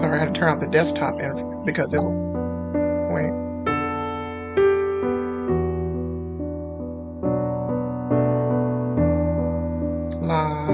Sorry, I had to turn off the desktop because it will. Wait. La.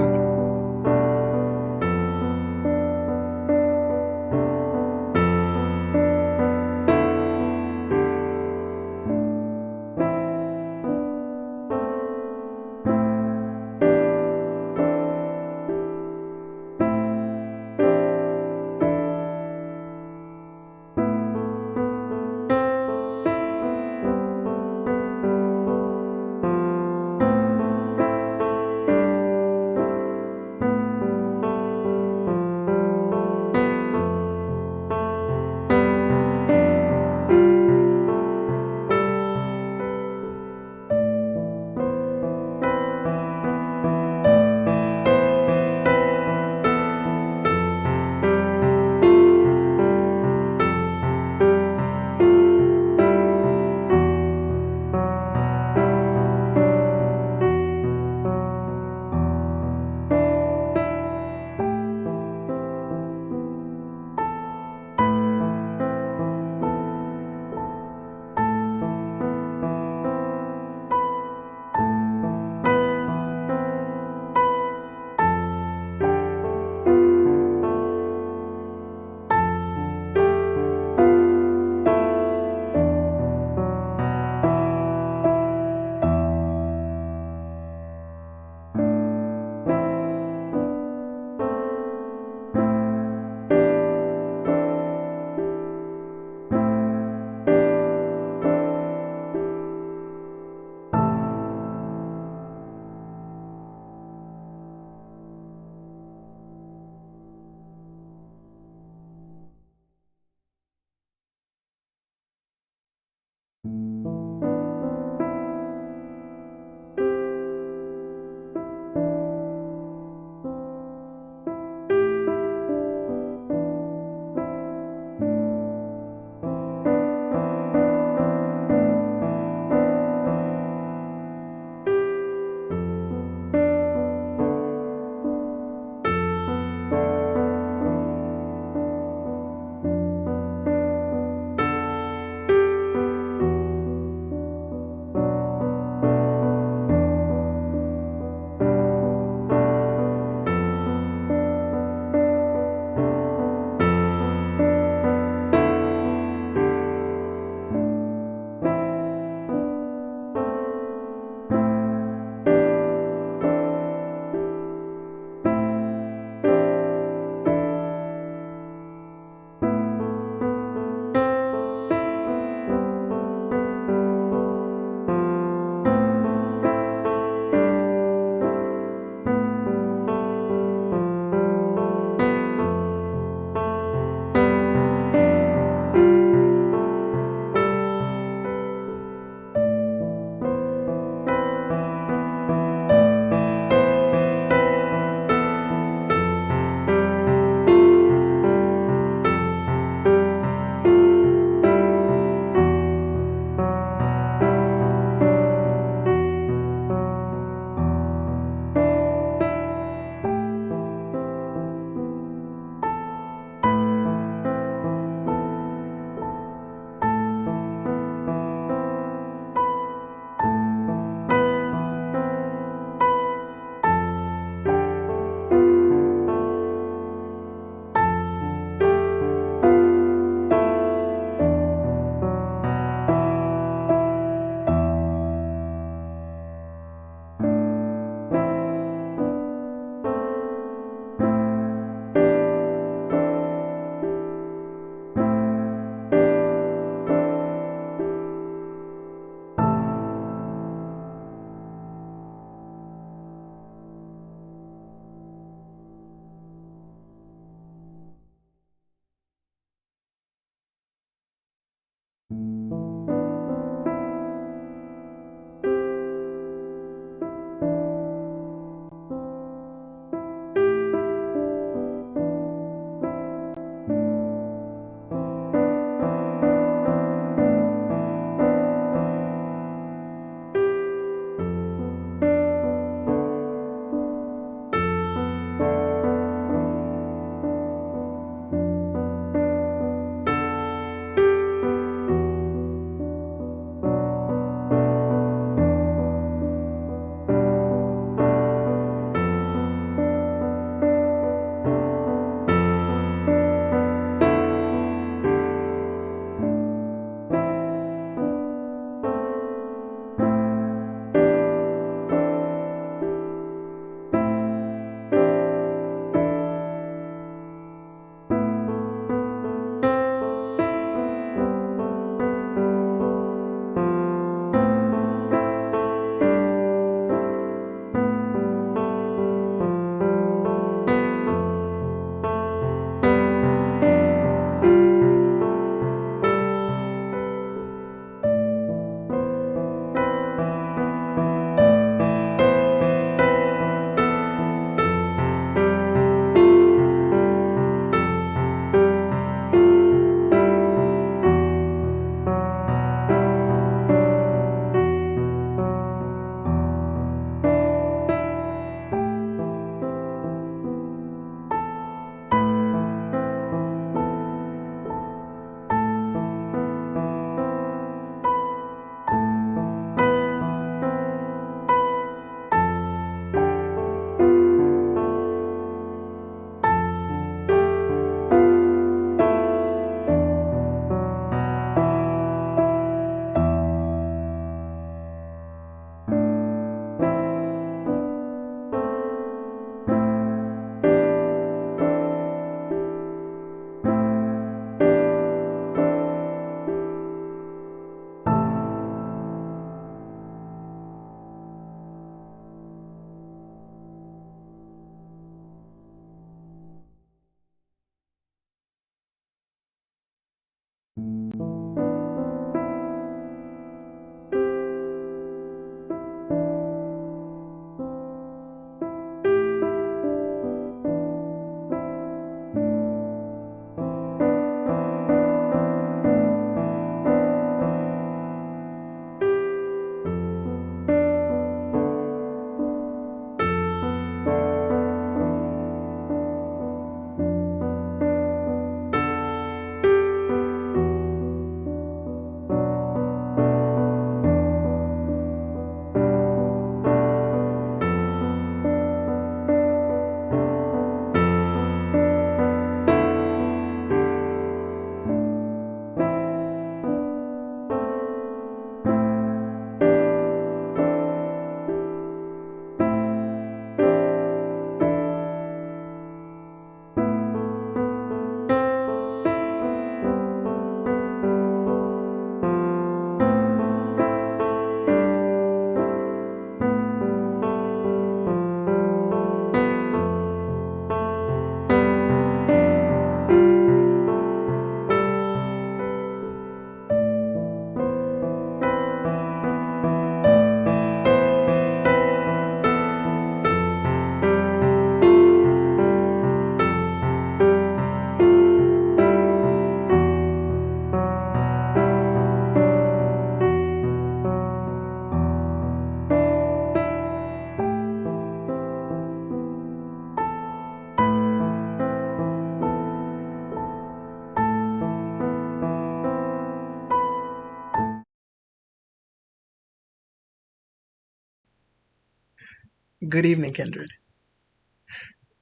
Good evening, Kindred,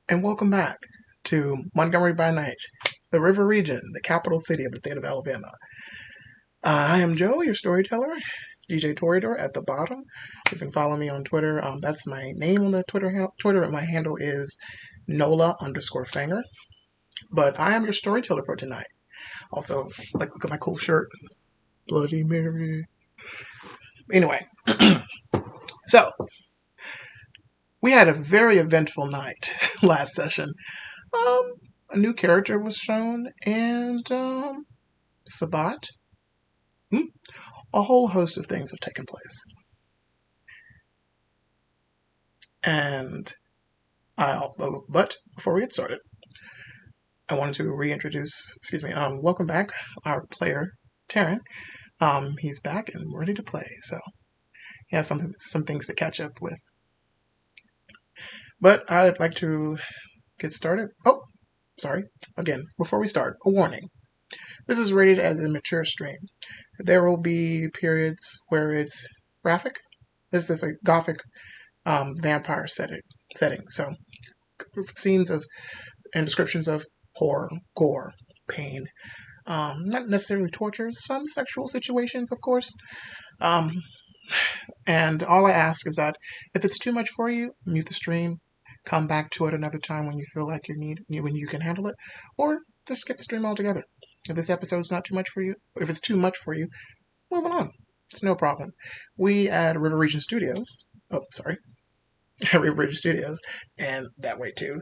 and welcome back to Montgomery by Night, the River Region, the capital city of the state of Alabama. I am Joe, your storyteller, DJ Toreador at the bottom. You can follow me on Twitter. That's my name on the Twitter, and my handle is Nola_Fanger. But I am your storyteller for tonight. Also, look at my cool shirt, Bloody Mary. Anyway, so we had a very eventful night last session. A new character was shown, and Sabat. A whole host of things have taken place. And but before we get started, I wanted to welcome back our player, Taryn. He's back and ready to play, so he has some things to catch up with. But I'd like to get started. Oh, sorry. Again, before we start, a warning. This is rated as a mature stream. There will be periods where it's graphic. This is a gothic vampire setting. So scenes of and descriptions of horror, gore, pain. Not necessarily torture, some sexual situations, of course. And all I ask is that if it's too much for you, mute the stream, come back to it another time when you feel like when you can handle it, or just skip the stream altogether. If this episode's not too much for you, if it's too much for you, move on. It's no problem. We at River Region Studios, River Region Studios, and that way too,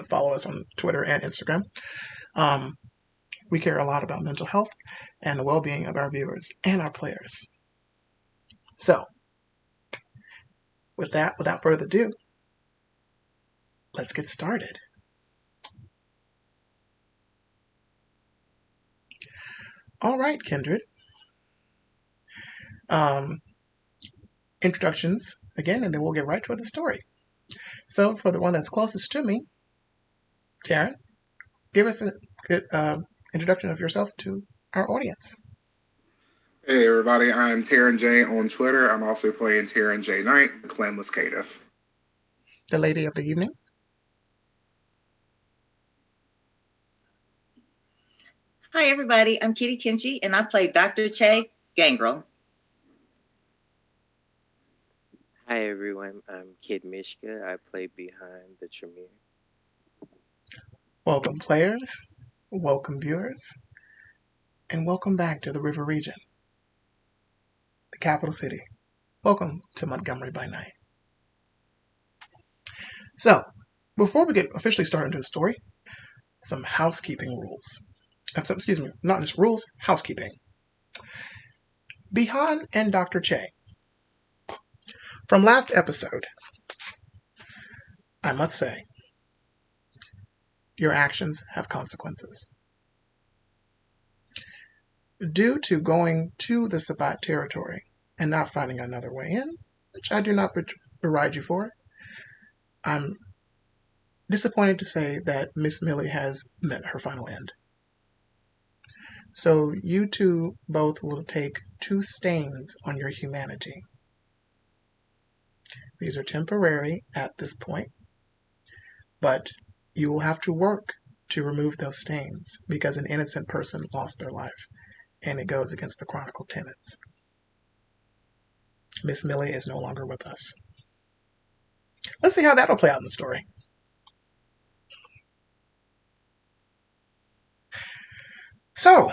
follow us on Twitter and Instagram. We care a lot about mental health and the well-being of our viewers and our players. So, with that, without further ado, let's get started. All right, Kindred. Introductions again, and then we'll get right to the story. So, for the one that's closest to me, Taryn, give us a good introduction of yourself to our audience. Hey everybody, I'm Taryn J on Twitter. I'm also playing Taryn J Knight, Clanless Caitiff. The lady of the evening. Hi everybody, I'm Kitty Kimchi and I play Dr. Che Gangrel. Hi everyone, I'm Kid Mishka. I play behind the Tremere. Welcome players, welcome viewers, and welcome back to the River Region, the capital city. Welcome to Montgomery by Night. So, before we get officially started into the story, some housekeeping rules. Not just rules, housekeeping. Bihan and Dr. Che. From last episode, I must say, your actions have consequences. Due to going to the Sabat territory and not finding another way in, which I do not beride you for, I'm disappointed to say that Miss Millie has met her final end. So you two both will take 2 stains on your humanity. These are temporary at this point, but you will have to work to remove those stains because an innocent person lost their life, and it goes against the Chronicle tenets. Miss Millie is no longer with us. Let's see how that'll play out in the story. So,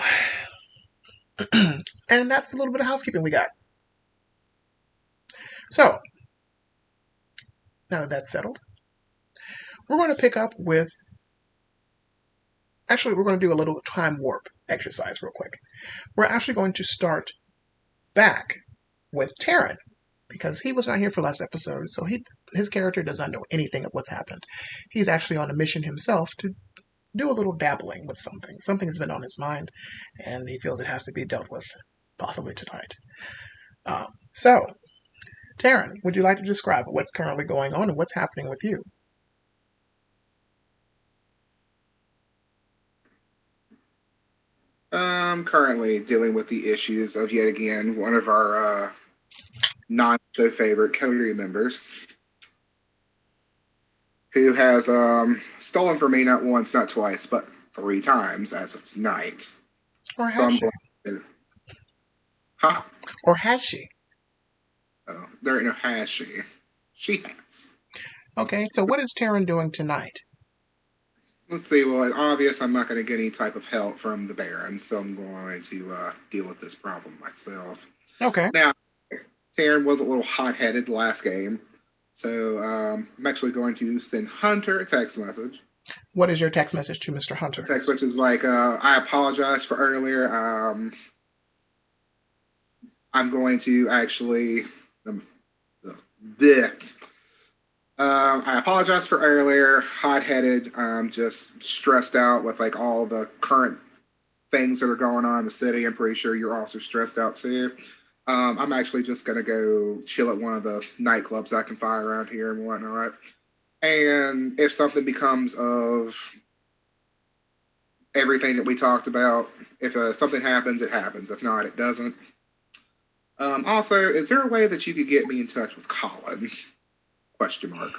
and that's a little bit of housekeeping we got. So, now that that's settled, we're going to pick up with... Actually, we're going to do a little time warp exercise real quick. We're actually going to start back with Taryn, because he was not here for last episode, so his character does not know anything of what's happened. He's actually on a mission himself to do a little dabbling with something. Something has been on his mind, and he feels it has to be dealt with, possibly tonight. So, Taryn, would you like to describe what's currently going on and what's happening with you? I'm currently dealing with the issues of yet again one of our not so favorite coterie members. who has stolen from me not once, not twice, but 3 times as of tonight. Or So has I'm she? going to. Huh? Or has she? Oh, there ain't no has she. She has. Okay, so what is Taryn doing tonight? Let's see. Well, it's obvious I'm not going to get any type of help from the Baron, so I'm going to deal with this problem myself. Okay. Now, Taryn was a little hot-headed the last game, so I'm actually going to send Hunter a text message. What is your text message to Mr. Hunter? Text message is like, I apologize for earlier. I'm going to actually, I apologize for earlier. Hot-headed. I'm just stressed out with like all the current things that are going on in the city. I'm pretty sure you're also stressed out too. I'm actually just gonna go chill at one of the nightclubs I can find around here and whatnot. And if something becomes of everything that we talked about, if something happens, it happens. If not, it doesn't. Also, is there a way that you could get me in touch with Colin? Question mark.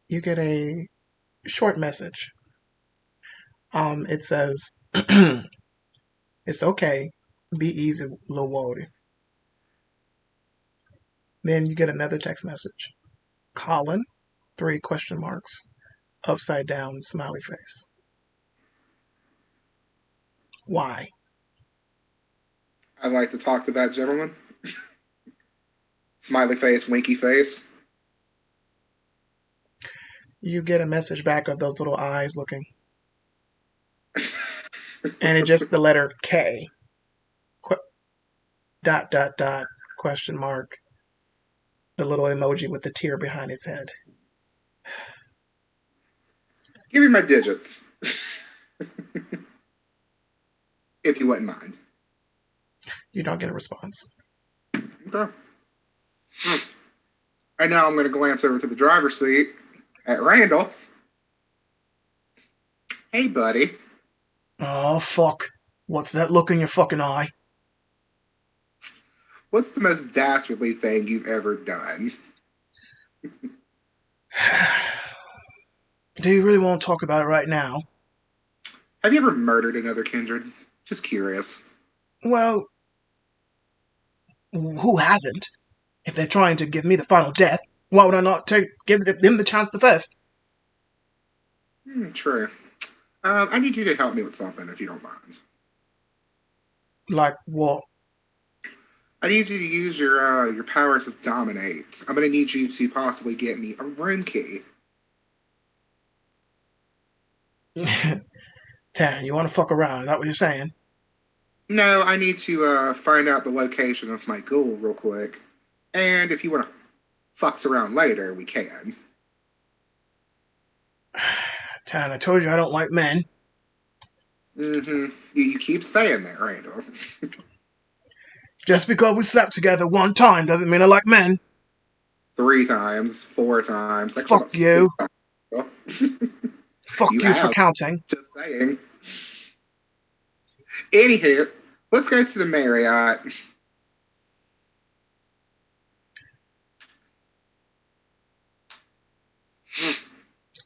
You get a short message. It says, it's okay. Be easy, Lil Wody. Then you get another text message. Colin, 3 question marks, upside down smiley face. Why? I'd like to talk to that gentleman. Smiley face, winky face. You get a message back of those little eyes looking. And it's just the letter K. Dot, dot, dot, question mark. The little emoji with the tear behind its head. Give me my digits. If you wouldn't mind. You don't get a response. Okay. And now I'm going to glance over to the driver's seat at Randall. Hey, buddy. Oh, fuck. What's that look in your fucking eye? What's the most dastardly thing you've ever done? Do you really want to talk about it right now? Have you ever murdered another kindred? Just curious. Well, who hasn't? If they're trying to give me the final death, why would I not give them the chance to first? True. I need you to help me with something, if you don't mind. Like what? I need you to use your powers of dominate. I'm going to need you to possibly get me a room key. Taryn, you want to fuck around? Is that what you're saying? No, I need to find out the location of my ghoul real quick. And if you want to fucks around later, we can. Taryn, I told you I don't like men. Mm-hmm. You keep saying that, Randall. Just because we slept together one time doesn't mean I like men. 3 times, 4 times. Like Fuck you. 6 times. Fuck you for counting. Just saying. Anywho, let's go to the Marriott.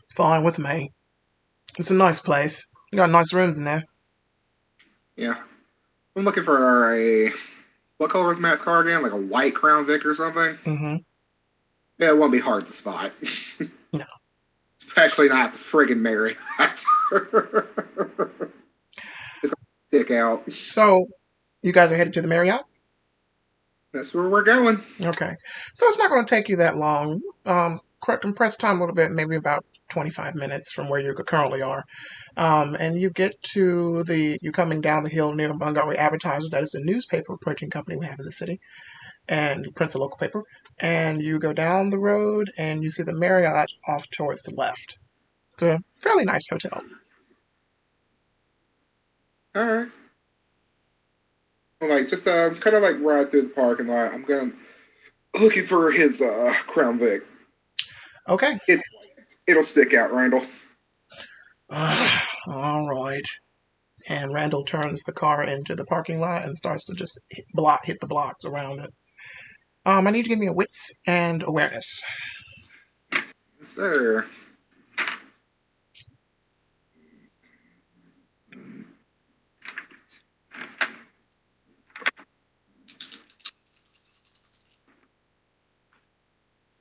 Fine with me. It's a nice place. You got nice rooms in there. Yeah. I'm looking for a... What color was Matt's car again? Like a white Crown Vic or something? Mm-hmm. Yeah, it won't be hard to spot. No. Especially not the friggin' Marriott. It's gonna stick out. So, you guys are headed to the Marriott? That's where we're going. Okay. So it's not going to take you that long. Compress time a little bit, maybe about 25 minutes from where you currently are. And you get to you're coming down the hill near the Montgomery Advertiser. That is the newspaper printing company we have in the city. And you print a local paper. And you go down the road and you see the Marriott off towards the left. It's a fairly nice hotel. All right. Like just kind of like ride through the parking lot. I'm looking for his Crown Vic. Okay. It'll stick out, Randall. All right. And Randall turns the car into the parking lot and starts to just hit the blocks around it. I need you to give me a wits and awareness. Yes, sir.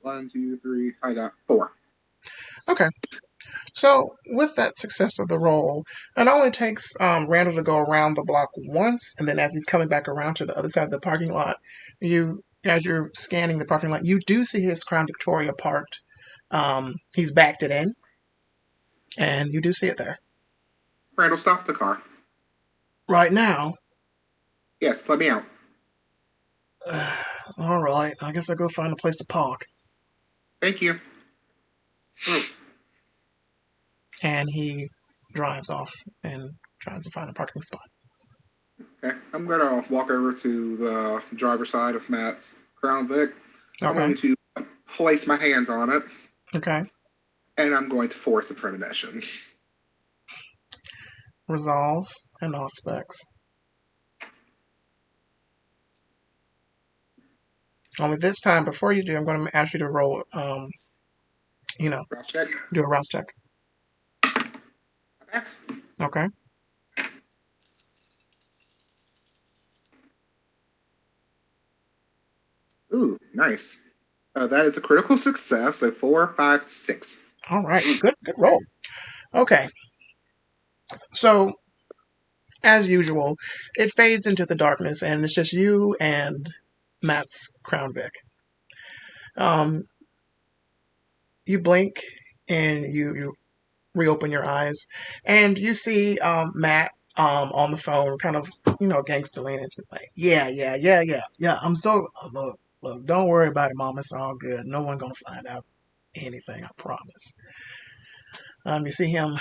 One, two, three. I got 4. Okay. So, with that success of the roll, it only takes Randall to go around the block once, and then as he's coming back around to the other side of the parking lot, as you're scanning the parking lot, you do see his Crown Victoria parked. He's backed it in, and you do see it there. Randall, stop the car. Right now, Yes, let me out. all right, I guess I'll go find a place to park. Thank you. And he drives off and tries to find a parking spot. Okay, I'm gonna walk over to the driver's side of Matt's Crown Vic. I'm Okay. going to place my hands on it, Okay. and I'm going to force a premonition. Resolve and all specs. Only this time, before you do, I'm going to ask you to roll, Rouse check. do a rouse check. That's Okay. ooh, nice. That is a critical success. So 4, 5, 6. All right. Good roll. Okay. So, as usual, it fades into the darkness, and it's just you and Matt's Crown Vic. You blink, and you reopen your eyes, and you see Matt on the phone, kind of gangster leaning, just like yeah. I'm so look, don't worry about it, Mom. It's all good. No one gonna find out anything. I promise. You see him,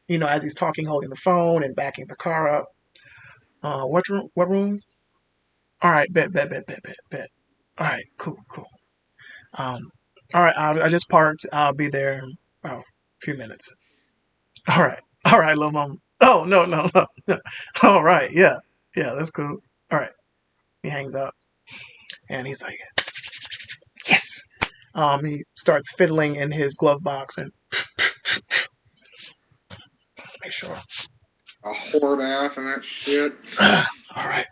as he's talking, holding the phone and backing the car up. What room? What room? All right, bet. All right, cool. Um, all right, I just parked. I'll be there in about a few minutes. All right, little mama. Oh no. All right, yeah, that's cool. All right, he hangs up, and he's like, yes. He starts fiddling in his glove box and make sure. A whore bath and that shit. All right.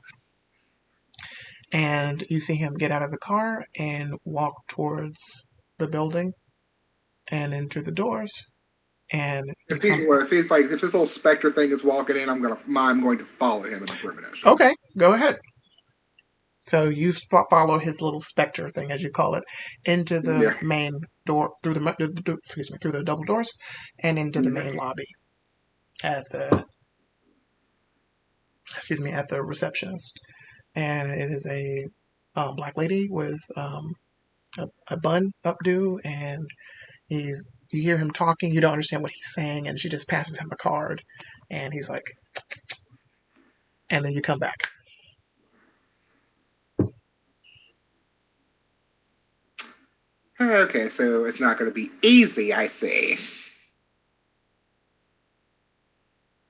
And you see him get out of the car and walk towards the building and enter the doors. And you If if this little specter thing is walking in, I'm going to follow him in the premonition. Okay, go ahead. So you follow his little specter thing, as you call it, into the main door through the double doors, and into the main lobby at the receptionist. And it is a black lady with a bun updo, and you hear him talking. You don't understand what he's saying, and she just passes him a card, and he's like, and then you come back. Okay, so it's not going to be easy, I see.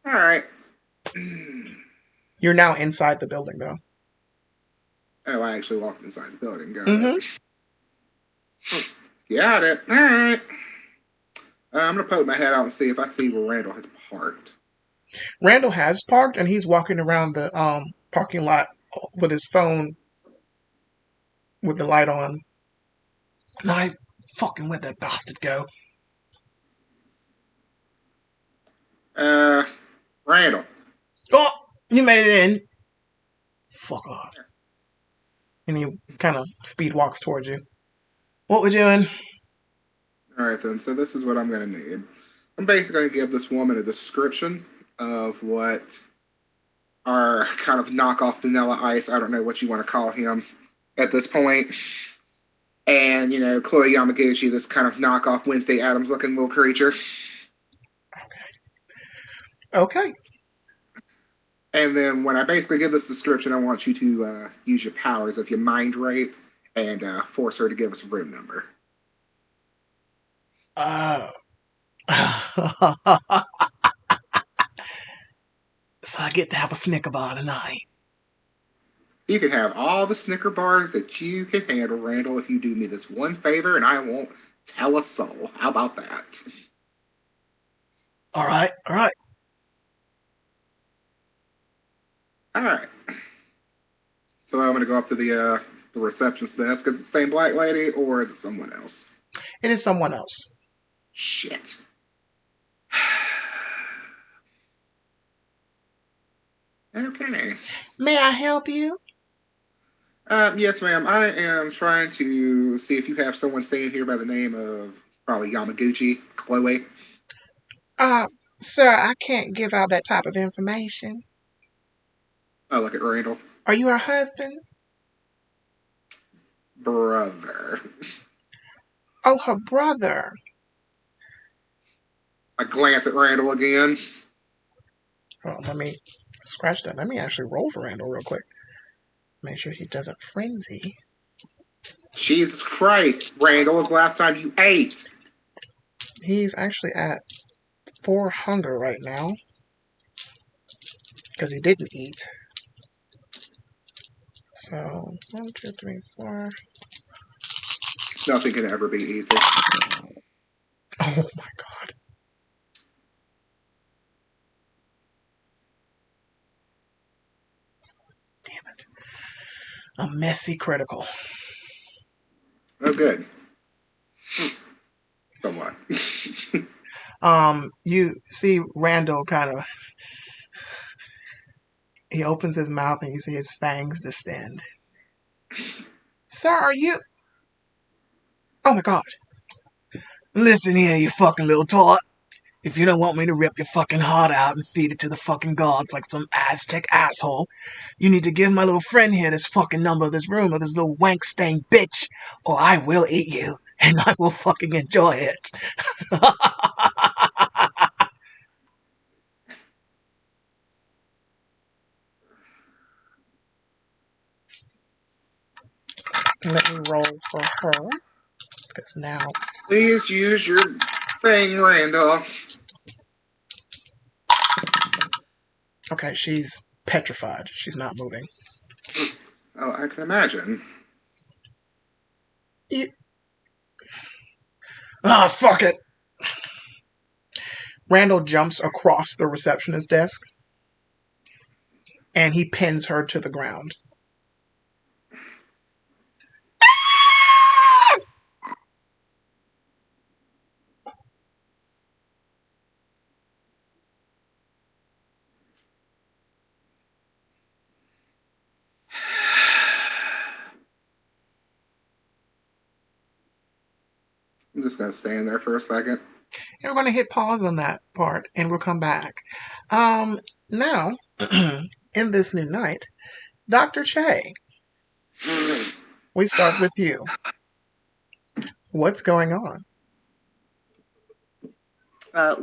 All right. You're now inside the building, though. Oh, I actually walked inside the building. Got Mm-hmm. it. Got it. All right. I'm going to poke my head out and see if I see where Randall has parked. Randall has parked, and he's walking around the parking lot with his phone with the light on. Now, fucking where'd that bastard go? Randall. Oh, you made it in. Fuck off. And he kind of speed walks towards you. What we doing? All right, then. So this is what I'm going to need. I'm basically going to give this woman a description of what our kind of knockoff Vanilla Ice, I don't know what you want to call him at this point. And, Chloe Yamaguchi, this kind of knockoff Wednesday Addams looking little creature. Okay. And then when I basically give this description, I want you to use your powers of your mind rape and force her to give us a room number. So I get to have a Snicker bar tonight. You can have all the Snicker bars that you can handle, Randall, if you do me this one favor, and I won't tell a soul. How about that? All right, all right. All right. So I'm going to go up to the receptionist desk. Is it the same black lady, or is it someone else? It is someone else. Shit. Okay. May I help you? Yes, ma'am. I am trying to see if you have someone staying here by the name of probably Yamaguchi, Chloe. Sir, I can't give out that type of information. Oh, look at Randall. Are you her husband? Brother. Oh, her brother. I glance at Randall again. Oh, let me scratch that. Let me actually roll for Randall real quick. Make sure he doesn't frenzy. Jesus Christ, Randall, was the last time you ate? He's actually at 4 hunger right now. Because he didn't eat. So, 1, 2, 3, 4. Nothing can ever be easy. Oh my god. Damn it. A messy critical. Oh, good. Somewhat. You see Randall kind of, he opens his mouth and you see his fangs distend. Sir, are you... Oh my god. Listen here, you fucking little tart. If you don't want me to rip your fucking heart out and feed it to the fucking gods like some Aztec asshole, you need to give my little friend here this fucking number of this room or this little wank-stained bitch, or I will eat you, and I will fucking enjoy it. Let me roll for her, because now... Please use your thing, Randall. Okay, she's petrified. She's not moving. Oh, I can imagine. Fuck it! Randall jumps across the receptionist desk, and he pins her to the ground. I'm just going to stand there for a second. And we're going to hit pause on that part, and we'll come back. Now, in this new night, Dr. Che, we start with you. What's going on?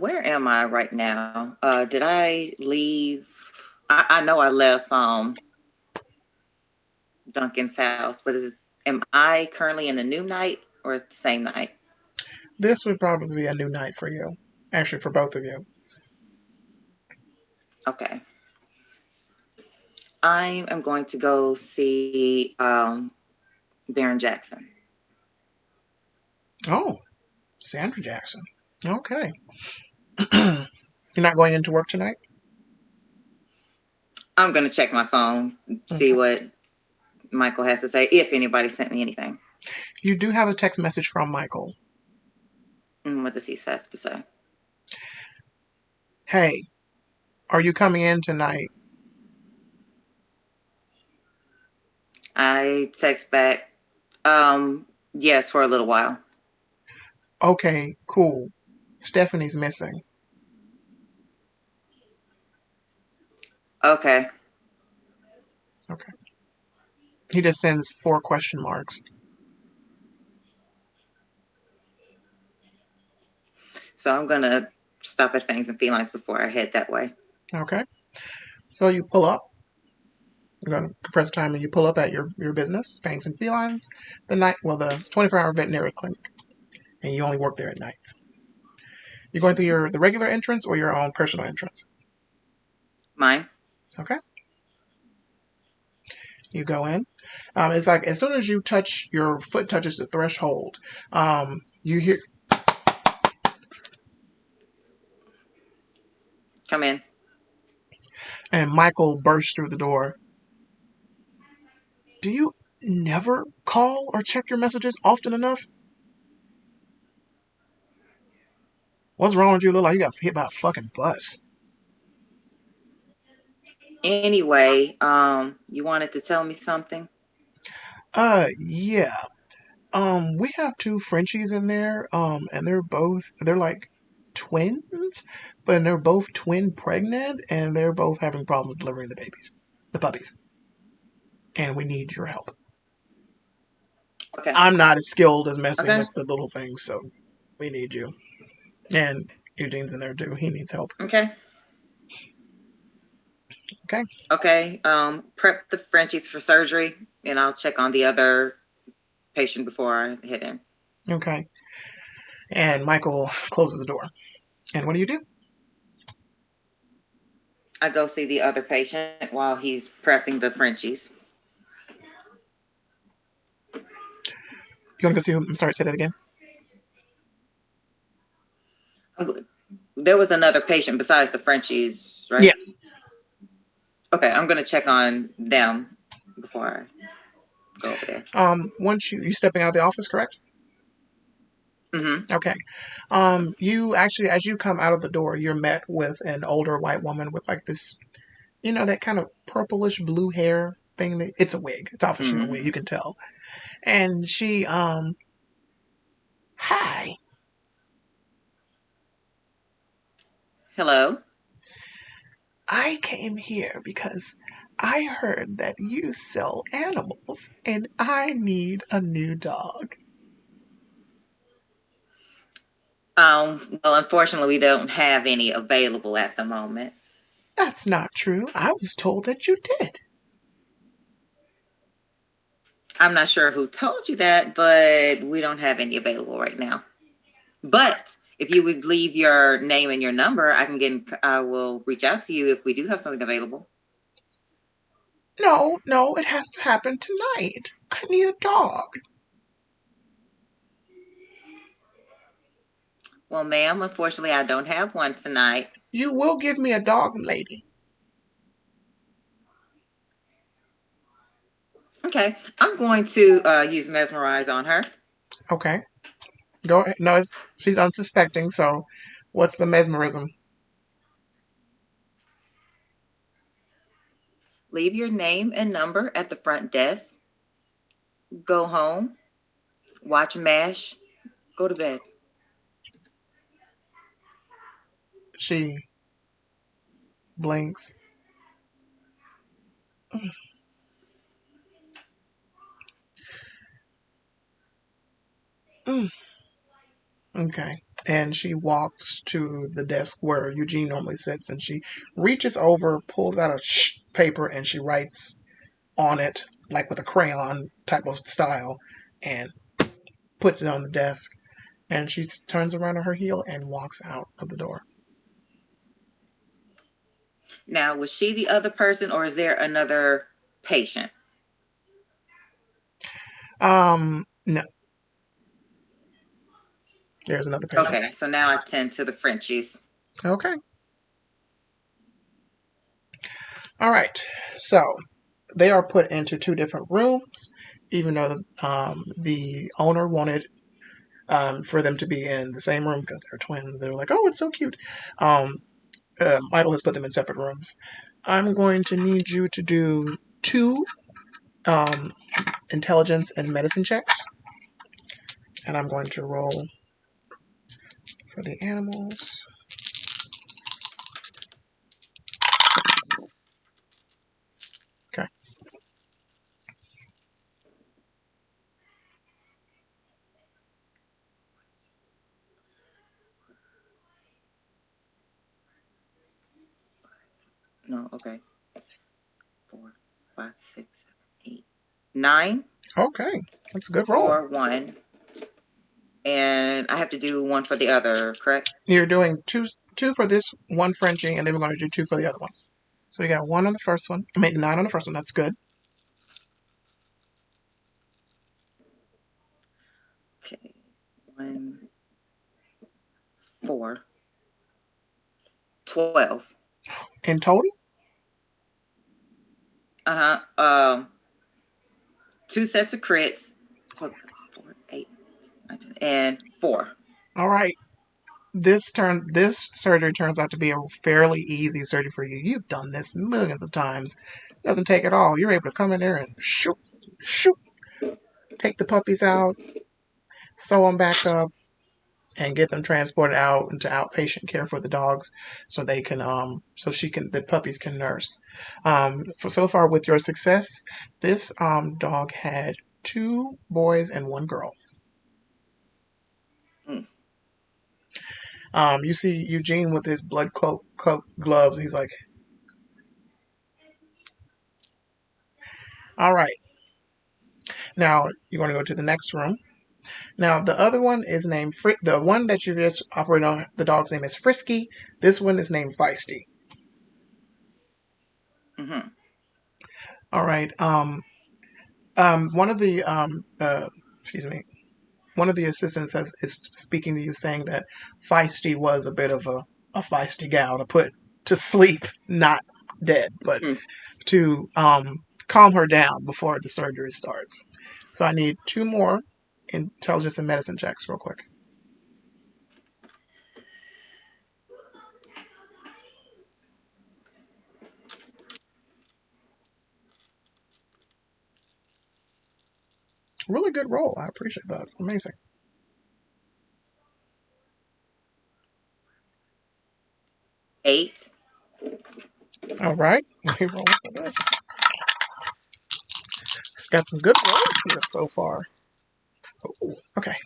Where am I right now? Did I leave? I know I left Duncan's house, but am I currently in the new night or is it the same night? This would probably be a new night for you. Actually, for both of you. Okay. I am going to go see Baron Jackson. Oh, Sandra Jackson. Okay. You're not going into work tonight? I'm going to check my phone, see what Michael has to say, if anybody sent me anything. You do have a text message from Michael. What does he have to say? Hey, are you coming in tonight? I text back, yes, for a little while. Okay, cool. Stephanie's missing. Okay. Okay. He just sends 4 question marks. So I'm going to stop at Fangs and Felines before I head that way. Okay. So you pull up. You're going to compress time and you pull up at your business, Fangs and Felines, the 24-hour veterinary clinic. And you only work there at nights. You're going through the regular entrance or your own personal entrance? Mine? Okay. You go in. It's like as soon as your foot touches the threshold, you hear, Come in. and Michael bursts through the door. Do you never call or check your messages often enough? What's wrong with you? Look like you got hit by a fucking bus. Anyway, you wanted to tell me something? Yeah. We have two Frenchies in there, and they're like twins, but they're both twin pregnant, and they're both having problems delivering the puppies. And we need your help. Okay. I'm not as skilled as messing Okay. with the little things, so we need you. And Eugene's in there too. He needs help. Okay. Okay. Okay. Prep the Frenchies for surgery, and I'll check on the other patient before I hit in. Okay. And Michael closes the door. And what do you do? I go see the other patient while he's prepping the Frenchies. You want to go see who? I'm sorry, say that again. There was another patient besides the Frenchies, right? Yes. Okay, I'm gonna check on them before I go over there. Once you stepping out of the office, correct? Mm-hmm. Okay. You actually, as you come out of the door, you're met with an older white woman with like this, that kind of purplish blue hair thing. It's a wig. It's obviously a wig. You can tell. And she, hi. Hello. I came here because I heard that you sell animals, and I need a new dog. Well, unfortunately, we don't have any available at the moment. That's not true. I was told that you did. I'm not sure who told you that, but we don't have any available right now. But if you would leave your name and your number, I will reach out to you if we do have something available. No, it has to happen tonight. I need a dog. Well, ma'am, unfortunately, I don't have one tonight. You will give me a dog, lady. Okay, I'm going to use Mesmerize on her. Okay. Go ahead. No, she's unsuspecting, so what's the mesmerism? Leave your name and number at the front desk. Go home. Watch MASH. Go to bed. She blinks. Okay. And she walks to the desk where Eugene normally sits, and she reaches over, pulls out a paper, and she writes on it, like with a crayon type of style, and puts it on the desk. And she turns around on her heel and walks out of the door. Now, was she the other person, or is there another patient? No. There's another patient. Okay, so now I tend to the Frenchies. Okay. All right. So they are put into two different rooms, even though the owner wanted for them to be in the same room because they're twins. They were like, oh, it's so cute. Michael has put them in separate rooms. I'm going to need you to do 2 intelligence and medicine checks. And I'm going to roll for the animals. Okay. No, okay. 4, 5, 6, 7, 8, 9. Okay. That's a good roll. 4, 1. And I have to do 1 for the other, correct? You're doing two for this one Frenchie, and then we're going to do 2 for the other ones. So you got 1 on the first one. I mean, 9 on the first one. That's good. 1, 4, 12. In total? Uh-huh. 2 sets of crits. So that's 4, 8, 9, 10, and 4. All right. This surgery turns out to be a fairly easy surgery for you. You've done this millions of times. Doesn't take it all. You're able to come in there and shoot, take the puppies out, sew them back up, and get them transported out into outpatient care for the dogs, so they can the puppies can nurse. For so far with your success, this dog had 2 boys and 1 girl. You see Eugene with his blood cloak gloves. He's like, all right, now you're going to go to the next room. Now the other one is named the one that you just operated on, the dog's name is Frisky. This one is named Feisty. Mm-hmm. All right. One of the excuse me. One of the assistants is speaking to you, saying that Feisty was a bit of a feisty gal to put to sleep, not dead, but to calm her down before the surgery starts. So I need 2 more intelligence and medicine checks real quick. Really good roll. I appreciate that. It's amazing. 8. All right. Let me roll for this. It's got some good rolls here so far. Oh, okay.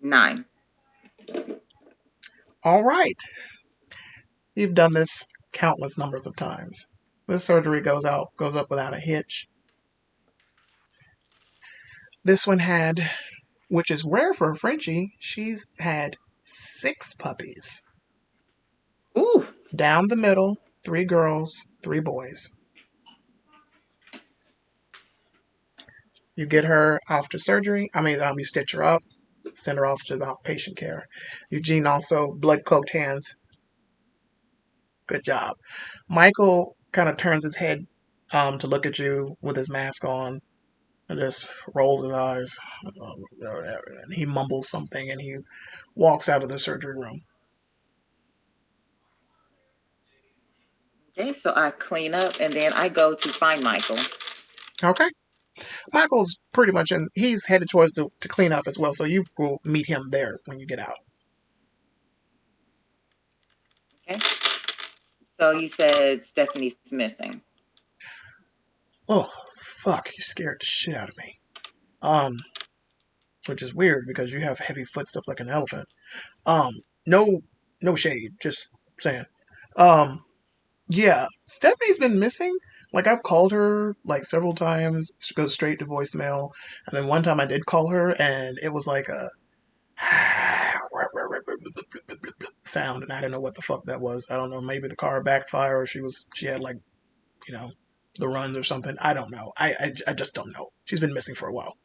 9. All right. You've done this countless numbers of times. This surgery goes up without a hitch. This one had, which is rare for a Frenchie, she's had 6 puppies. Ooh. Down the middle, 3 girls, 3 boys. You get her off to surgery. You stitch her up, send her off to outpatient care. Eugene also blood cloaked hands. Good job. Michael kind of turns his head to look at you with his mask on and just rolls his eyes. And he mumbles something and he walks out of the surgery room. Okay, so I clean up and then I go to find Michael. Okay. Michael's pretty much he's headed towards to clean up as well, so you will meet him there when you get out. Okay. So you said Stephanie's missing. Oh, fuck, you scared the shit out of me. Which is weird because you have heavy footsteps like an elephant. No shade, just saying. Yeah, Stephanie's been missing. Like, I've called her, like, several times. She goes straight to voicemail. And then one time I did call her, and it was like a sound, and I didn't know what the fuck that was. I don't know, maybe the car backfire, or she had, like, the runs or something. I don't know. I just don't know. She's been missing for a while.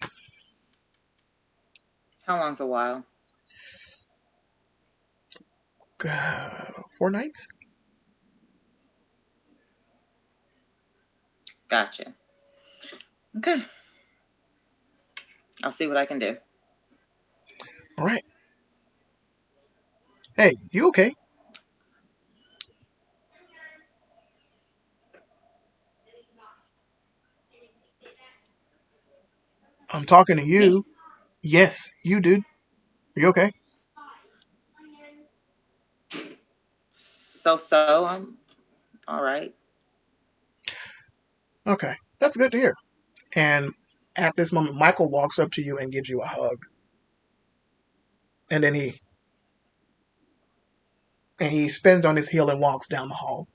How long's a while? 4 nights? Gotcha. Okay. I'll see what I can do. All right. Hey, you okay? I'm talking to you. Me? Yes, you, dude. Are you okay? So, I'm all right. Okay, that's good to hear. And at this moment, Michael walks up to you and gives you a hug. And then he spins on his heel and walks down the hall.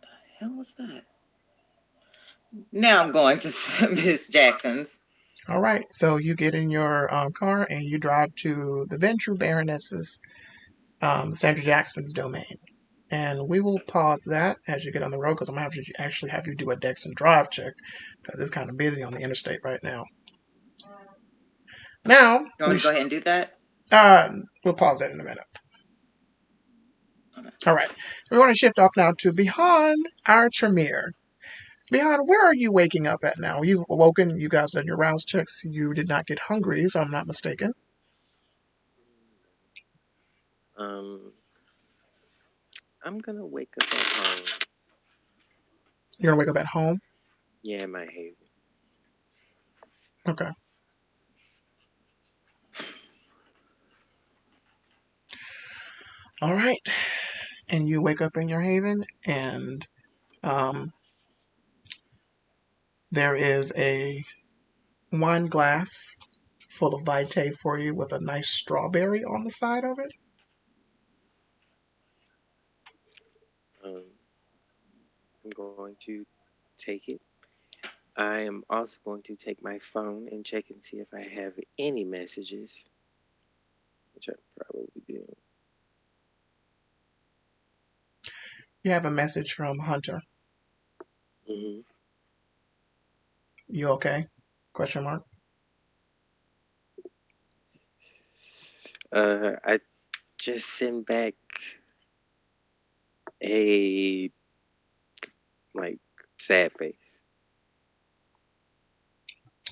What the hell was that? Now I'm going to Miss Jackson's. All right, so you get in your car and you drive to the Ventrue Baroness's, Sandra Jackson's domain. And we will pause that as you get on the road because I'm going to have to actually have you do a Dex and Drive check because it's kind of busy on the interstate right now. Now, You want me to go ahead and do that? we'll pause that in a minute. Okay. All right. We want to shift off now to Bihan, our Tremere. Bihan, where are you waking up at now? You've awoken, you guys done your rouse checks. You did not get hungry, if I'm not mistaken. I'm gonna wake up at home. You're going to wake up at home? Yeah, my haven. Okay. All right. And you wake up in your haven, and there is a wine glass full of Vitae for you with a nice strawberry on the side of it. I'm going to take it. I am also going to take my phone and check and see if I have any messages, which I probably do. You have a message from Hunter. Mm-hmm. You okay? Question mark. I just sent back a sad face.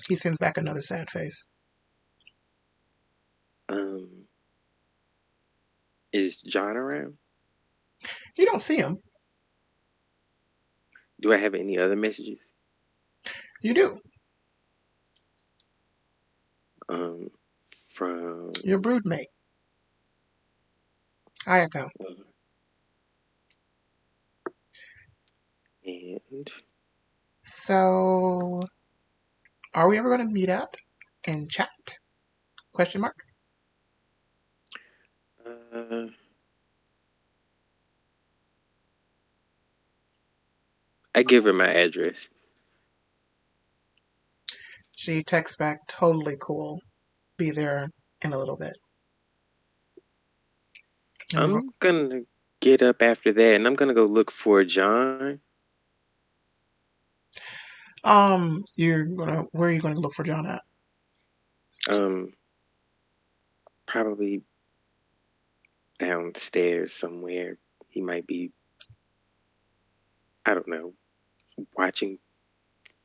He sends back another sad face. Is John around? You don't see him. Do I have any other messages? You do. From Your broodmate. Ayako. And So, are we ever going to meet up and chat? Question mark. I give her my address. She texts back, totally cool. Be there in a little bit. I'm gonna get up after that, and I'm gonna go look for John. Where are you gonna look for John at? Probably downstairs somewhere. He might be, I don't know, watching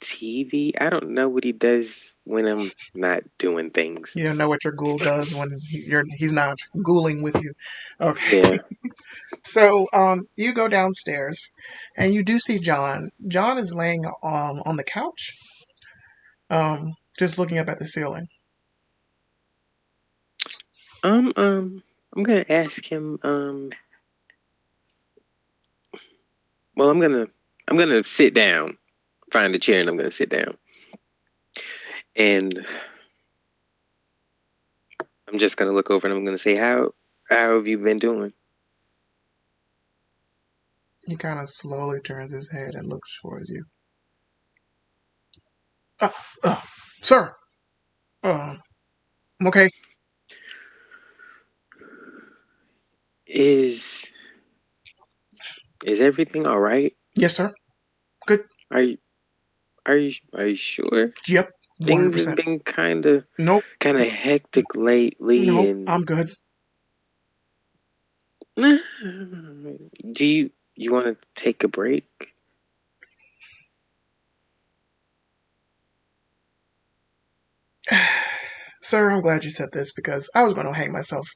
TV. I don't know what he does when I'm not doing things. You don't know what your ghoul does when he's not ghouling with you. Okay. Yeah. So, you go downstairs, and you do see John. John is laying on the couch, just looking up at the ceiling. I'm gonna ask him. Well, I'm gonna sit down, find a chair, and I'm gonna sit down, and I'm just gonna look over, and I'm gonna say, "How have you been doing?" He kind of slowly turns his head and looks towards you. Sir. I'm okay. Is everything all right? Yes, sir. Good. Are you sure? Yep. 100%. Things have been kind of hectic lately, Nope. and I'm good. Do you want to take a break? Sir, I'm glad you said this because I was going to hang myself.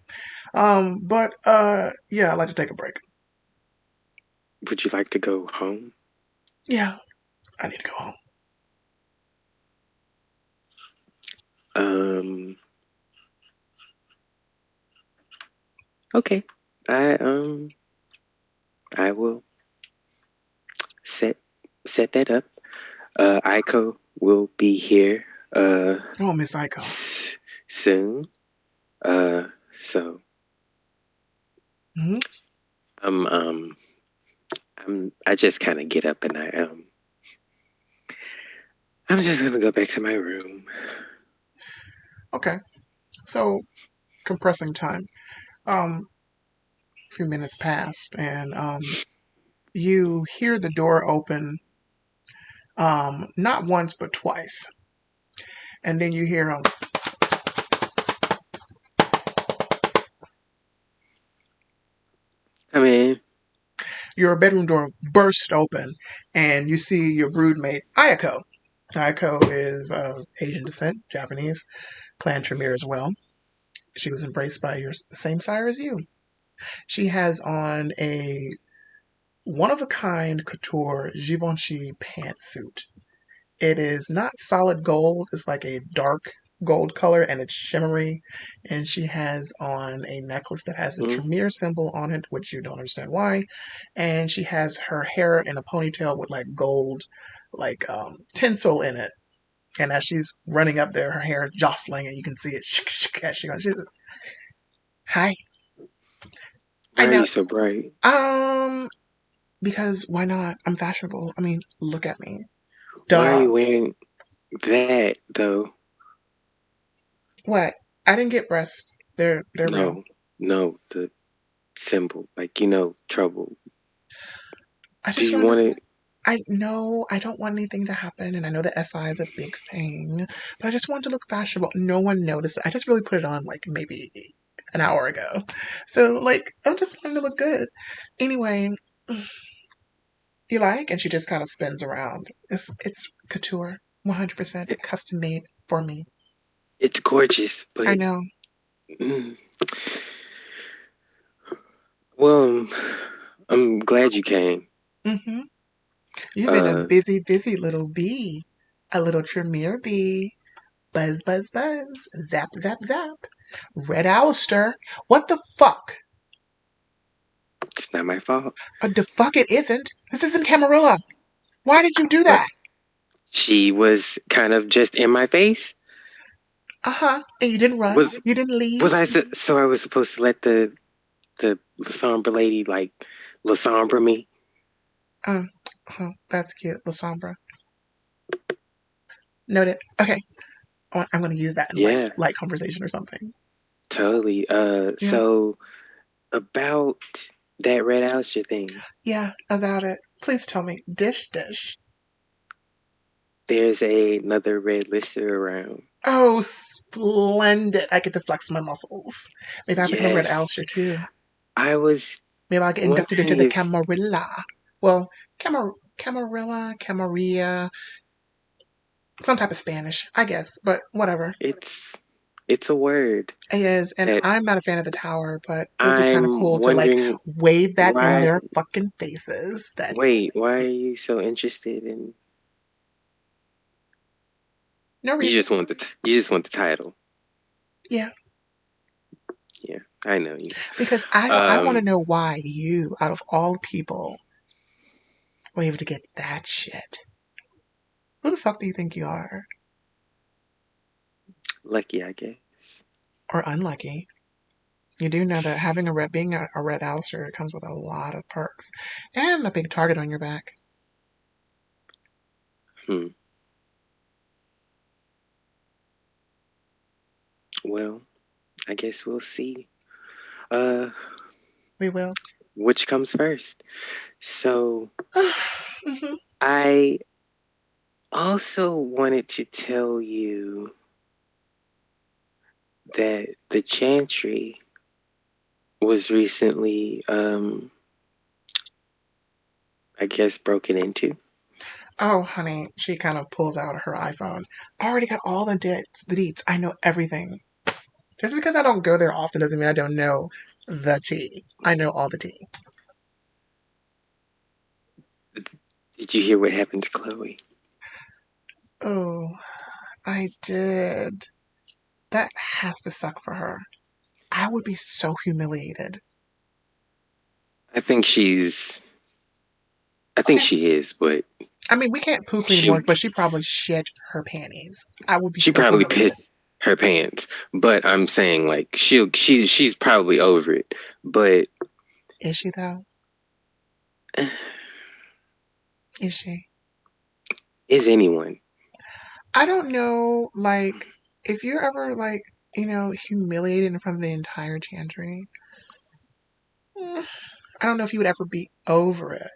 But yeah, I'd like to take a break. Would you like to go home? Yeah, I need to go home. Okay. I will set that up. Aiko will be here. Oh, Miss Aiko. Soon. So. Mm-hmm. I just kind of get up and I'm just gonna go back to my room. Okay. So, compressing time. few minutes past, and you hear the door open, not once but twice, and then you hear Come in. your bedroom door burst open, and you see your broodmate Ayako. Ayako is of Asian descent, Japanese, clan Tremere as well. She was embraced by the same sire as you. She has on a one-of-a-kind couture Givenchy pantsuit. It is not solid gold, it's like a dark gold color and it's shimmery. And she has on a necklace that has a Mhm. Tremere symbol on it, which you don't understand why. And she has her hair in a ponytail with like gold, like tinsel in it. And as she's running up there, her hair is jostling and you can see it as she goes. Hi. Why I are know. you so bright? Because why not? I'm fashionable. I mean, look at me. Why are Duh. you wearing that though? What? I didn't get breasts. They're real. No, the symbol, like trouble. I Do just you wanted want to. it? I know I don't want anything to happen, and I know the SI is a big thing, but I just wanted to look fashionable. No one noticed. I just really put it on like maybe an hour ago, so like I'm just wanting to look good. Anyway, you like? And she just kind of spins around. It's couture, 100% custom made for me. It's gorgeous, I but know. mm, well, I'm glad you came. Mm-hmm. You've been a Uh, busy, busy little bee. A little Tremere bee. Buzz, buzz, buzz. Zap, zap, zap. Red Alistair. What the fuck? it's not my fault. The fuck it isn't. This isn't Camarilla. Why did you do But that? she was kind of just in my face. Uh-huh. And you didn't run. Was You didn't leave. was I so I was supposed to let the Lasombra lady like Lasombra me? Oh, that's cute. La Sombra. Noted. Okay. I'm going to use that in Yeah, light conversation or something. totally. Yeah. So about that Red Alistair thing, Yeah, about it. Please tell me. Dish, dish. there's another Red Lister around. Oh, splendid. I get to flex my muscles. Maybe I become a Red Yes, Alistair too. I was Maybe I'll get inducted into wondering the if Camarilla. Well, Camarilla, Camarilla, some type of Spanish, I guess, but whatever. it's a word It is, and that I'm not a fan of the tower, but it would be kind of I'm cool to like wondering wave that in why. their fucking faces. That Wait, why are you so interested in? no You reason. just want you just want the title. Yeah, Yeah, I know you. because I want to know why you, out of all people, were able to get that shit. Who the fuck do you think you are? Lucky, I guess. Or unlucky? You do know that having being a red Alistair comes with a lot of perks and a big target on your back. Well, I guess we'll see. We will. Which comes first? So Mm-hmm. I also wanted to tell you that the Chantry was recently, I guess, broken into. Oh, honey, she kind of pulls out her iPhone. I already got all the deets. I know everything. Just because I don't go there often doesn't mean I don't know the tea. I know all the tea. Did you hear what happened to Chloe? Oh, I did. That has to suck for her. I would be so humiliated. I think she is, but I mean, we can't poop she anymore, but she probably shit her panties. I would be she so probably humiliated. pissed her pants. But I'm saying like she's probably over it. But Is she though? Is she? is anyone? I don't know, like, if you're ever, like, humiliated in front of the entire chantry, I don't know if you would ever be over it.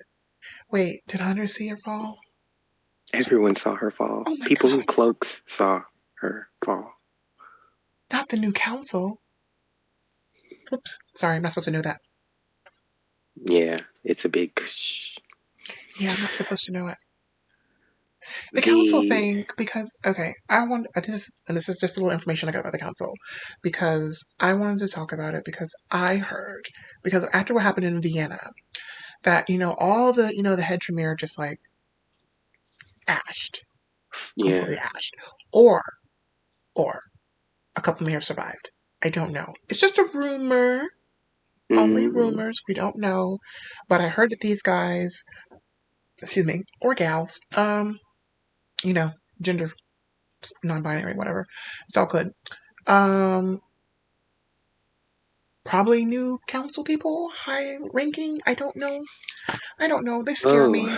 Wait, did Hunter see her fall? Everyone saw her fall. Oh my People in God. cloaks saw her fall. Not the new council. Oops. Sorry, I'm not supposed to know that. Yeah, it's a big. Yeah, I'm not supposed to know it. The council thing, because okay, this is just a little information I got about the council, because I wanted to talk about it because I heard, because after what happened in Vienna, that all the the head Tremere just like ashed, Yeah. completely ashed, or or a couple may have survived. I don't know. It's just a rumor, only Mm, rumors. We don't know, but I heard that these guys, excuse me, or gals, you know, gender non-binary, whatever, it's all good. Um, Probably new council people, high ranking. I don't know. I don't know. They scare oh, me.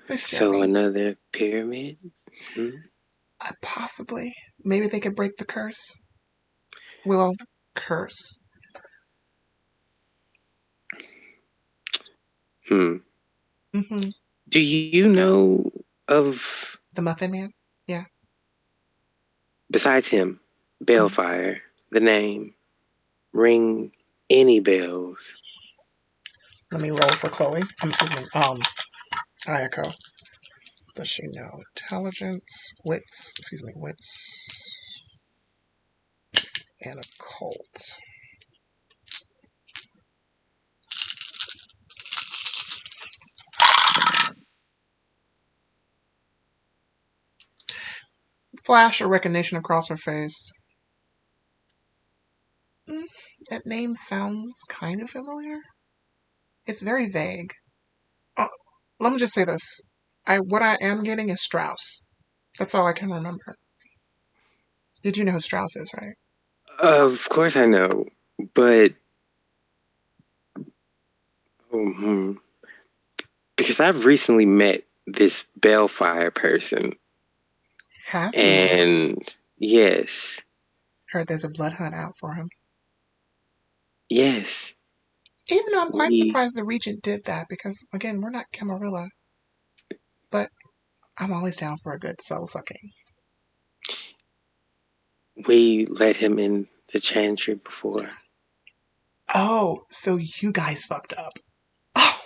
They scare so me. another pyramid? Hmm? Possibly. Maybe they could break the curse. Well, curse. Hmm. Mm-hmm. Do you know of, The Muffin Man. Yeah. besides him, Mm. Balefire, the name, ring any bells? Let me roll for Chloe. Excuse me. Ayako. Does she know intelligence, wits? Excuse me, wits and occult. Flash of recognition across her face. Mm, that name sounds kind of familiar. It's very vague. Uh, Let me just say this. What I am getting is Strauss. That's all I can remember. Did you know who Strauss is, right? Of course I know, but hmm, because I've recently met this Balefire person, Have you? and yes, Heard there's a blood hunt out for him. yes, Even though I'm quite we surprised the Regent did that because, again, we're not Camarilla, but I'm always down for a good soul sucking. we let him in the chantry before. Oh, so you guys fucked up. Oh,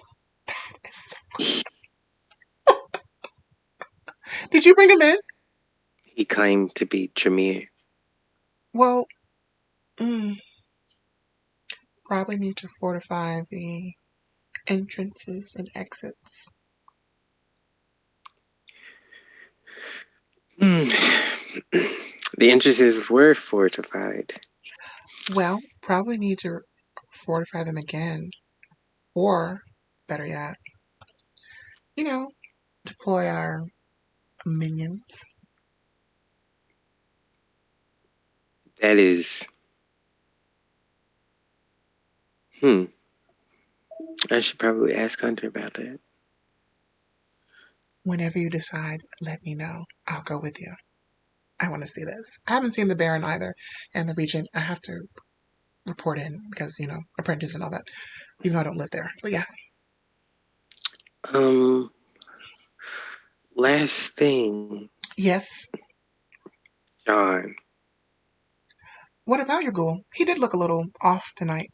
that is so He, gross. Did you bring him in? he claimed to be Tremere. Well, mm, probably need to fortify the entrances and exits. Hmm. The entrances were fortified. Well, probably need to fortify them again. Or, better yet, deploy our minions. That is, hmm. I should probably ask Hunter about that. Whenever you decide, let me know. I'll go with you. I want to see this. I haven't seen the Baron either, and the Regent. I have to report in because, apprentice and all that, even though I don't live there. But yeah. Um, last thing, Yes. John. What about your ghoul? He did look a little off tonight.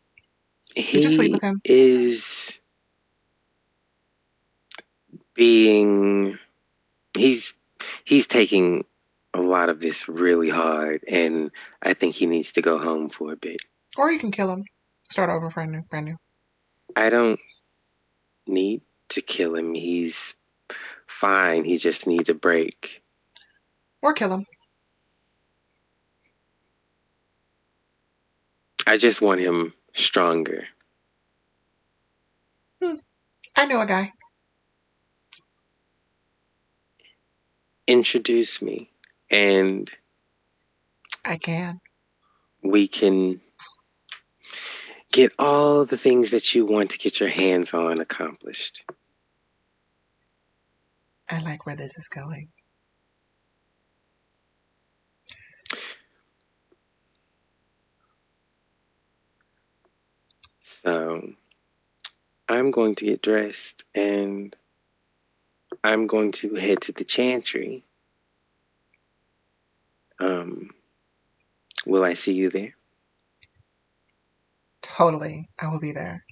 Did you sleep with He him? is being he's he's taking a lot of this really hard, and I think he needs to go home for a bit. Or you can kill him. Start over brand new. I don't need to kill him. He's fine. He just needs a break. Or kill him. I just want him stronger. I know a guy. Introduce me, and I can. we can get all the things that you want to get your hands on accomplished. I like where this is going. So I'm going to get dressed and I'm going to head to the chantry. Will I see you there? Totally. I will be there.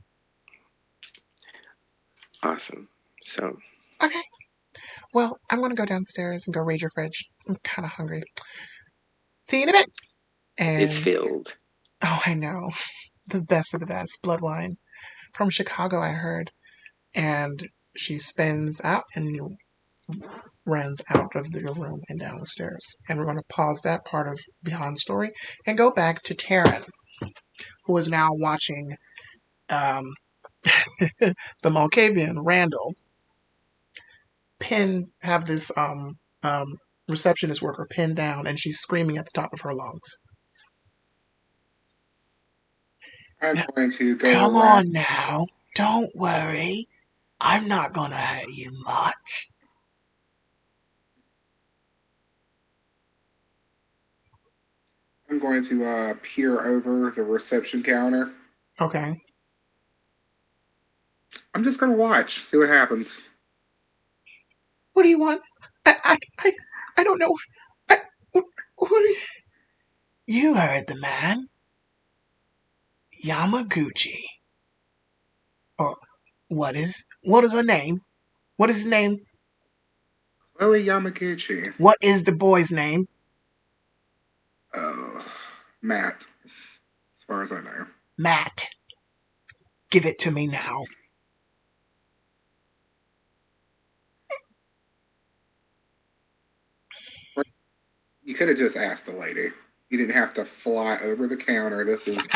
Awesome. So, Okay. Well, I'm going to go downstairs and go raid your fridge. I'm kind of hungry. See you in a bit. And it's filled. oh, I know. The best of the best. Blood wine. From Chicago, I heard. And she spins out and runs out of the room and down the stairs. And we're going to pause that part of Beyond Story and go back to Taryn, who is now watching the Malkavian, Randall, have this receptionist worker pinned down, and she's screaming at the top of her lungs. I'm going to go Come around. on now. Don't worry. I'm not going to hurt you much. I'm going to peer over the reception counter. Okay. I'm just going to watch, see what happens. What do you want? I don't know. What do you... You heard the man. Yamaguchi. Or what is her name? What is his name? Chloe Yamaguchi. What is the boy's name? Matt. As far as I know. Matt. Give it to me now. You could have just asked the lady. You didn't have to fly over the counter. This is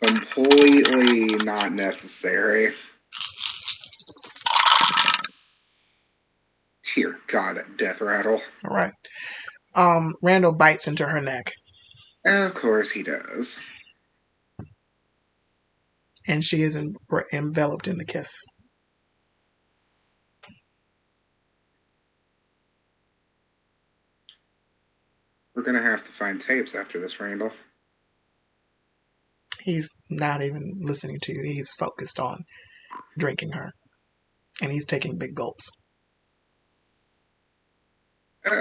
completely not necessary. Here, God, that death rattle. All right. Randall bites into her neck. Of course he does. And she is enveloped in the kiss. We're going to have to find tapes after this, Randall. He's not even listening to you. He's focused on drinking her. And he's taking big gulps. I'm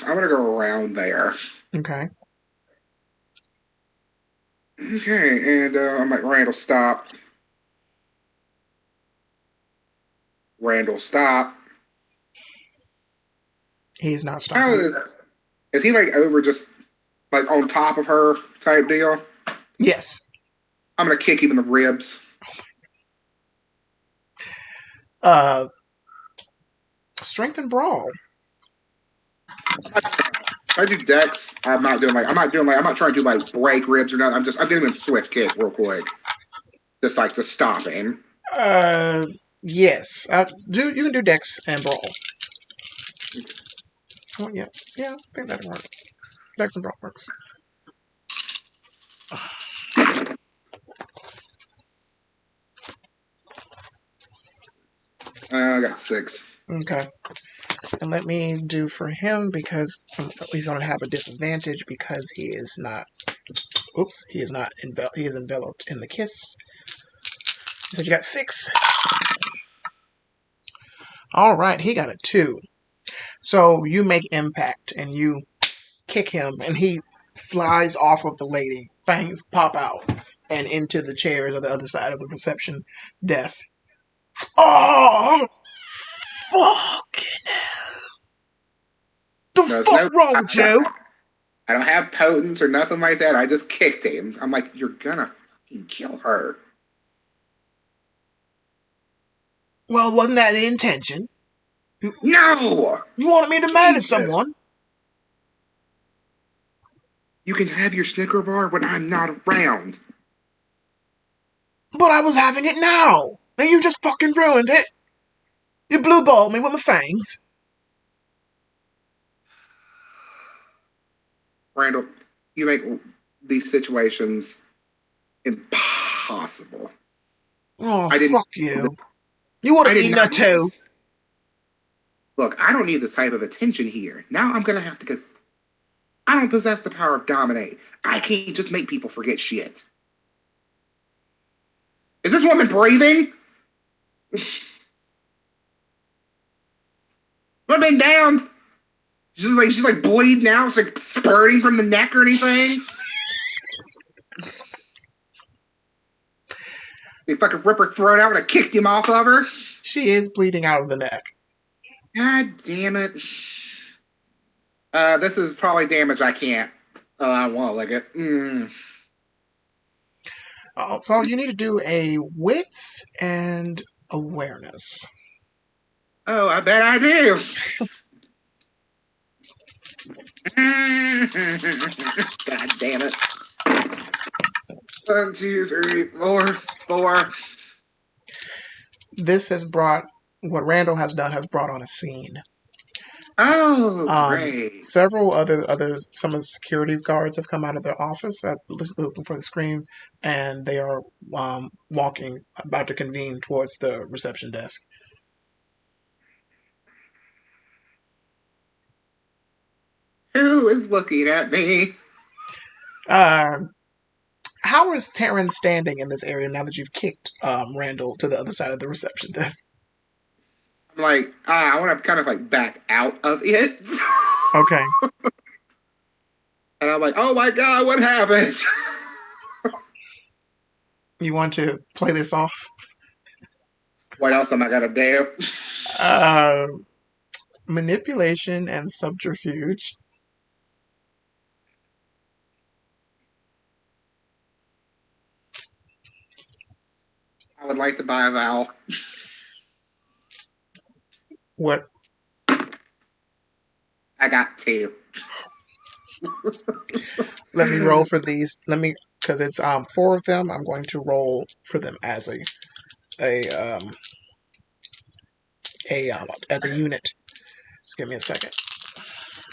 going to go around there. Okay. Okay, and I'm like, Randall, stop. Randall, stop. He's not How stopping. is he like over just like on top of her type deal? Yes. I'm going to kick him in the ribs. Strength and brawl. I do Dex. I'm not trying to do like break ribs or nothing. I'm getting him swift kick real quick. Just like to stop him. Yes. You can do Dex and brawl. Oh, yeah, I think that works. Dex and brawl works. I got 6. Okay. And let me do for him because he's going to have a disadvantage because he is not. Oops, he is not. He is enveloped in the kiss. So you got 6. All right, he got a 2. So you make impact and you kick him, and he flies off of the lady. Fangs pop out and into the chairs on the other side of the reception desk. Oh, fucking hell! The fuck wrong with you? I don't have potence or nothing like that. I just kicked him. I'm like, you're gonna fucking kill her. Well, wasn't that the intention? No! You wanted me to murder someone? You can have your Snicker bar when I'm not around. But I was having it now. And you just fucking ruined it. You blue balled me with my fangs. Randall, you make these situations impossible. Oh, fuck you. You would have eaten that too. Look, I don't need this type of attention here. Now I'm going to have to go. I don't possess the power of dominate. I can't just make people forget shit. Is this woman breathing? Woman down. She's like bleeding out. It's like spurting from the neck or anything. They fucking rip her throat out and I kicked him off of her. She is bleeding out of the neck. God damn it. This is probably damage I can't. I want to lick it. So you need to do a wits and awareness. Oh, I bet I do. God damn it. 1, 2, 3, 4, 4. This has brought, what Randall has done has brought on a scene. Oh, great. Several some of the security guards have come out of their office looking for the screen, and they are walking, about to convene towards the reception desk. Who is looking at me? How is Taryn standing in this area now that you've kicked Randall to the other side of the reception desk? I'm like, I want to kind of like back out of it. Okay. And I'm like, oh my God, what happened? You want to play this off? What else am I going to do? Manipulation and subterfuge. I would like to buy a vowel. What? I got 2. Let me roll for these. Because it's 4 of them. I'm going to roll for them as a unit. Just give me a second.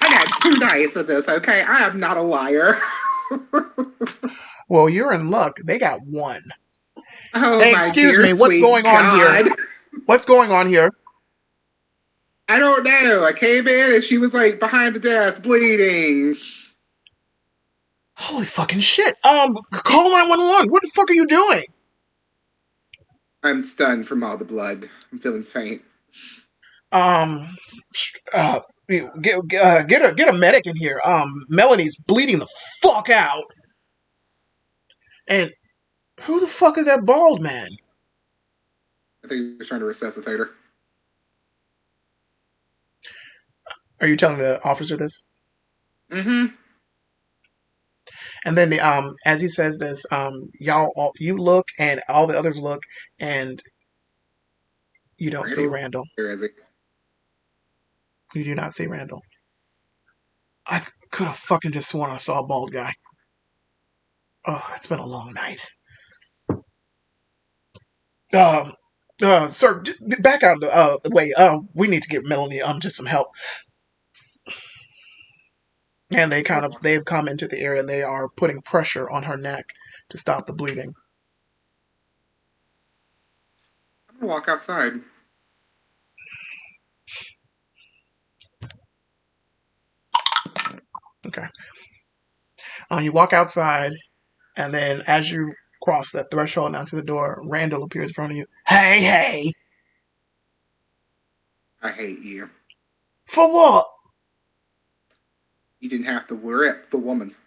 I got 2 dice of this. Okay, I am not a liar. Well, you're in luck. They got 1. Oh, hey, my excuse dear, me. What's sweet going on God. here? What's going on here? I don't know. I came in and she was like behind the desk bleeding. Holy fucking shit. Call 911. What the fuck are you doing? I'm stunned from all the blood. I'm feeling faint. Get a medic in here. Melanie's bleeding the fuck out. And who the fuck is that bald man? I think you're trying to resuscitate her. Are you telling the officer this? Mm-hmm. And then as he says this, you look and all the others look and you don't see Randall. Where is he? You do not see Randall. I could have fucking just sworn I saw a bald guy. Oh, it's been a long night. Sir, back out of the way. We need to get Melanie just some help. And they've come into the area and they are putting pressure on her neck to stop the bleeding. I'm gonna walk outside. Okay. You walk outside, and then as you cross that threshold onto the door, Randall appears in front of you. Hey! I hate you. For what? You didn't have to rip the woman's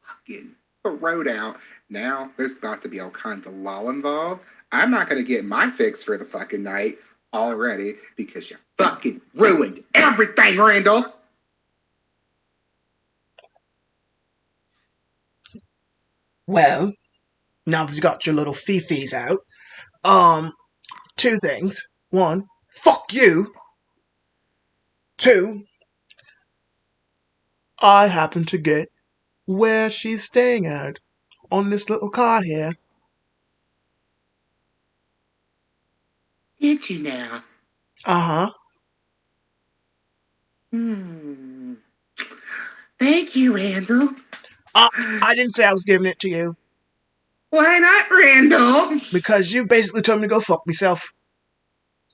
fucking throat out. Now there's about to be all kinds of law involved. I'm not gonna get my fix for the fucking night already because you fucking ruined everything, Randall. Well, now that you got your little fifis out, 2 things. 1, fuck you. 2, I happen to get where she's staying at on this little card here. Did you now? Uh-huh. Thank you, Randall. I didn't say I was giving it to you. Why not, Randall? Because you basically told me to go fuck myself.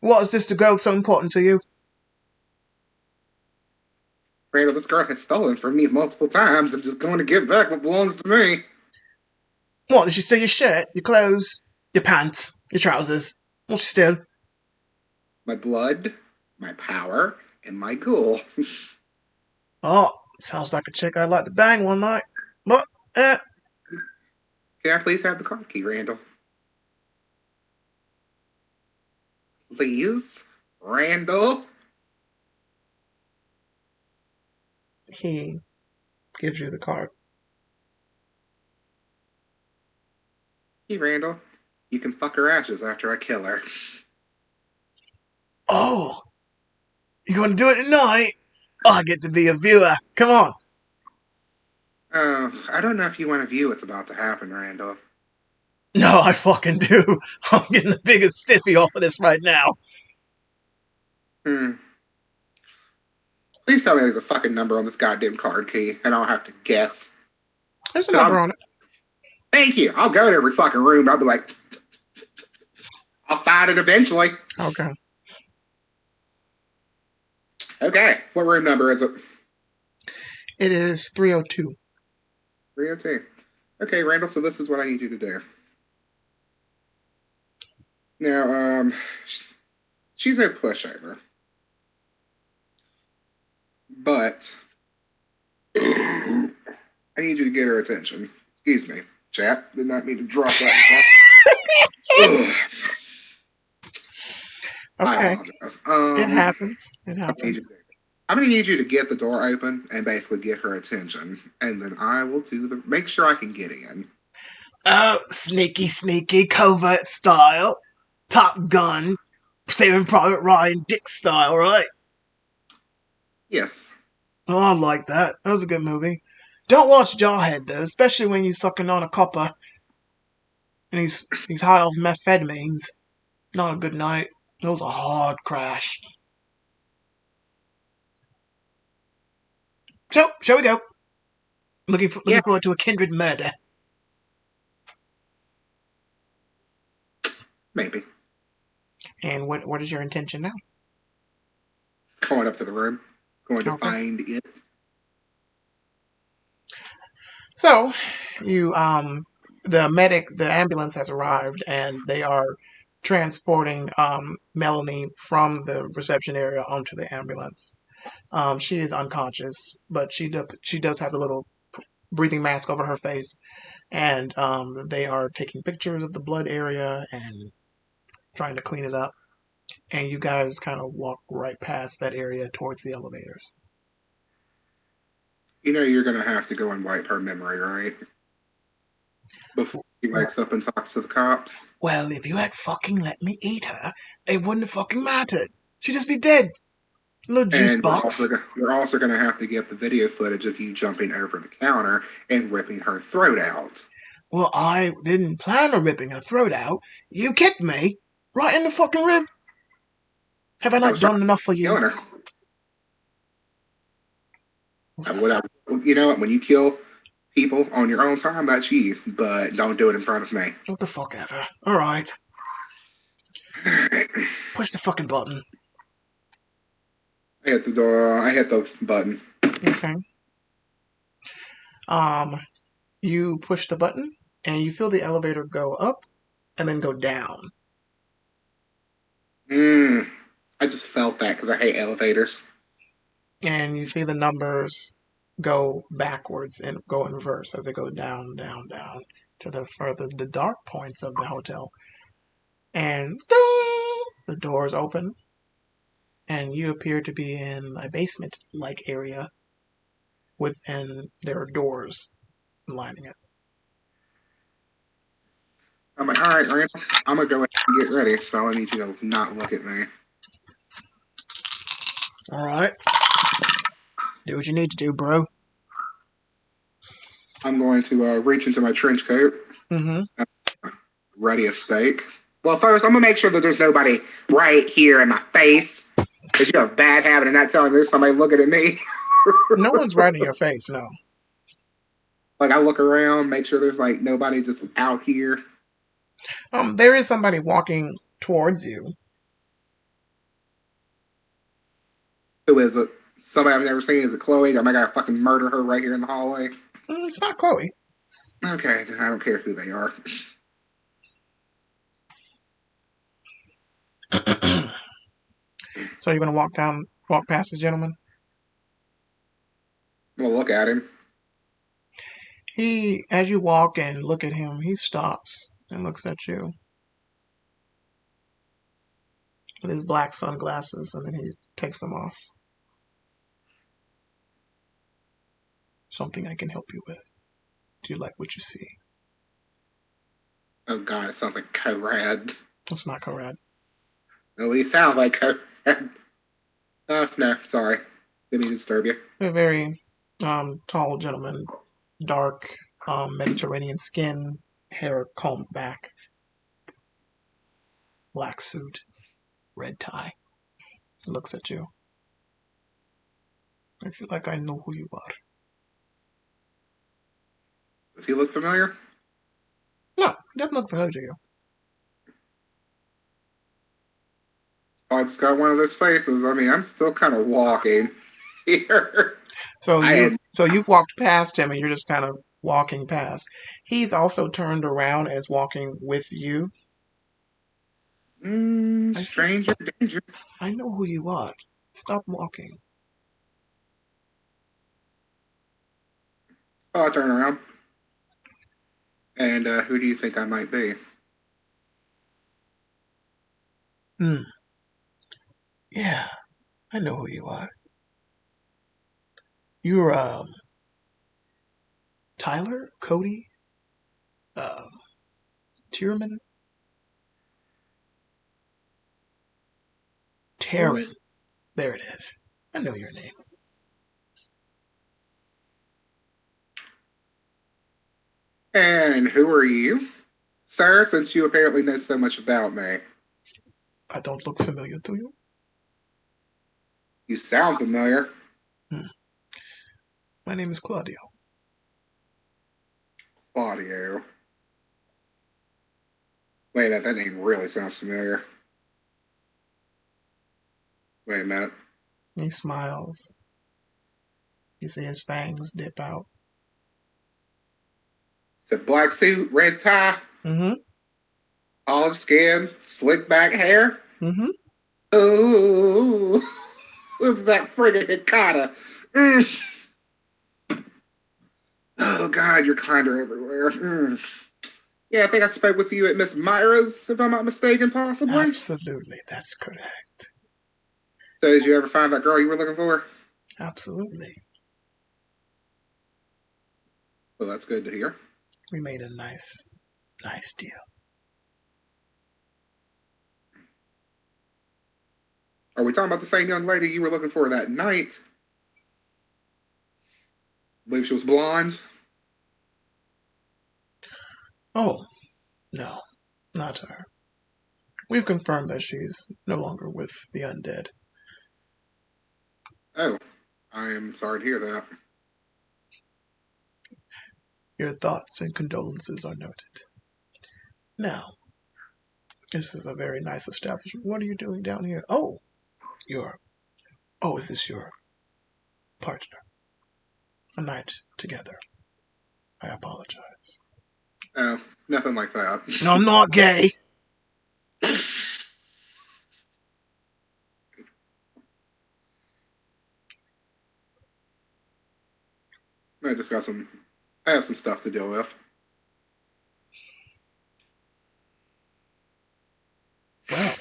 What is this the girl so important to you? Randall, this girl has stolen from me multiple times. I'm just going to give back what belongs to me. What, did she steal your shirt, your clothes, your pants? Your trousers. What's your still? My blood, my power, and my ghoul. Oh, sounds like a chick I'd like to bang one night. But, Can I please have the car key, Randall? Please, Randall. he gives you the card. Hey, Randall. You can fuck her ashes after I kill her. Oh, you gonna do it tonight? I get to be a viewer. Come on. Oh, I don't know if you want to view what's about to happen, Randall. No, I fucking do. I'm getting the biggest stiffy off of this right now. Please tell me there's a fucking number on this goddamn card key, and I'll have to guess. There's a number on it. Thank you. I'll go to every fucking room. I'll be like, I'll find it eventually. Okay. Okay. What room number is it? It is 302. 302. Okay, Randall, so this is what I need you to do. Now, she's a pushover. But I need you to get her attention. Excuse me, chat. Did not mean to drop that. Okay. It happens. It happens. I'm gonna need you to get the door open and basically get her attention, and then I will make sure I can get in. Oh, sneaky, covert style. Top Gun. Saving Private Ryan Dick style, right? Yes. Oh, I like that. That was a good movie. Don't watch Jawhead, though, especially when you're sucking on a copper. And he's high off methamphetamines. Not a good night. It was a hard crash. So, shall we go? Looking forward to a kindred murder. Maybe. And what is your intention now? Going up to the room. Going to find it. So, you the ambulance has arrived and they are transporting Melanie from the reception area onto the ambulance. She is unconscious, but she does have a little breathing mask over her face, and they are taking pictures of the blood area and trying to clean it up. And you guys kind of walk right past that area towards the elevators. You know you're going to have to go and wipe her memory, right? Before she wakes up and talks to the cops. Well, if you had fucking let me eat her, it wouldn't have fucking mattered. She'd just be dead. Little juice box. We're also going to have to get the video footage of you jumping over the counter and ripping her throat out. Well, I didn't plan on ripping her throat out. You kicked me right in the fucking rib. Have I not done enough for you? Her. You know, when you kill people on your own time, that's you. But don't do it in front of me. What the fuck ever. All right. Push the fucking button. I hit the door. I hit the button. Okay. You push the button, and you feel the elevator go up, and then go down. I just felt that because I hate elevators. And you see the numbers go backwards and go in reverse as they go down, down, down to the dark points of the hotel. And the doors open, and you appear to be in a basement-like area, and there are doors lining it. I'm like, all right, Randall, I'm going to go ahead and get ready, so I need you to not look at me. All right. Do what you need to do, bro. I'm going to reach into my trench coat. Ready a steak. Well, first, I'm going to make sure that there's nobody right here in my face. Because you have a bad habit of not telling me there's somebody looking at me. No one's right in your face, no. Like, I look around, make sure there's, like, nobody just out here. There is somebody walking towards you. Who is it? Somebody I've never seen. Is it Chloe? Am I going to fucking murder her right here in the hallway? It's not Chloe. Okay, then I don't care who they are. So you're gonna walk past the gentleman? I'm gonna look at him. As you walk and look at him, he stops and looks at you with his black sunglasses, and then he takes them off. Something I can help you with. Do you like what you see? Oh God, it sounds like Conrad. That's not Conrad. No, he sounds like Conrad. Oh no, sorry. Didn't mean to disturb you. A very tall gentleman, dark Mediterranean skin, hair combed back, black suit, red tie. He looks at you. I feel like I know who you are. Does he look familiar? No, he doesn't look familiar to you. Oh, it's got one of those faces. I mean, I'm still kind of walking here. So I you've had- you've walked past him and you're just kind of walking past. He's also turned around and is walking with you. Stranger danger. I know who you are. Stop walking. Oh, I'll turn around. And who do you think I might be? Yeah, I know who you are. You're Tyler, Cody, Tierman, Taryn. There it is. I know your name. And who are you, sir, since you apparently know so much about me? I don't look familiar to you. You sound familiar. My name is Claudio. Claudio. Wait, that name really sounds familiar. Wait a minute. He smiles. You see his fangs dip out. It's a black suit, red tie, Mm-hmm. olive skin, slick back hair. Mm-hmm. Oh, it's that friggin' Hikata. Oh, God, you're kinder everywhere. Yeah, I think I spoke with you at Miss Myra's, if I'm not mistaken, possibly. Absolutely, that's correct. So, did you ever find that girl you were looking for? Absolutely. Well, that's good to hear. We made a nice deal. Are we talking about the same young lady you were looking for that night? I believe she was blonde. Oh, no, not her. We've confirmed that she's no longer with the undead. Oh, I am sorry to hear that. Your thoughts and condolences are noted. Now, this is a very nice establishment. What are you doing down here? Oh, is this your partner? A night together. I apologize. Oh, nothing like that. No, I'm not gay. I have some stuff to deal with. Well,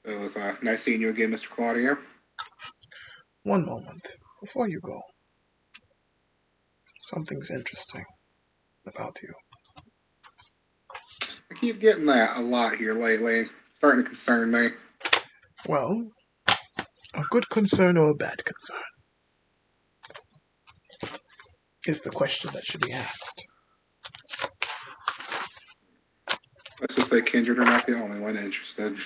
It was nice seeing you again, Mr. Claudio. one moment. Before you go, something's interesting about you. I keep getting that a lot here lately. It's starting to concern me. Well, a good concern or a bad concern is the question that should be asked. Let's just say Kindred are not the only one interested.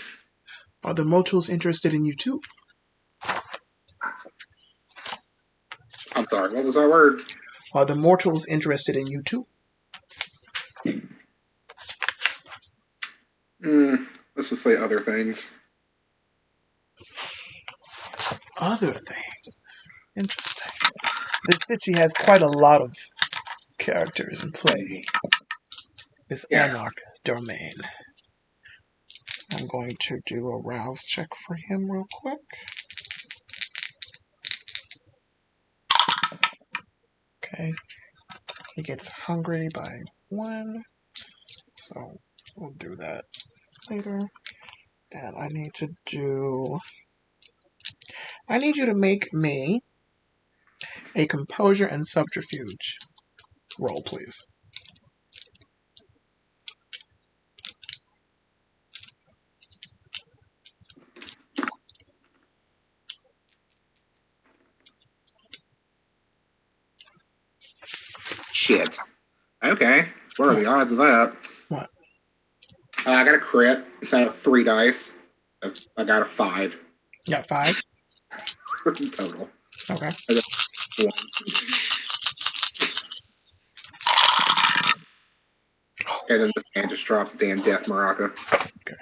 Are the mortals interested in you too? I'm sorry, what was that word? Are the mortals interested in you too? Let's just say other things. Other things. Interesting. This city has quite a lot of characters in play. This Yes. Anarch domain. I'm going to do a rouse check for him real quick. Okay. He gets hungry by 1. So we'll do that later. And I need you to make me a composure and subterfuge roll, please. Shit. Okay. What are the odds of that? What? I got a crit. I have 3 dice. I got a 5 You got 5? total. Okay. I got 1. And then this man just drops a damn death maraca. Okay.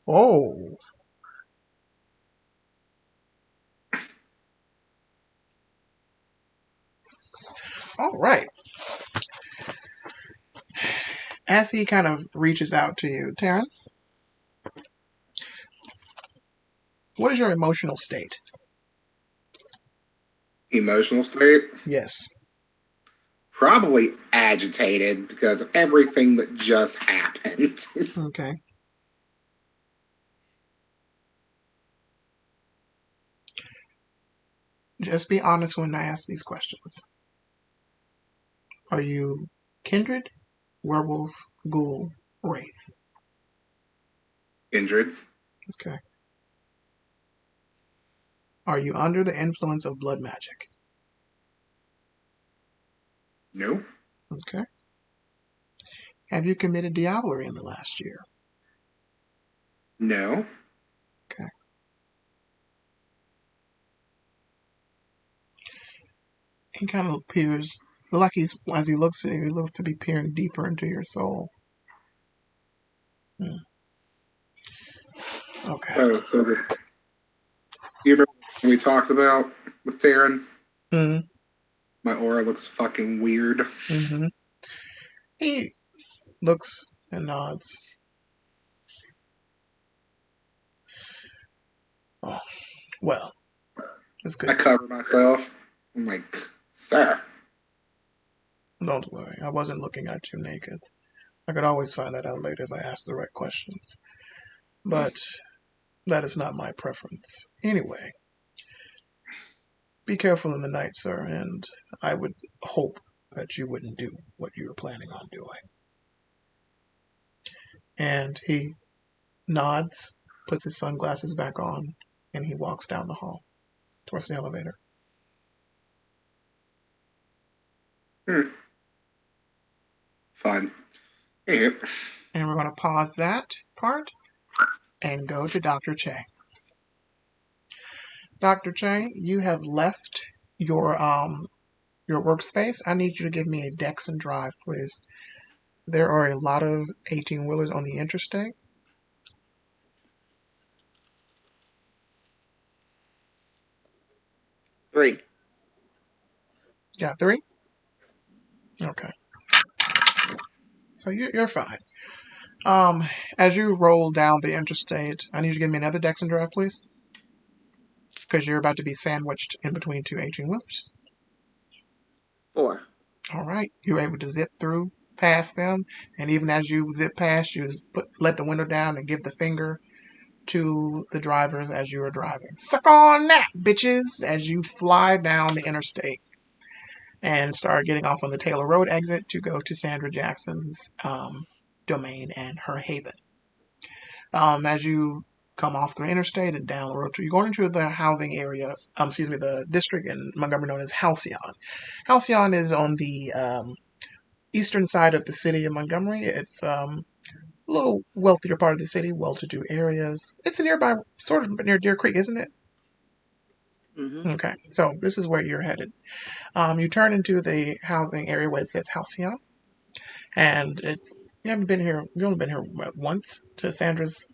Oh. All right. As he kind of reaches out to you, Taryn, what is your emotional state? Emotional state? Yes. Probably agitated because of everything that just happened. Okay. Just be honest when I ask these questions. Are you kindred, werewolf, ghoul, wraith? Kindred? Okay. Are you under the influence of blood magic? No. Okay. Have you committed diablerie in the last year? No. Okay. He kind of peers, like as he looks at you, he looks to be peering deeper into your soul. Okay. Oh, so you remember when we talked about with Taryn? Mm-hmm. My aura looks fucking weird. Mm-hmm. He looks and nods. Oh, well, it's good. I cover myself. I'm like, sir. Don't worry, I wasn't looking at you naked. I could always find that out later if I asked the right questions. But that is not my preference. Anyway, be careful in the night, sir, and I would hope that you wouldn't do what you were planning on doing. And he nods, puts his sunglasses back on, and he walks down the hall towards the elevator. Fun. Yeah. And we're going to pause that part and go to Dr. Che. Dr. Che, you have left your workspace. I need you to give me a Dex and Drive, please. There are a lot of 18-wheelers on the interstate. Three. Got 3? Okay. So you're fine. As you roll down the interstate, I need you to give me another Dex and Drive, please. Because you're about to be sandwiched in between 2 18-wheelers. 4. All right. You're able to zip through past them, and even as you zip past, you let the window down and give the finger to the drivers as you are driving. Suck on that, bitches! As you fly down the interstate and start getting off on the Taylor Road exit to go to Sandra Jackson's domain and her haven. As you come off the interstate and down the road, you're going into the housing area, the district in Montgomery known as Halcyon. Halcyon is on the eastern side of the city of Montgomery. It's a little wealthier part of the city, well-to-do areas. It's nearby, sort of near Deer Creek, isn't it? Mm-hmm. Okay, so this is where you're headed. You turn into the housing area where it says Halcyon, and you've only been here once to Sandra's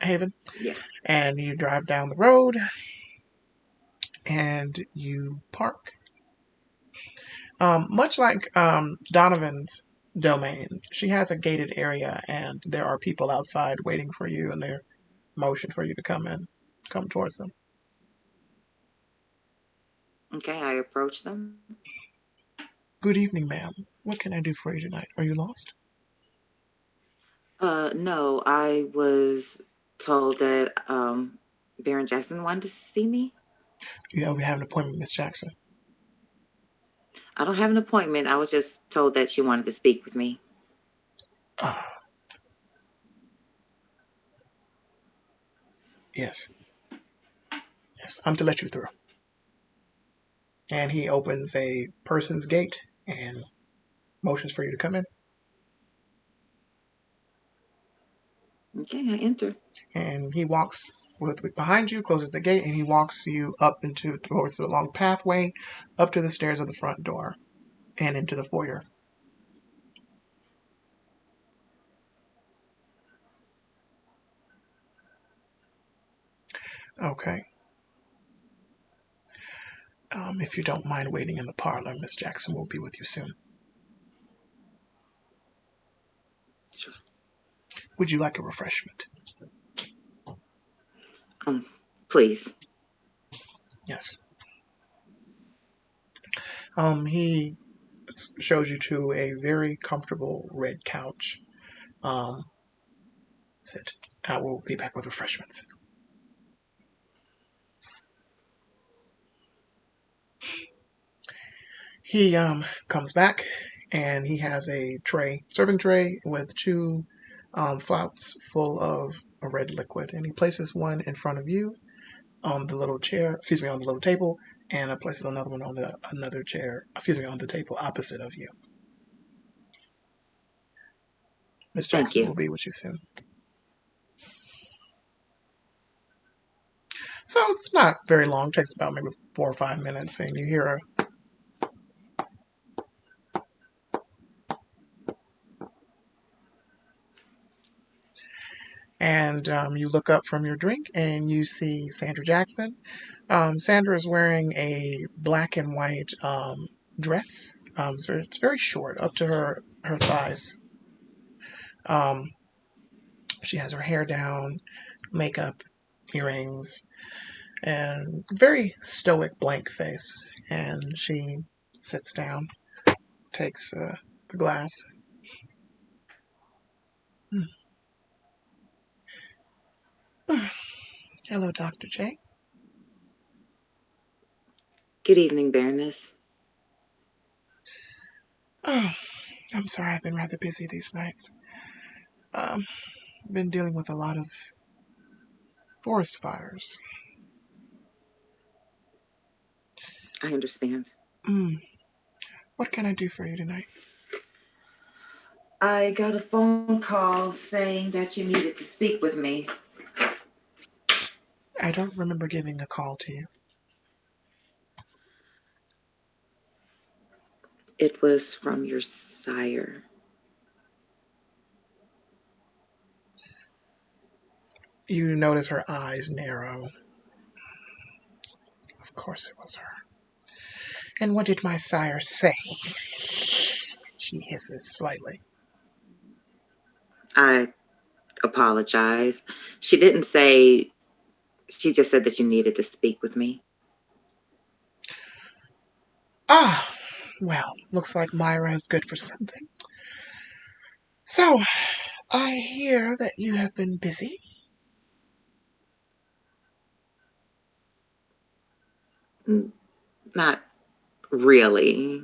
haven. Yeah. And you drive down the road, and you park. Much like Donovan's domain. She has a gated area, and there are people outside waiting for you, and they're motion for you to come towards them. Okay, I approach them. Good evening, ma'am. What can I do for you tonight? Are you lost? No, I was told that Baron Jackson wanted to see me. Yeah, we have an appointment, Miss Jackson. I don't have an appointment. I was just told that she wanted to speak with me. Ah, yes. Yes, I'm to let you through. And he opens a person's gate and motions for you to come in. Okay, I enter. And he walks with behind you, closes the gate, and he walks you up into towards the long pathway, up to the stairs of the front door, and into the foyer. Okay. If you don't mind waiting in the parlor, Miss Jackson will be with you soon. Sure. Would you like a refreshment? Please. Yes. He shows you to a very comfortable red couch. Sit. I will be back with refreshments. He comes back and he has a serving tray with two flauts full of a red liquid, and he places one in front of you on the little chair, on the little table, and places another one on the another chair, on the table opposite of you. Miss Thank Jackson you. will be with you soon. So it's not very long. It takes about maybe 4 or 5 minutes, and you hear and you look up from your drink and you see Sandra Jackson. Sandra is wearing a black and white dress. So it's very short, up to her thighs. She has her hair down, makeup, earrings, and very stoic, blank face. And she sits down, takes the glass. Hello, Dr. J. Good evening, Baroness. Oh, I'm sorry, I've been rather busy these nights. I've been dealing with a lot of forest fires. I understand. What can I do for you tonight? I got a phone call saying that you needed to speak with me. I don't remember giving a call to you. It was from your sire. You notice her eyes narrow. Of course it was her. And what did my sire say? She hisses slightly. I apologize. She didn't say, she just said that you needed to speak with me. Ah, well, looks like Myra is good for something. So, I hear that you have been busy. Not really.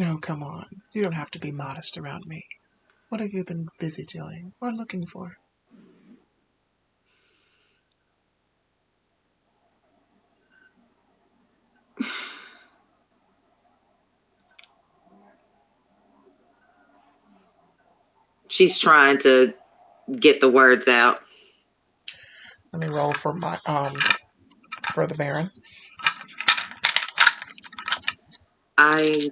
Oh, come on. You don't have to be modest around me. What have you been busy doing or looking for? She's trying to get the words out. Let me roll for the Baron. I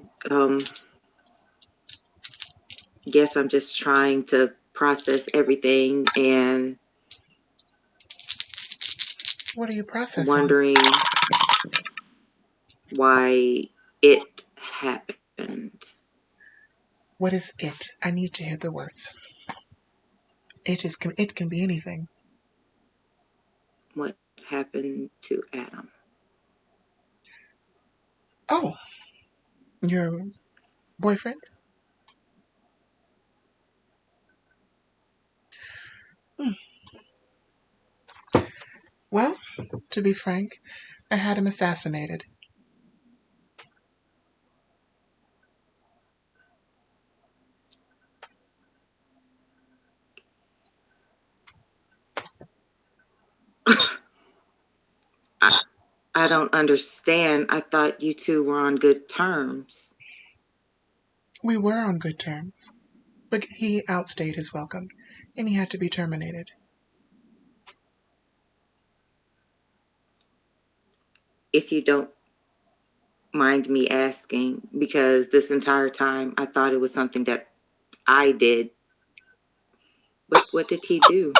guess I'm just trying to process everything and What are you processing? wondering why it happened. What is it? I need to hear the words. It can be anything. What happened to Adam? Oh, your boyfriend? Hmm. Well, to be frank, I had him assassinated. I don't understand. I thought you two were on good terms. We were on good terms, but he outstayed his welcome, and he had to be terminated. If you don't mind me asking, because this entire time I thought it was something that I did. What did he do?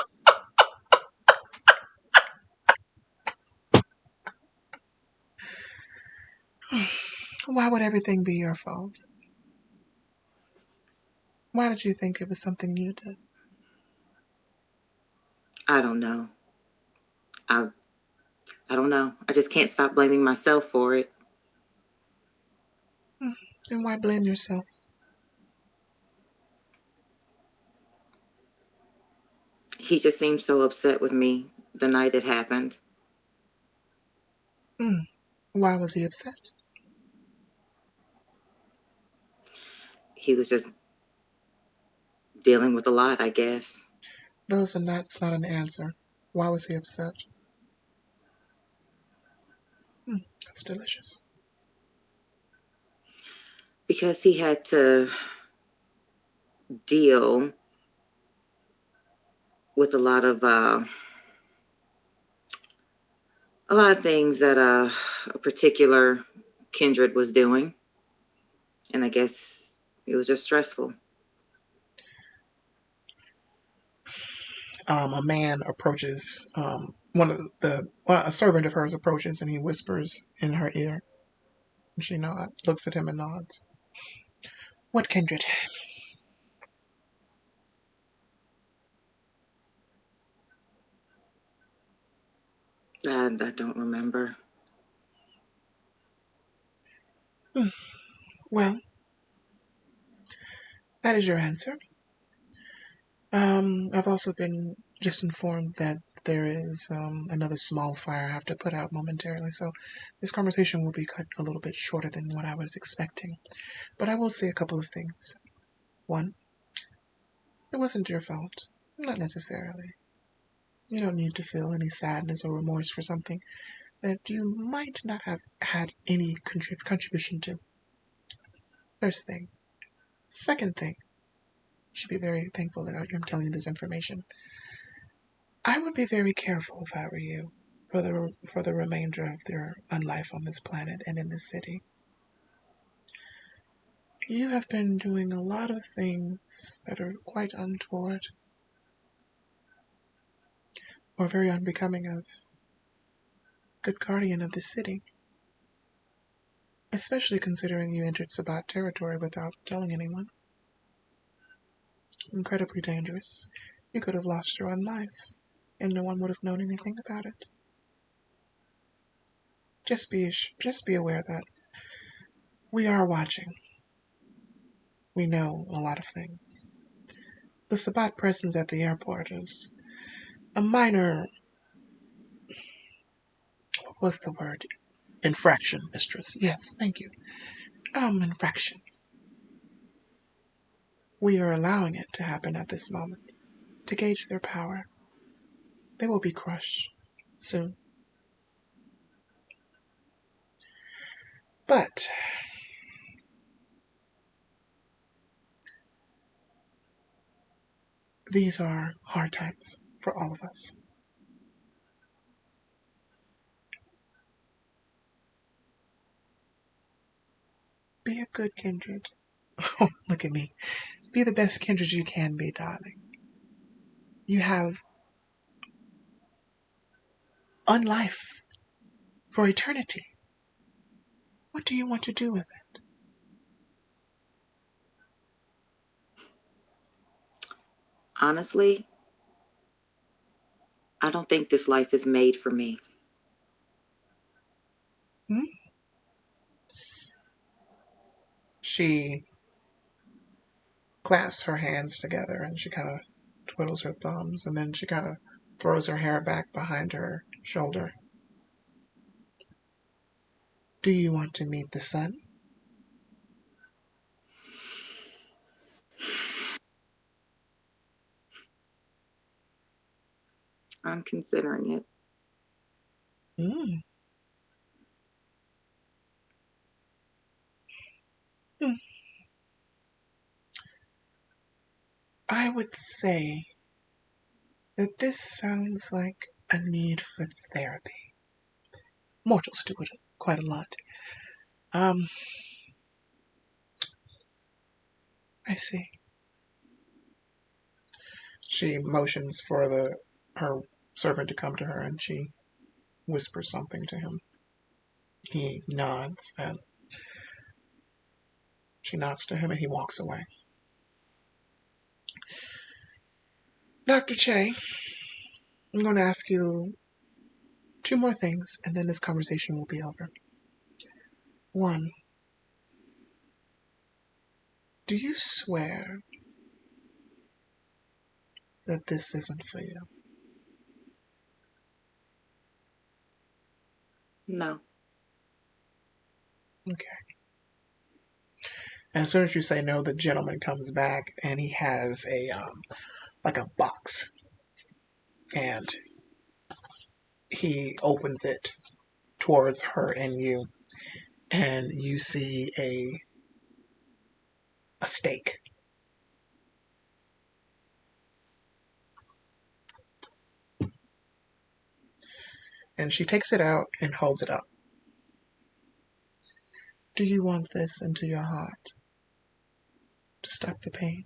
Why would everything be your fault? Why did you think it was something you did? I don't know. I I don't know. I just can't stop blaming myself for it. And why blame yourself? He just seemed so upset with me the night it happened. Why was he upset? He was just dealing with a lot, I guess. That's not an answer. Why was he upset? That's delicious. Because he had to deal with a lot of things that a particular kindred was doing, and I guess it was just stressful. A man approaches a servant of hers approaches, and he whispers in her ear. She looks at him and nods. What kindred? I don't remember. Well, that is your answer. I've also been just informed that there is another small fire I have to put out momentarily, so this conversation will be cut a little bit shorter than what I was expecting. But I will say a couple of things. One, it wasn't your fault. Not necessarily. You don't need to feel any sadness or remorse for something that you might not have had any contribution to. First thing. Second thing, you should be very thankful that I'm telling you this information. I would be very careful if I were you for the remainder of your life on this planet and in this city. You have been doing a lot of things that are quite untoward or very unbecoming of good guardian of this city. Especially considering you entered Sabbat territory without telling anyone. Incredibly dangerous. You could have lost your own life, and no one would have known anything about it. Just be aware that we are watching. We know a lot of things. The Sabbat presence at the airport is a minor, what's the word? Infraction, mistress. Yes, thank you. Infraction. We are allowing it to happen at this moment to gauge their power. They will be crushed soon. But these are hard times for all of us. Be a good kindred. Oh, look at me. Be the best kindred you can be, darling. You have unlife for eternity. What do you want to do with it? Honestly, I don't think this life is made for me. She clasps her hands together and she kind of twiddles her thumbs and then she kind of throws her hair back behind her shoulder. Do you want to meet the sun? I'm considering it. Mm. Hmm. I would say that this sounds like a need for therapy. Mortals do it quite a lot. Um, I see. She motions for her servant to come to her and she whispers something to him. He nods and she nods to him and he walks away. Dr. Che, I'm going to ask you two more things and then this conversation will be over. One, do you swear that this isn't for you? No. Okay. And as soon as you say no, the gentleman comes back and he has like a box, and he opens it towards her and you, and you see a steak. And she takes it out and holds it up. Do you want this into your heart to stop the pain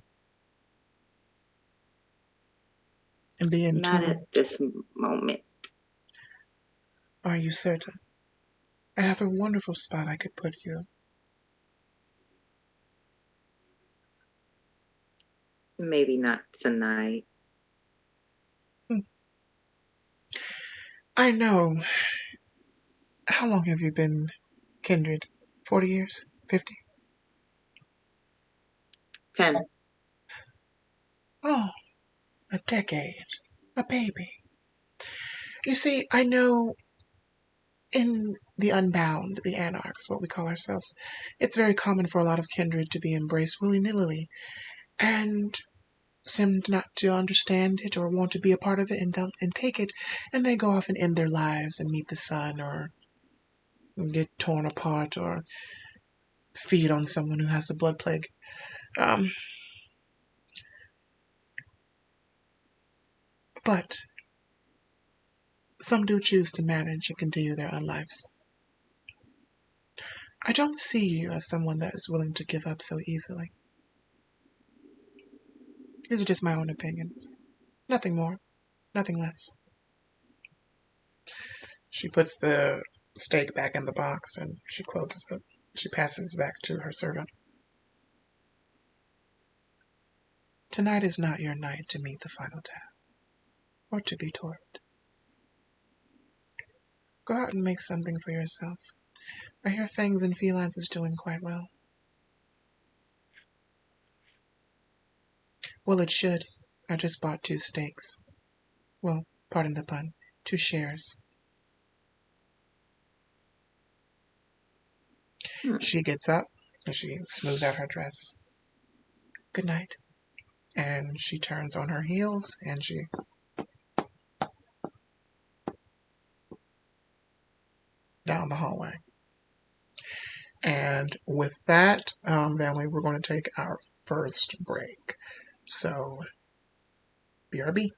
and be in Not tune? at this moment. Are you certain? I have a wonderful spot I could put you. Maybe not tonight. I know. How long have you been kindred? 40 years? 50? 10. Oh, a decade. A baby. You see, I know in the Unbound, the Anarchs, what we call ourselves, it's very common for a lot of kindred to be embraced willy-nilly and seem not to understand it or want to be a part of it and don't and take it, and they go off and end their lives and meet the sun or get torn apart or feed on someone who has the blood plague. Um, but some do choose to manage and continue their own lives. I don't see you as someone that is willing to give up so easily. These are just my own opinions. Nothing more, nothing less. She puts the steak back in the box and she closes it. She passes it back to her servant. Tonight is not your night to meet the final death, or to be tortured. Go out and make something for yourself. I hear Fangs and Felines is doing quite well. Well, it should. I just bought 2 steaks. Well, pardon the pun. 2 shares. She gets up and she smooths out her dress. Good night. And she turns on her heels and she down the hallway. And with that, family, we're going to take our first break. So, BRB.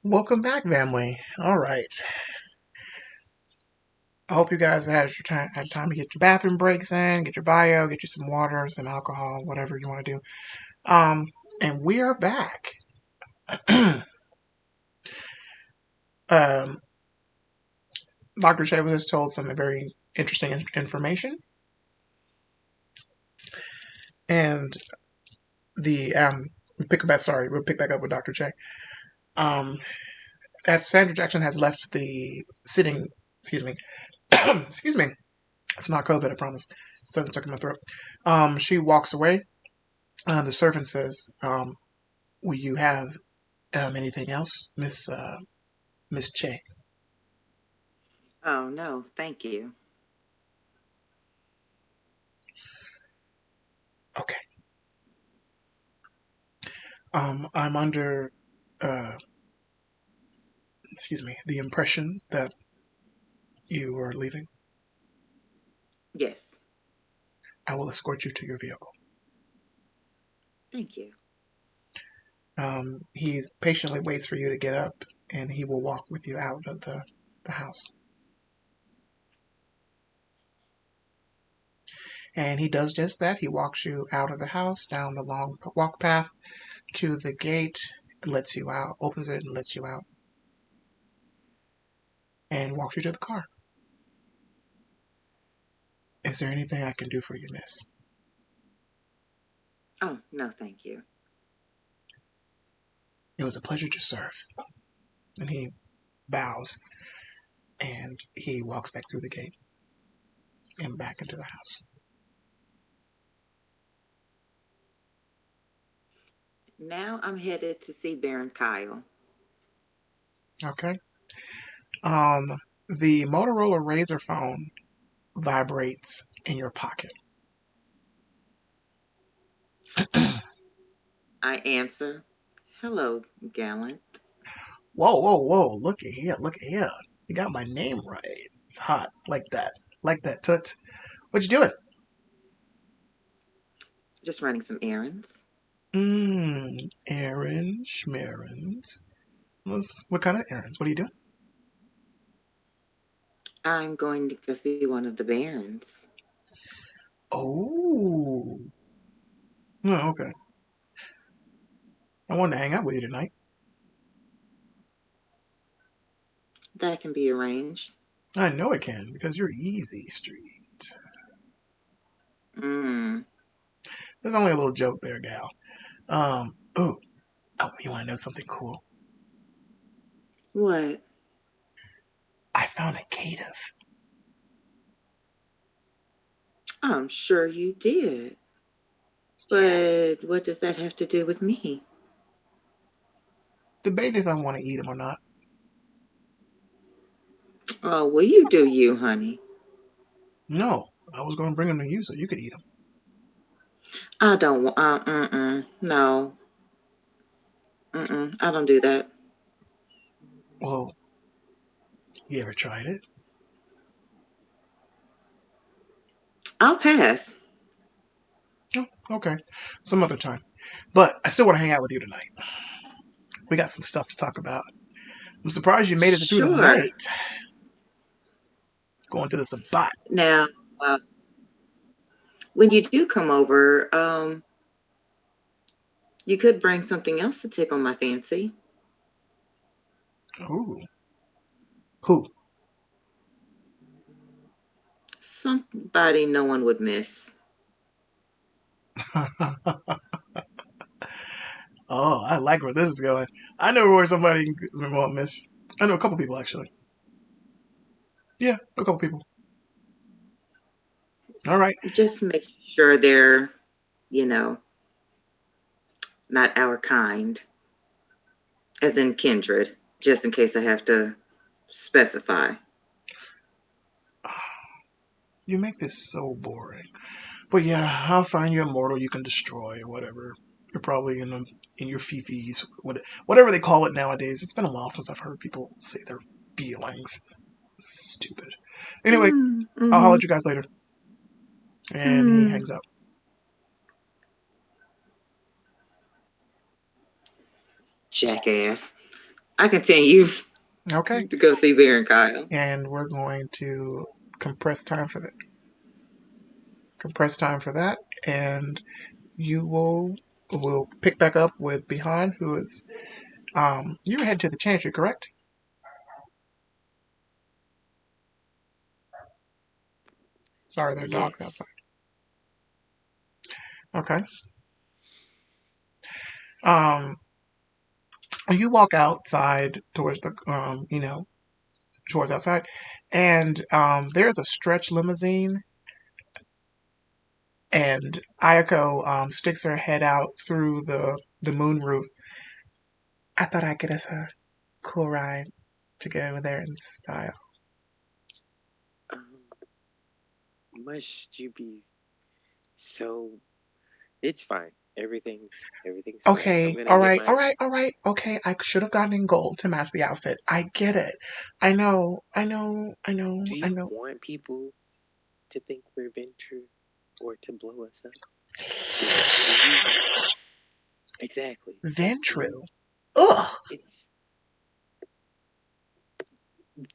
Welcome back, family. All right. I hope you guys had time to get your bathroom breaks in, get your bio, get you some water, some alcohol, whatever you want to do. And we are back. um, Dr. Shea was told some very interesting information, and we'll pick back up with Dr. Che. As Sandra Jackson has left the sitting, excuse me, excuse me, it's not COVID, I promise. It's starting to stuck in my throat. She walks away. The servant says, "Will you have anything else, Miss Che?" Oh, no, thank you. Okay. I'm under, uh, the impression that you are leaving. Yes, I will escort you to your vehicle. thank you. He patiently waits for you to get up, and he will walk with you out of the house. And he does just that. He walks you out of the house, down the long walk path to the gate, lets you out, opens it and lets you out, and walks you to the car. Is there anything I can do for you, miss? Oh, no, thank you. It was a pleasure to serve. And he bows, and he walks back through the gate and back into the house. Now I'm headed to see Baron Kyle. Okay. The Motorola Razr phone vibrates in your pocket. I answer, "Hello, gallant." Whoa, whoa, whoa! Look at here! Look at here! You got my name right. It's hot, like that, Toots. What you doing? Just running some errands. Errands, schmerrands. What kind of errands? What are you doing? I'm going to go see one of the barons. Oh, okay. I wanted to hang out with you tonight. That can be arranged. I know it can because you're easy street. Mm. There's only a little joke there, gal. Oh, you want to know something cool? What? I found a cative. I'm sure you did. Yeah. But what does that have to do with me? Debate if I want to eat him or not. Oh, well, you do you, honey. No, I was going to bring him to you so you could eat him. I don't want, no. I don't do that. Well, you ever tried it? I'll pass. Oh, okay. Some other time. But I still want to hang out with you tonight. We got some stuff to talk about. I'm surprised you made it through the Sure. night. Going to the Sabbat. Now, when you do come over, you could bring something else to tickle my fancy. Ooh. Who? Somebody no one would miss. Oh, I like where this is going. I know where somebody won't miss. I know a couple people, actually. Yeah, a couple people. All right. Just make sure they're, you know, not our kind, as in kindred, just in case I have to specify. You make this so boring. But yeah, I'll find you a mortal you can destroy or whatever. You're probably in your fifis, whatever they call it nowadays. It's been a while since I've heard people say their feelings. Stupid. Anyway, I'll holler at you guys later. And he hangs up. Jackass. I continue Okay. to go see Bear and Kyle. And we're going to compress time for that. Compress time for that, and you will pick back up with Bihan, who is you were headed to the chantry, correct? Sorry, there are dogs outside. Okay. You walk outside towards the towards outside, and there's a stretch limousine, and Ayako sticks her head out through the moon roof. I thought I'd get us a cool ride to get over there in style. Must you be so? It's fine. Everything's fine. Okay, I'm gonna all get right, my. all right, all right. Okay, I should have gotten in gold to match the outfit. I get it. I know, I know, I know, Do I you know. want people to think we're Venture or to blow us up? Exactly. Ventrue. Ugh. It's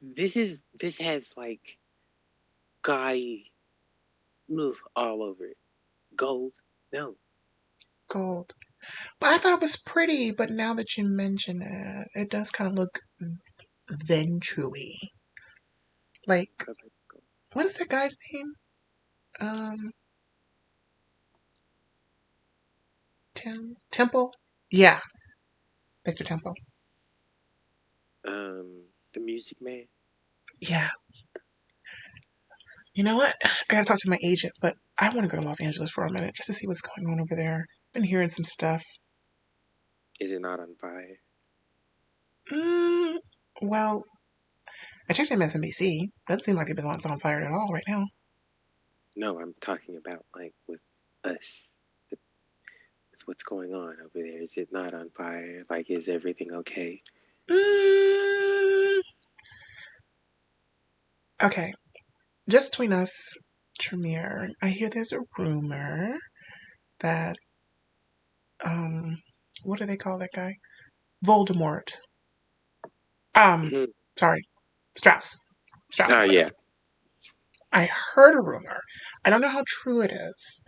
this has like gaudy all over it. Gold, no. Gold. But I thought it was pretty, but now that you mention it, it does kind of look Ventrue-y. Like, what is that guy's name? Um, Temple? Yeah, Victor Temple. The Music Man. Yeah. You know what? I gotta talk to my agent, but I want to go to Los Angeles for a minute just to see what's going on over there. Been hearing some stuff. Is it not on fire? Well, I checked MSNBC. Doesn't seem like it's on fire at all right now. No, I'm talking about like with us. With what's going on over there. Is it not on fire? Like, is everything okay? Okay. Just between us, Tremere, I hear there's a rumor that, what do they call that guy? Voldemort. Mhm. Sorry. Strauss. Strauss. Yeah. I heard a rumor. I don't know how true it is,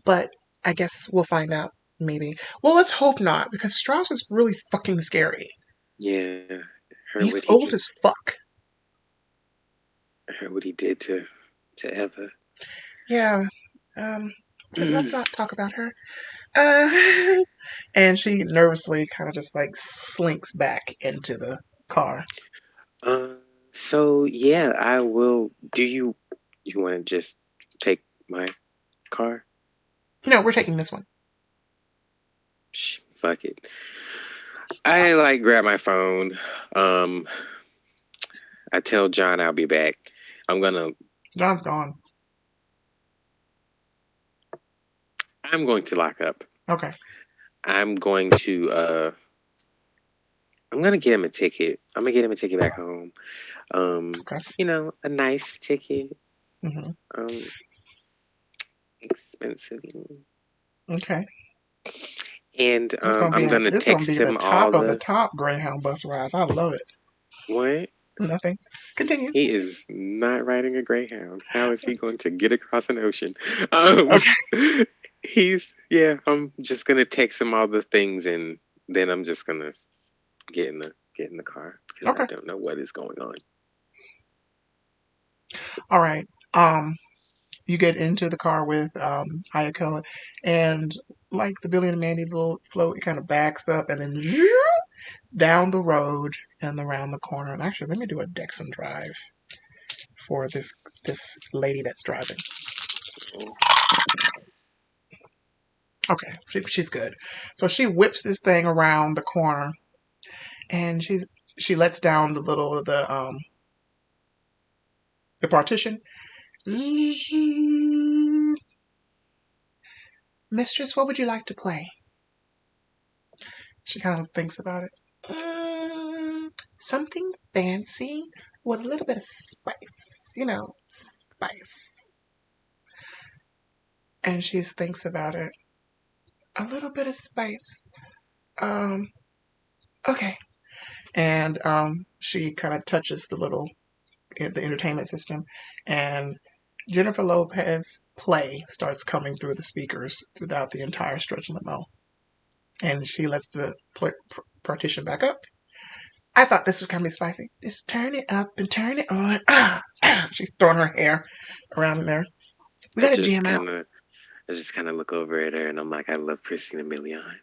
but I guess we'll find out, maybe. Well, let's hope not, because Strauss is really fucking scary. Yeah. Heard He's what he old can. as fuck. Heard what he did to Eva. Yeah, but let's not talk about her. And she nervously kind of just like slinks back into the car. So yeah, I will. Do you want to just take my car? No, we're taking this one. Fuck it. I like grab my phone. I tell John I'll be back. John's gone. I'm going to lock up. Okay. I'm going to get him a ticket. I'm gonna get him a ticket back home. Okay. A nice ticket. Mm-hmm. Expensive. Okay. And It's gonna I'm gonna it's gonna text be the him all top of the the top Greyhound bus rides. I love it. what? Nothing. Continue. He is not riding a Greyhound. How is he going to get across an ocean? Okay. I'm just gonna text him all the things, and then I'm just gonna get in the car because Okay. I don't know what is going on. All right. You get into the car with Ayako, and like the Billy and Mandy little float, it kind of backs up and then down the road and around the corner. And actually, let me do a Dexon drive for this lady that's driving. Okay, she's good. So she whips this thing around the corner, and she lets down the partition. Mistress, what would you like to play? She kind of thinks about it. Something fancy with a little bit of spice. Spice. And she thinks about it. A little bit of spice. Okay. and she kind of touches the entertainment system, and Jennifer Lopez play starts coming through the speakers throughout the entire stretch limo, and she lets the partition back up. I thought this was gonna be spicy. Just turn it up and turn it on. She's throwing her hair around in there. We gotta jam out. I just kind of look over at her and I'm like, I love Christina Milian.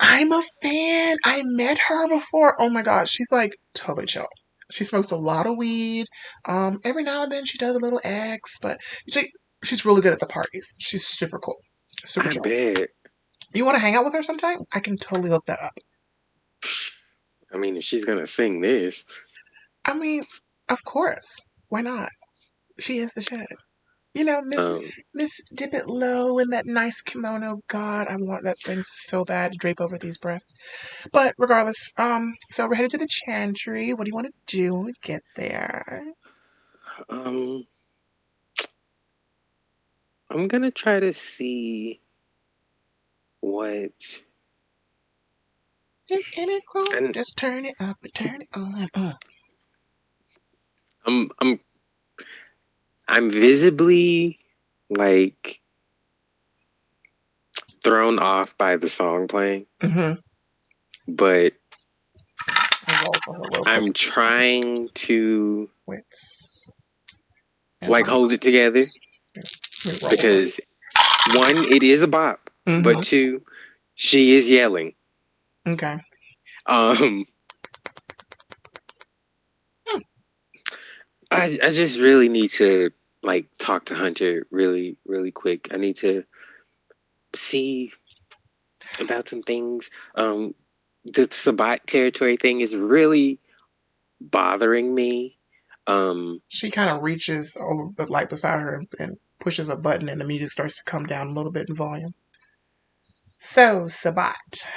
I'm a fan. I met her before. Oh my gosh, she's like totally chill. She smokes a lot of weed. Every now and then she does a little X, but she's really good at the parties. She's super cool. Super I chill. bet. You want to hang out with her sometime? I can totally hook that up. I mean, if she's gonna sing this, I mean, of course. Why not? She is the shit. You know, Miss Dip It Low in that nice kimono. God, I want that thing so bad to drape over these breasts. But regardless, so we're headed to the Chantry. What do you want to do when we get there? I'm gonna try to see what. Just turn it up and turn it on. I'm visibly like thrown off by the song playing, but I'm trying to like hold it together because one, it is a bop, but two, she is yelling. Okay. I just really need to like talk to Hunter really, really quick. I need to see about some things. The Sabat territory thing is really bothering me. She kind of reaches over the light beside her and pushes a button, and the music starts to come down a little bit in volume. So, Sabat,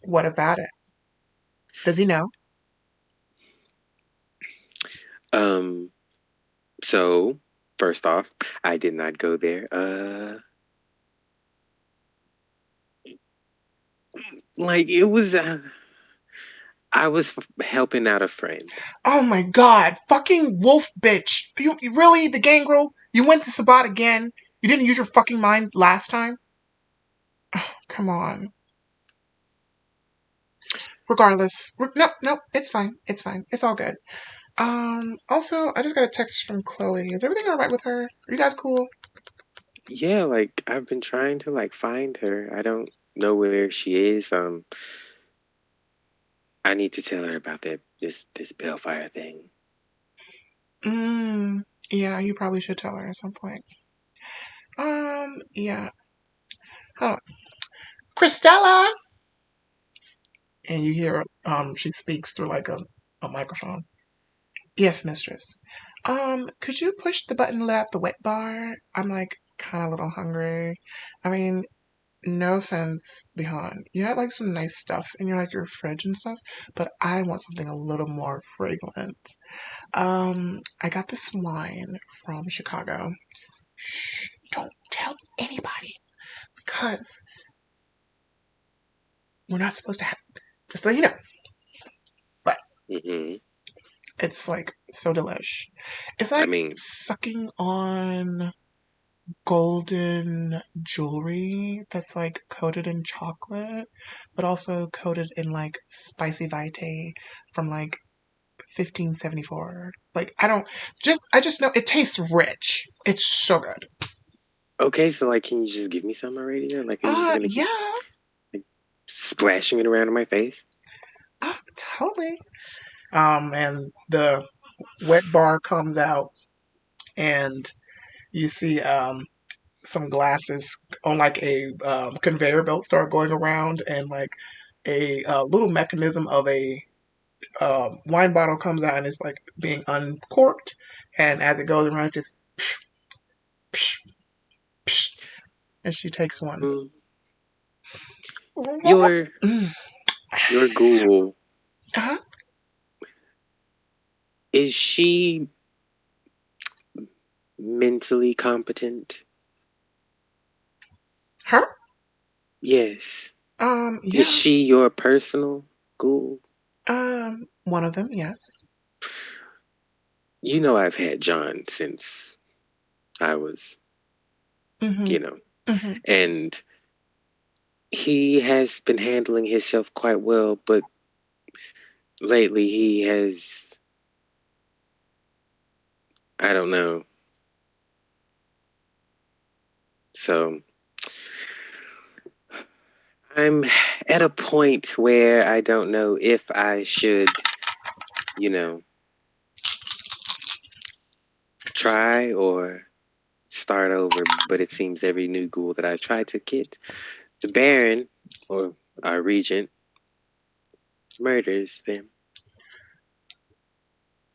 what about it? Does he know? So first off, I did not go there. Like it was. I was helping out a friend. Oh my god, fucking wolf bitch! You really, the gangrel? You went to Sabat again? You didn't use your fucking mind last time? Oh, come on. Regardless, no, it's fine. It's fine. It's all good. Also, I just got a text from Chloe. Is everything alright with her? Are you guys cool? Yeah, like I've been trying to like find her. I don't know where she is. I need to tell her about this Bellfire thing. Yeah, you probably should tell her at some point. Yeah. Hold on. Christella! And you hear, she speaks through like a microphone. Yes, mistress. Could you push the button to let out the wet bar? I'm like kind of a little hungry. I mean, no offense, Behan. You had like some nice stuff in your fridge and stuff, but I want something a little more fragrant. I got this wine from Chicago. Shh, don't tell anybody because we're not supposed to have. Just to let you know. But it's like so delish. It's like sucking on golden jewelry that's like coated in chocolate, but also coated in like spicy vitae from like 1574. Like I just know it tastes rich. It's so good. Okay, so like, can you just give me some already? Or like, are you just gonna keep like, splashing it around in my face? Totally. And the wet bar comes out, and you see some glasses on like a conveyor belt start going around, and like a little mechanism of a wine bottle comes out and it's like being uncorked, and as it goes around, it just psh, psh, psh, and she takes one. Your Google. Is she mentally competent? Her? Yes. Yeah. Is she your personal ghoul? One of them, yes. You know I've had John since I was, Mm-hmm. and he has been handling himself quite well, but lately he has, I don't know. So I'm at a point where I don't know if I should, try or start over, but it seems every new ghoul that I try to get, the Baron or our regent murders them.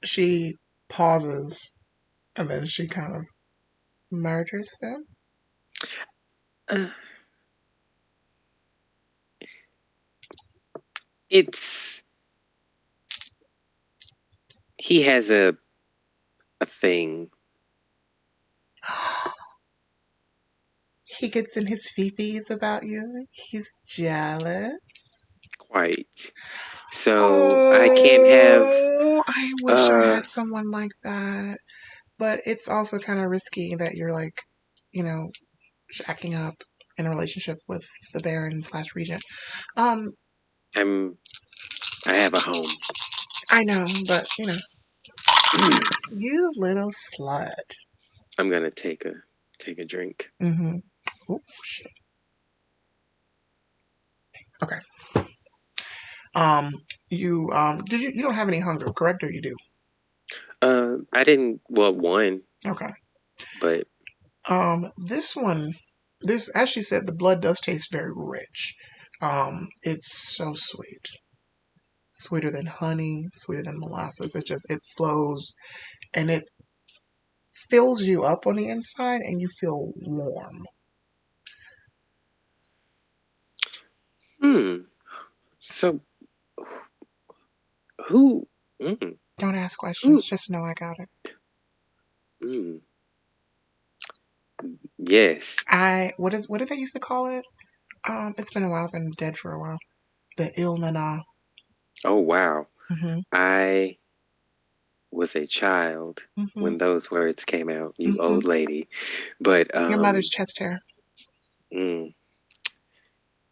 She pauses and then she kind of murders them. Uh, it's he has a thing. He gets in his fifis about you. He's jealous. Quite. So I can't have. I wish I had someone like that. But it's also kind of risky that you're like, shacking up in a relationship with the Baron / Regent. I have a home. I know, but you little slut. I'm gonna take a drink. Mm-hmm. Oh shit. Okay. You you don't have any hunger, correct? Or you do? I didn't. Well, one. Okay. But this one, as she said, the blood does taste very rich. It's so sweet, sweeter than honey, sweeter than molasses. It flows, and it fills you up on the inside, and you feel warm. So who? Don't ask questions. Just know I got it. Yes. What did they used to call it? It's been a while. I've been dead for a while. The Ilnana. Oh wow. Mm-hmm. I was a child when those words came out. You old lady. But your mother's chest hair.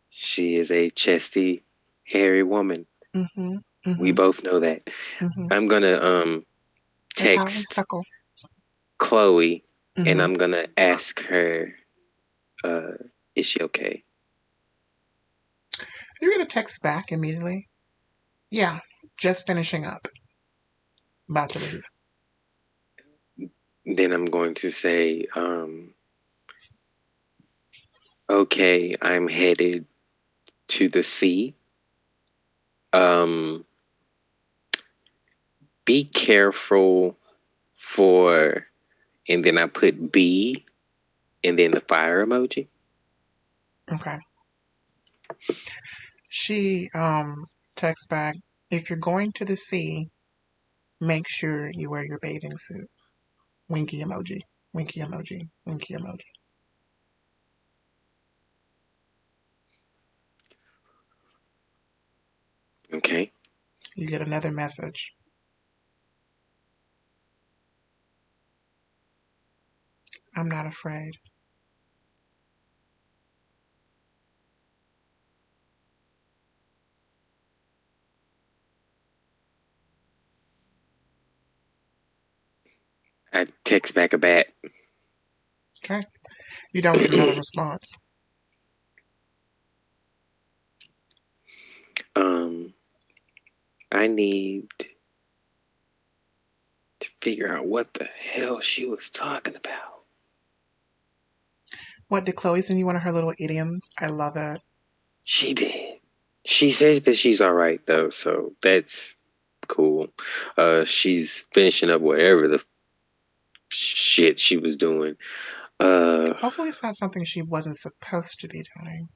She is a chesty, hairy woman. We both know that. I'm gonna text Chloe, and I'm gonna ask her, is she okay? You're gonna text back immediately. Yeah, just finishing up. About to leave. Then I'm going to say, okay, I'm headed to the sea. Be careful for, and then I put B, and then the fire emoji. Okay. She texts back, if you're going to the sea, make sure you wear your bathing suit. Winky emoji. Winky emoji. Winky emoji. Okay. You get another message. I'm not afraid. I text back a bat. Okay. You don't get another response. I need to figure out what the hell she was talking about. What did Chloe send you one of her little idioms? I love it. She did. She says that she's all right though, so that's cool. She's finishing up whatever the shit she was doing. Hopefully it's not something she wasn't supposed to be doing.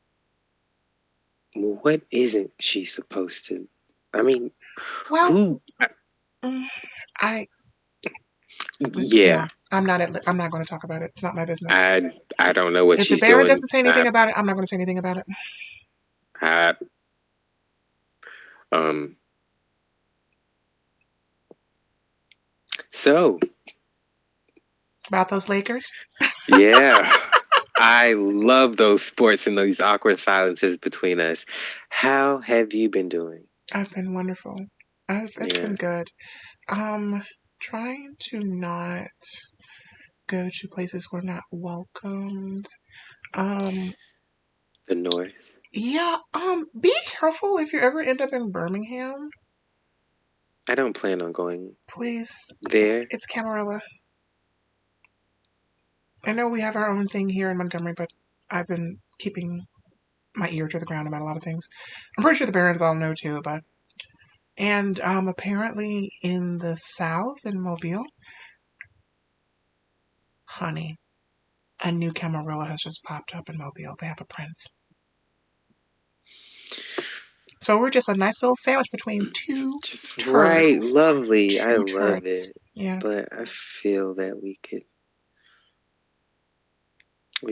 What isn't she supposed to? I mean, well, who? Yeah. I'm not going to talk about it. It's not my business. I don't know what if she's the Baron doing. doesn't say anything about it, I'm not going to say anything about it. Hot. So, About those Lakers? yeah. I love those sports and those awkward silences between us. How have you been doing? I've been wonderful. It's Yeah. been good. Trying to not go to places we're not welcomed. The North. Yeah, be careful if you ever end up in Birmingham. I don't plan on going Please. there. It's Camarilla. I know we have our own thing here in Montgomery, but I've been keeping my ear to the ground about a lot of things. I'm pretty sure the Barons all know too, but and apparently in the South in Mobile, honey, a new Camarilla has just popped up in Mobile. They have a prince. So we're just a nice little sandwich between two Just turds. right, lovely. I Two love turds. it. Yeah. But I feel that we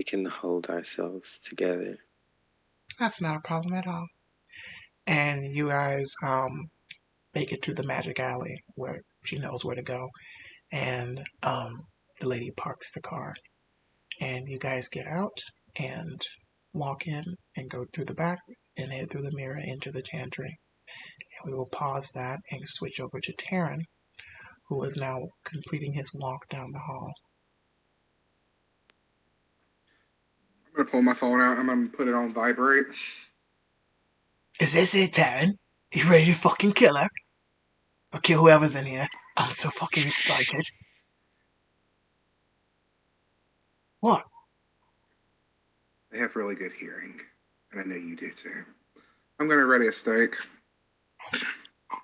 can hold ourselves together. That's not a problem at all. And you guys make it to the magic alley where she knows where to go. And the lady parks the car. And you guys get out and walk in and go through the back and head through the mirror into the chantry. And we will pause that and switch over to Taryn, who is now completing his walk down the hall. I'm gonna pull my phone out. I'm gonna put it on vibrate. Is this it, Taryn? You ready to fucking kill her? Or kill whoever's in here? I'm so fucking excited. What? They have really good hearing, and I know you do too. I'm gonna ready a steak.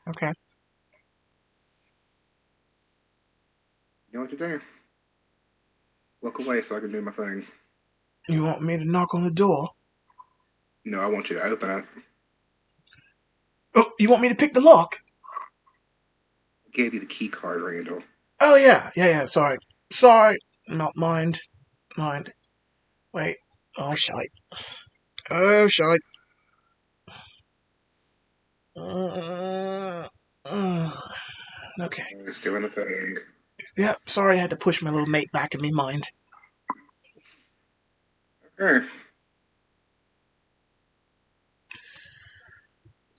Okay. You know what to do. Look away so I can do my thing. You want me to knock on the door? No, I want you to open it. Oh, you want me to pick the lock? I gave you the key card, Randall. Oh, yeah. Sorry. Not mind. Wait. Oh, shite. Okay. It's doing the thing. Yeah, sorry I had to push my little mate back in me mind. Okay.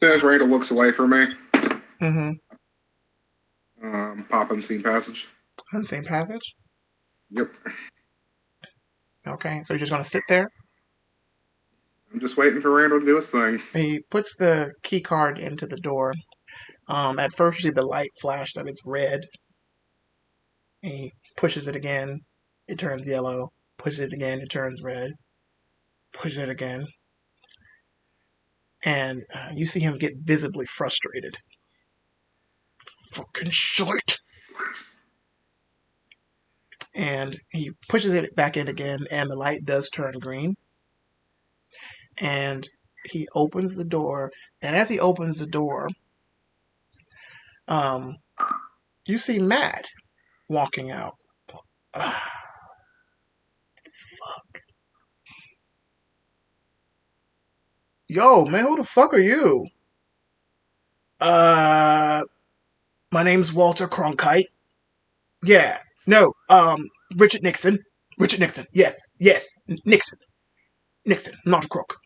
As Randall looks away from me, pop unseen passage. Unseen passage? Yep. Okay, so you're just going to sit there? I'm just waiting for Randall to do his thing. He puts the key card into the door. At first you see the light flash that it's red. He pushes it again, it turns yellow. Pushes it again, it turns red. Pushes it again. And you see him get visibly frustrated. Fucking shit! And he pushes it back in again, and the light does turn green. And he opens the door, and as he opens the door, you see Matt walking out. Fuck. Yo, man, who the fuck are you? My name's Walter Cronkite. Yeah, no, Richard Nixon. Yes, Nixon, not a crook,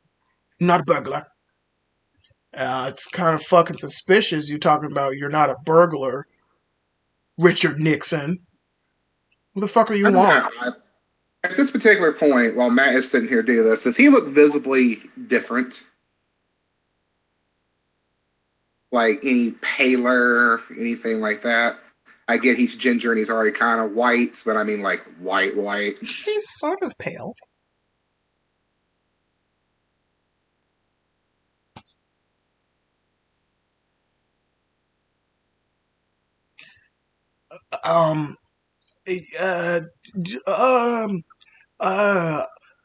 not a burglar. It's kind of fucking suspicious you talking about you're not a burglar, Richard Nixon. Who the fuck are you want? At this particular point, while Matt is sitting here doing this, does he look visibly different? Like any paler, anything like that? I get he's ginger and he's already kind of white, but I mean like white. He's sort of pale.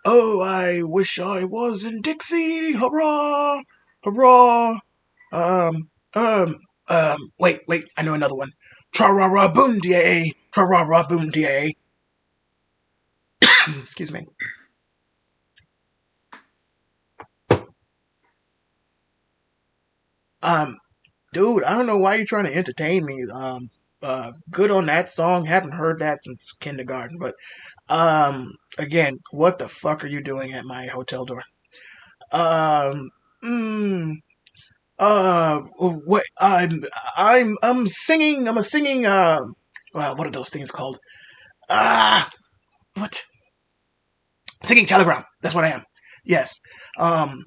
Oh, I wish I was in Dixie. Hurrah! Hurrah! Wait, I know another one. Tra-ra-ra boom da, tra-ra-ra boom da. Excuse me. Dude, I don't know why you're trying to entertain me. Good on that song. Haven't heard that since kindergarten. But again, what the fuck are you doing at my hotel door? Um, mm, what? I'm singing. I'm a singing. What are those things called? Ah, what? Singing telegram. That's what I am. Yes. Um,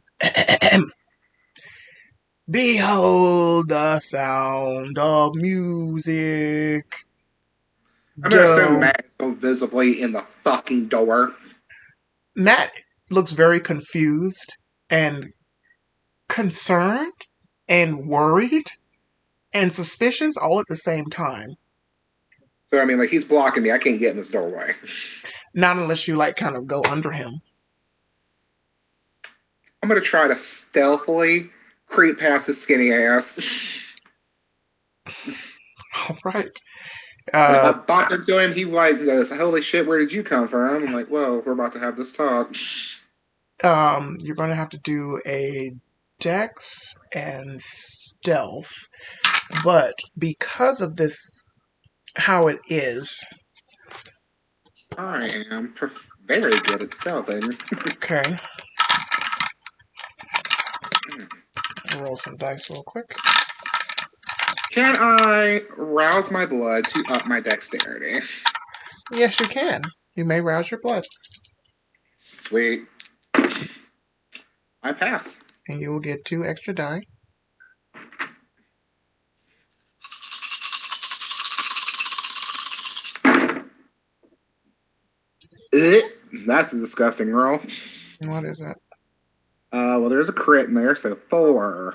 behold the sound of music. I'm gonna assume Doe. Matt is so visibly in the fucking door. Matt looks very confused and concerned and worried and suspicious all at the same time. So I mean, like he's blocking me. I can't get in this doorway. Not unless you like kind of go under him. I'm gonna try to stealthily creep past his skinny ass. All right. And if I bump into him, he like goes, "Holy shit, where did you come from?" I'm like, "Well, we're about to have this talk." You're going to have to do a dex and stealth, but because of this, how it is, I am very good at stealthing. okay. I'll roll some dice real quick. Can I rouse my blood to up my dexterity? Yes, you can. You may rouse your blood, Sweet. I pass. and you will get 2 extra die. That's a disgusting roll. What is it? Well, there's a crit in there, so 4,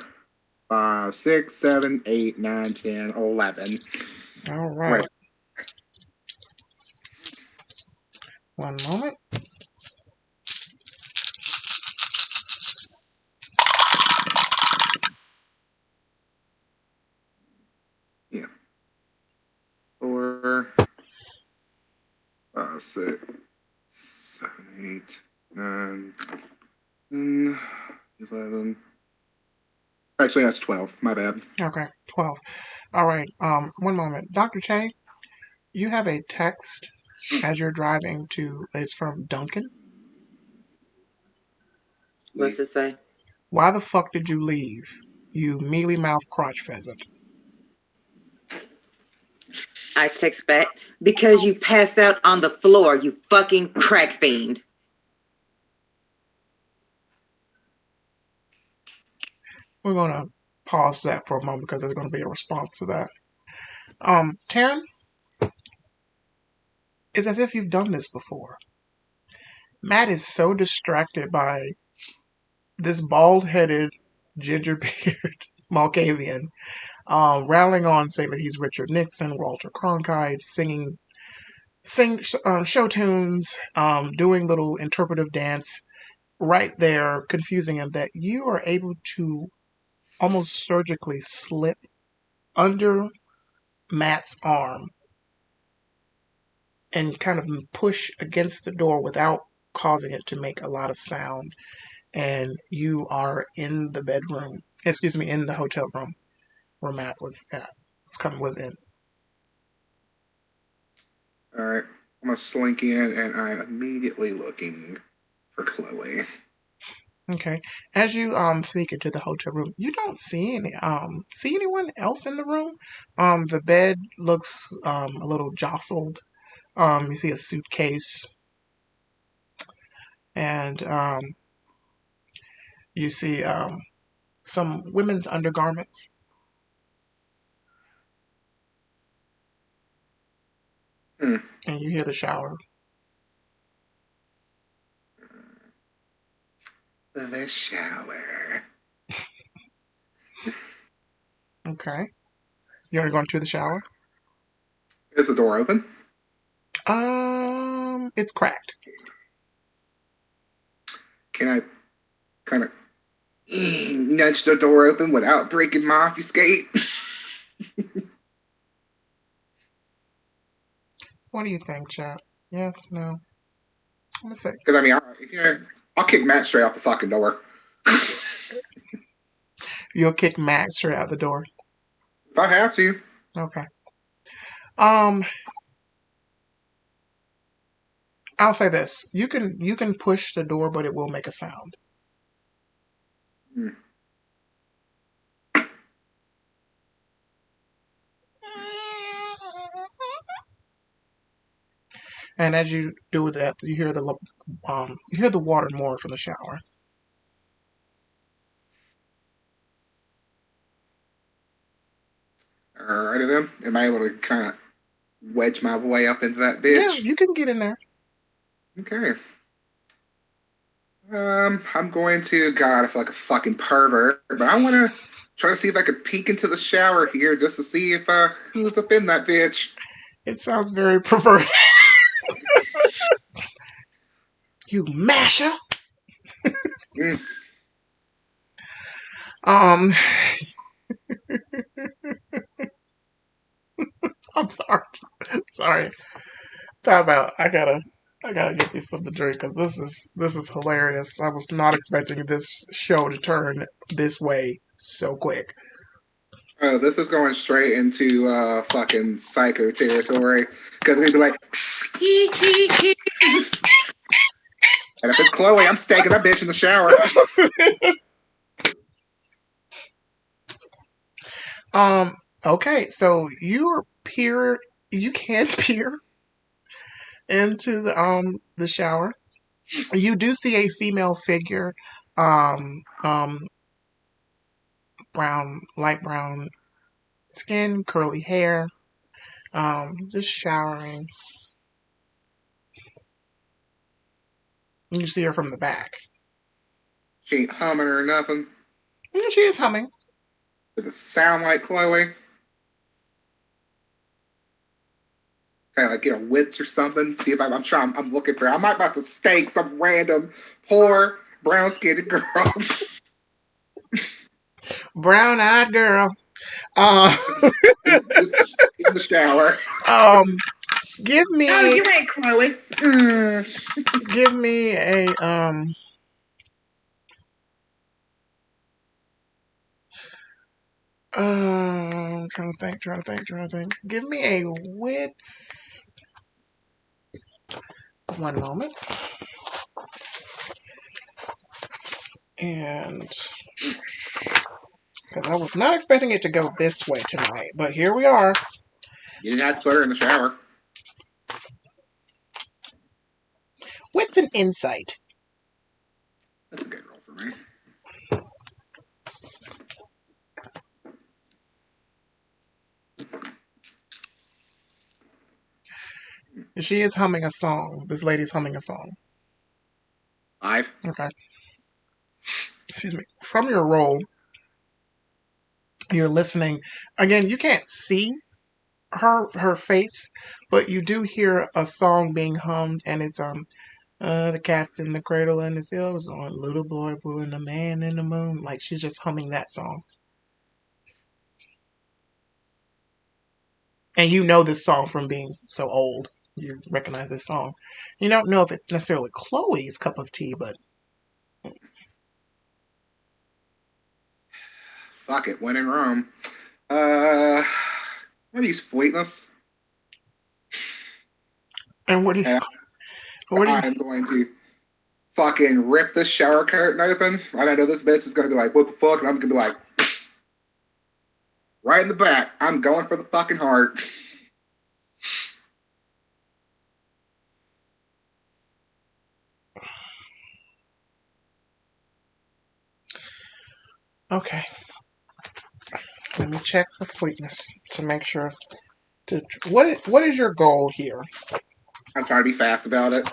5, 6, 7, 8, 9, 10, 11. All right. One moment. Yeah. 4, 5, 6, 7, 8, 9, 10, 11. Actually, that's 12. My bad. Okay, 12. All right. One moment. Dr. Che, you have a text as you're driving to, it's from Duncan. What's it say? Why the fuck did you leave, you mealy mouth crotch pheasant? I text back, because you passed out on the floor, you fucking crack fiend. We're going to pause that for a moment because there's going to be a response to that. Taryn, it's as if you've done this before. Matt is so distracted by this bald-headed, ginger-beard Malkavian rattling on saying that he's Richard Nixon, Walter Cronkite, sing show tunes, doing little interpretive dance right there, confusing him, that you are able to almost surgically slip under Matt's arm and kind of push against the door without causing it to make a lot of sound. And you are in the bedroom, in the hotel room where Matt was in. All right. I'm going to slink in, and I'm immediately looking for Chloe. Okay. As you sneak into the hotel room, you don't see anyone else in the room. The bed looks a little jostled. You see a suitcase, and you see some women's undergarments. And you hear the shower. The shower. Okay. You're going to the shower? Is the door open? It's cracked. Can I kind of nudge the door open without breaking my obfuscate? What do you think, chat? Yes, no? Let's see. Because, I mean, I'll kick Matt straight off the fucking door. You'll kick Max straight out the door. If I have to. Okay. Um, I'll say this: you can push the door, but it will make a sound. Hmm. And as you do that, you hear the water more from the shower. Alrighty then. Am I able to kind of wedge my way up into that Yeah, bitch? you can get in there. Okay. I'm going to. God, I feel like a fucking pervert, but I want to try to see if I could peek into the shower here just to see if who's up in that bitch. It sounds very perverted. You masher. Mm. Um, I'm sorry. Sorry. Talk about. I gotta get me something to drink because this is hilarious. I was not expecting this show to turn this way so quick. Oh, this is going straight into fucking psycho territory because they'd be like, and if it's Chloe, I'm staking that bitch in the shower. Okay, so you can peer into the shower. You do see a female figure, um, um, light brown skin, curly hair, just showering. You can see her from the back. She ain't humming or nothing. And she is humming. Does it sound like Chloe? Kind of like wits or something. See if I'm trying. I'm looking for. I might about to stake some random poor brown skinned girl. Brown eyed girl. Uh, just in the shower. um, give No, me you ain't Chloe. give me a trying to think. Give me a wits. One moment. And because I was not expecting it to go this way tonight, but here we are. You didn't have to put her in the shower. Wits and insight. That's a good roll for me. She is humming a song. This lady's humming a song. 5. Okay. Excuse me. From your roll, you're listening. Again, you can't see her face, but you do hear a song being hummed, and it's the cat's in the cradle and the seal was on little boy blue and the man in the moon. Like she's just humming that song, and you know this song from being so old. You recognize this song. You don't know if it's necessarily Chloe's cup of tea, but Fuck it. When in Rome. I'm gonna use Fleetness. and what do you And what do you I'm going to fucking rip this shower curtain open. And I know this bitch is gonna be like, what the fuck? And I'm gonna be like, right in the back. I'm going for the fucking heart. Okay. Let me check for fleetness to make sure. What is your goal here? I'm trying to be fast about it.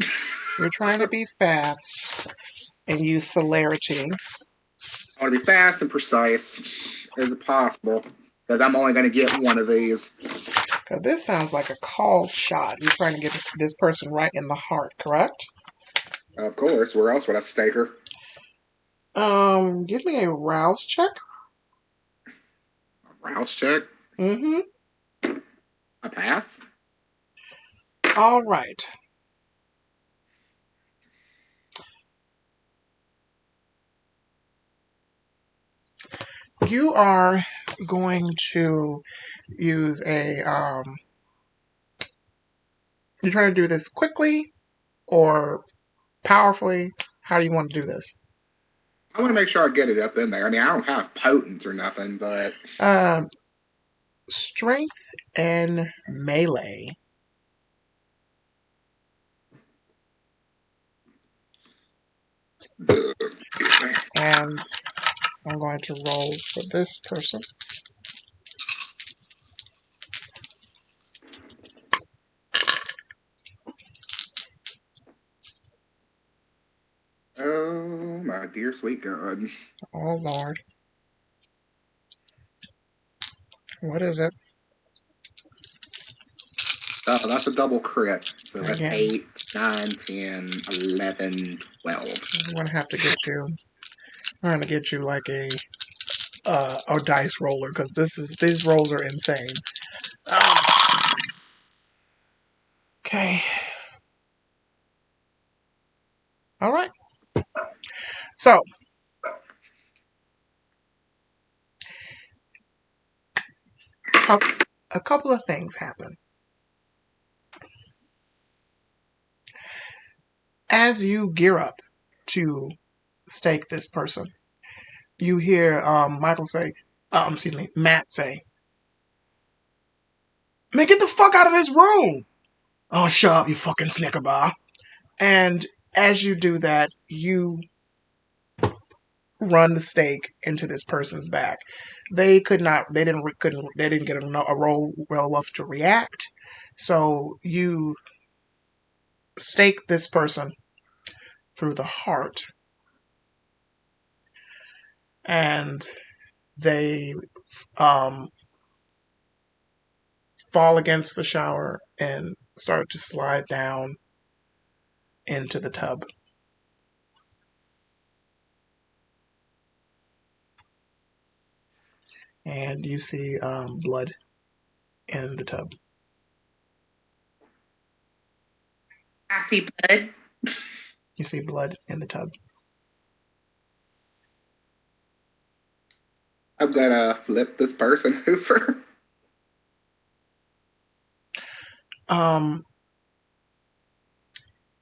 You're trying to be fast and use celerity. I want to be fast and precise as possible. Because I'm only going to get one of these. This sounds like a called shot. You're trying to get this person right in the heart, correct? Of course. Where else would I stake her? Give me a rouse check. A rouse check? Mm-hmm. I pass? All right. you are going to use you're trying to do this quickly or powerfully? How do you want to do this? I want to make sure I get it up in there. I mean, I don't have potent or nothing, but Um, Strength and melee. excuse me. And I'm going to roll for this person. Oh my dear sweet God! Oh Lord. What is it? Oh, that's a double crit. So that's Again, 8, 9, 10, 11, 12. I'm gonna have to get you. I'm gonna get you like a dice roller because these rolls are insane. Ah, okay. All right. So a couple of things happen as you gear up to stake this person. You hear Michael say, excuse me, Matt say, "Man, get the fuck out of this room!" "Oh, shut up, you fucking snickerbar!" And as you do that, you run the stake into this person's back. They could not. They didn't. Couldn't. They didn't get a roll well enough to react. So you stake this person through the heart, and they um, fall against the shower and start to slide down into the tub. And you see blood in the tub. I see blood. You see blood in the tub. I'm gonna flip this person over.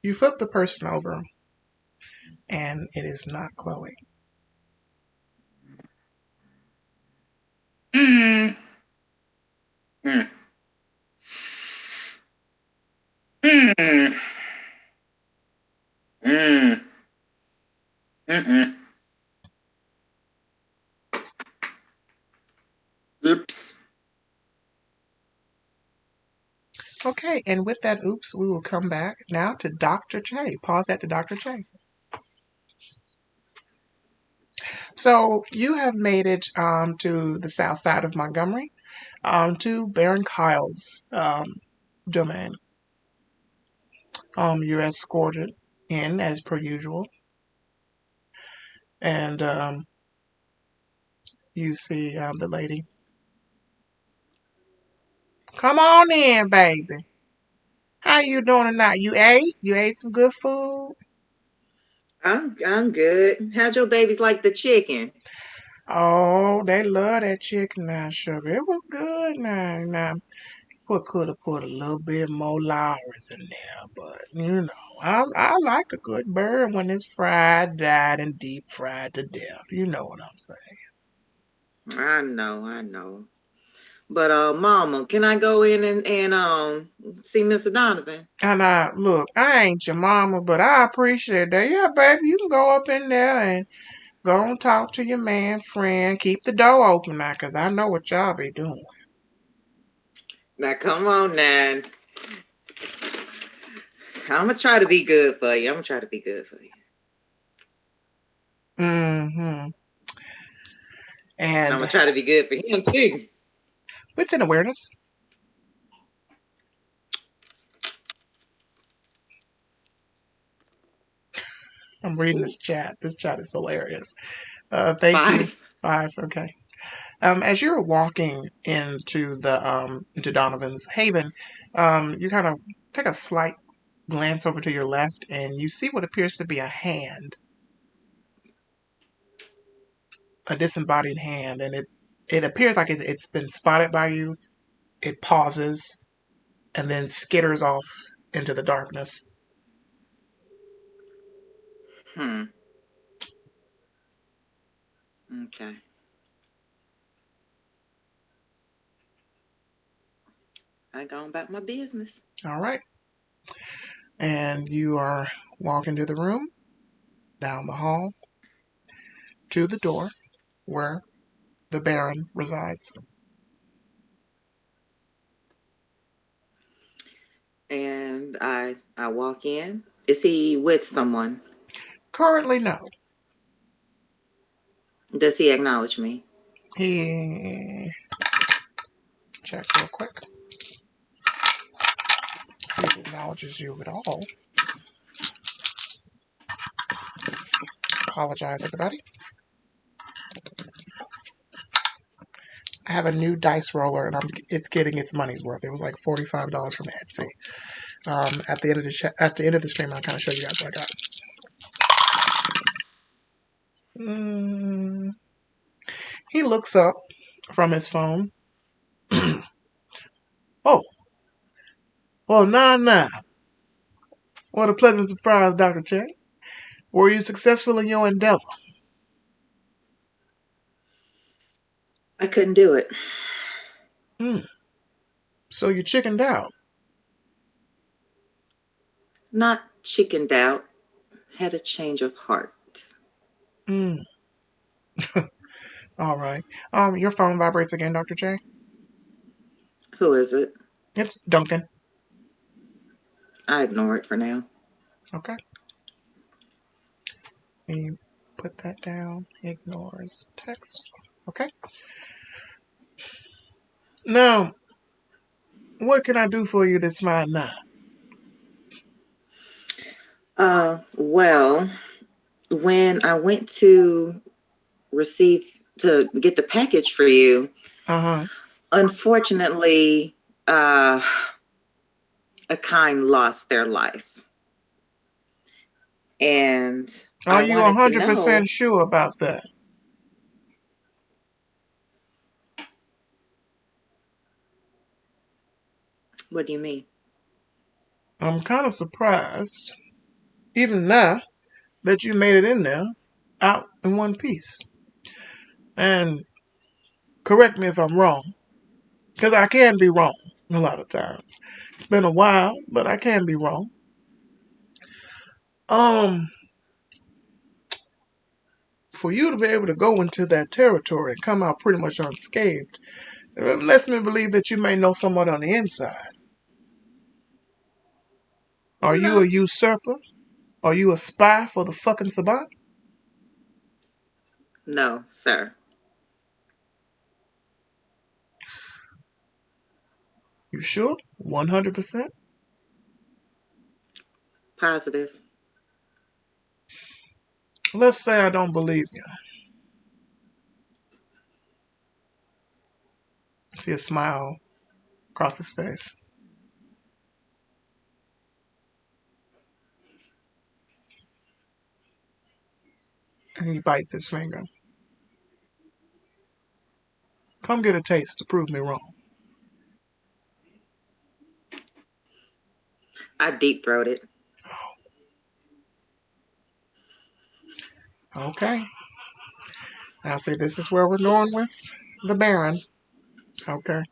You flip the person over, and it is not Chloe. Mm. Mm. Mm. Mm. Mm-mm. Oops. Okay, and with that oops, we will come back now to Dr. J. Pause that to Dr. J. So you have made it to the south side of Montgomery, to Baron Kyle's domain. You're escorted in as per usual, and you see the lady. "Come on in, baby. How you doing tonight? You ate? You ate some good food?" I'm good. How'd your babies like the chicken? "Oh, they love that chicken now, sugar. It was good now. Now, could have put a little bit more Lowry's in there, but you know, I like a good bird when it's fried, dyed, and deep fried to death. You know what I'm saying." I know. But Mama, can I go in and see Mr. Donovan? And look, I ain't your mama, but I appreciate that. Yeah, baby, you can go up in there and go and talk to your man friend. Keep the door open now, 'cause I know what y'all be doing. Now come on, Nan. I'm gonna try to be good for you. Mm-hmm. And I'm And gonna try to be good for him too. what's in awareness? I'm reading this chat. This chat is hilarious. Thank you. 5. 5, okay. As you're walking into Donovan's haven, you kind of take a slight glance over to your left, and you see what appears to be a hand a disembodied hand, and it appears like it's been spotted by you. It pauses and then skitters off into the darkness. Okay. I gone about my business. All right. And you are walking to the room, down the hall, to the door where the Baron resides. And I walk in. Is he with someone? Currently, no. Does he acknowledge me? He check real quick. See if he acknowledges you at all. Apologize, everybody. I have a new dice roller, and it's getting its money's worth. It was like $45 from Etsy. At the end of the stream, I'll kind of show you guys what I got. He looks up from his phone. Oh, well, nah. What a pleasant surprise, Dr. Che. Were you successful in your endeavor? I couldn't do it. So you chickened out? Not chickened out. Had a change of heart. All right. Your phone vibrates again, Dr. J. Who is it? It's Duncan. I ignore it for now. Okay. He put that down. Ignores text. Okay. Now, what can I do for you this fine night? Well, when I went to get the package for you, unfortunately, a kind lost their life. And are you 100% sure about that? What do you mean? I'm kind of surprised, even now, that you made it in there out in one piece. And correct me if I'm wrong, because I can be wrong a lot of times. It's been a while, but I can be wrong. For you to be able to go into that territory and come out pretty much unscathed, it lets me believe that you may know someone on the inside. Are you a usurper? Are you a spy for the fucking Sabbat? No, sir. You sure? 100%? Positive. Let's say I don't believe you. See a smile across his face. And he bites his finger. Come get a taste to prove me wrong. I deep-throated. Okay. I say this is where we're going with the Baron. Okay.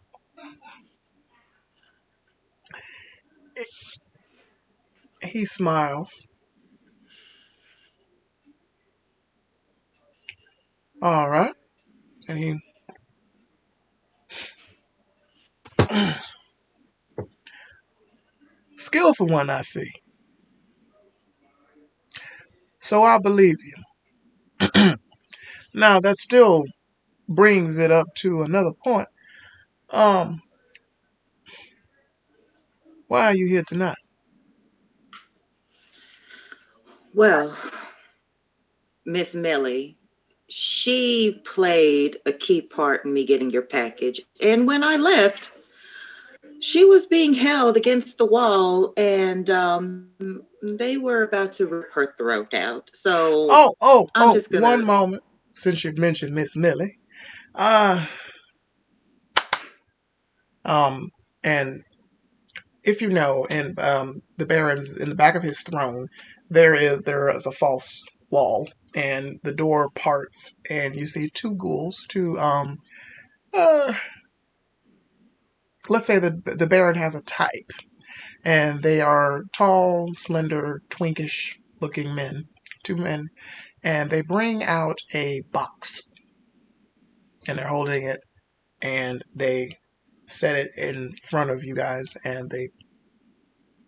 He smiles. All right. And he skillful one, I see. So I believe you. Now that still brings it up to another point. Why are you here tonight? Well, Miss Millie, she played a key part in me getting your package. And when I left, she was being held against the wall, and they were about to rip her throat out. So I'm just gonna... One moment. since you've mentioned Miss Millie, uh, and if you know, in the Baron's in the back of his throne, there is a false wall, and the door parts, and you see two ghouls. Uh, let's say the Baron has a type, and they are tall, slender, twinkish looking men, two men, and they bring out a box, and they're holding it, and they set it in front of you guys, and they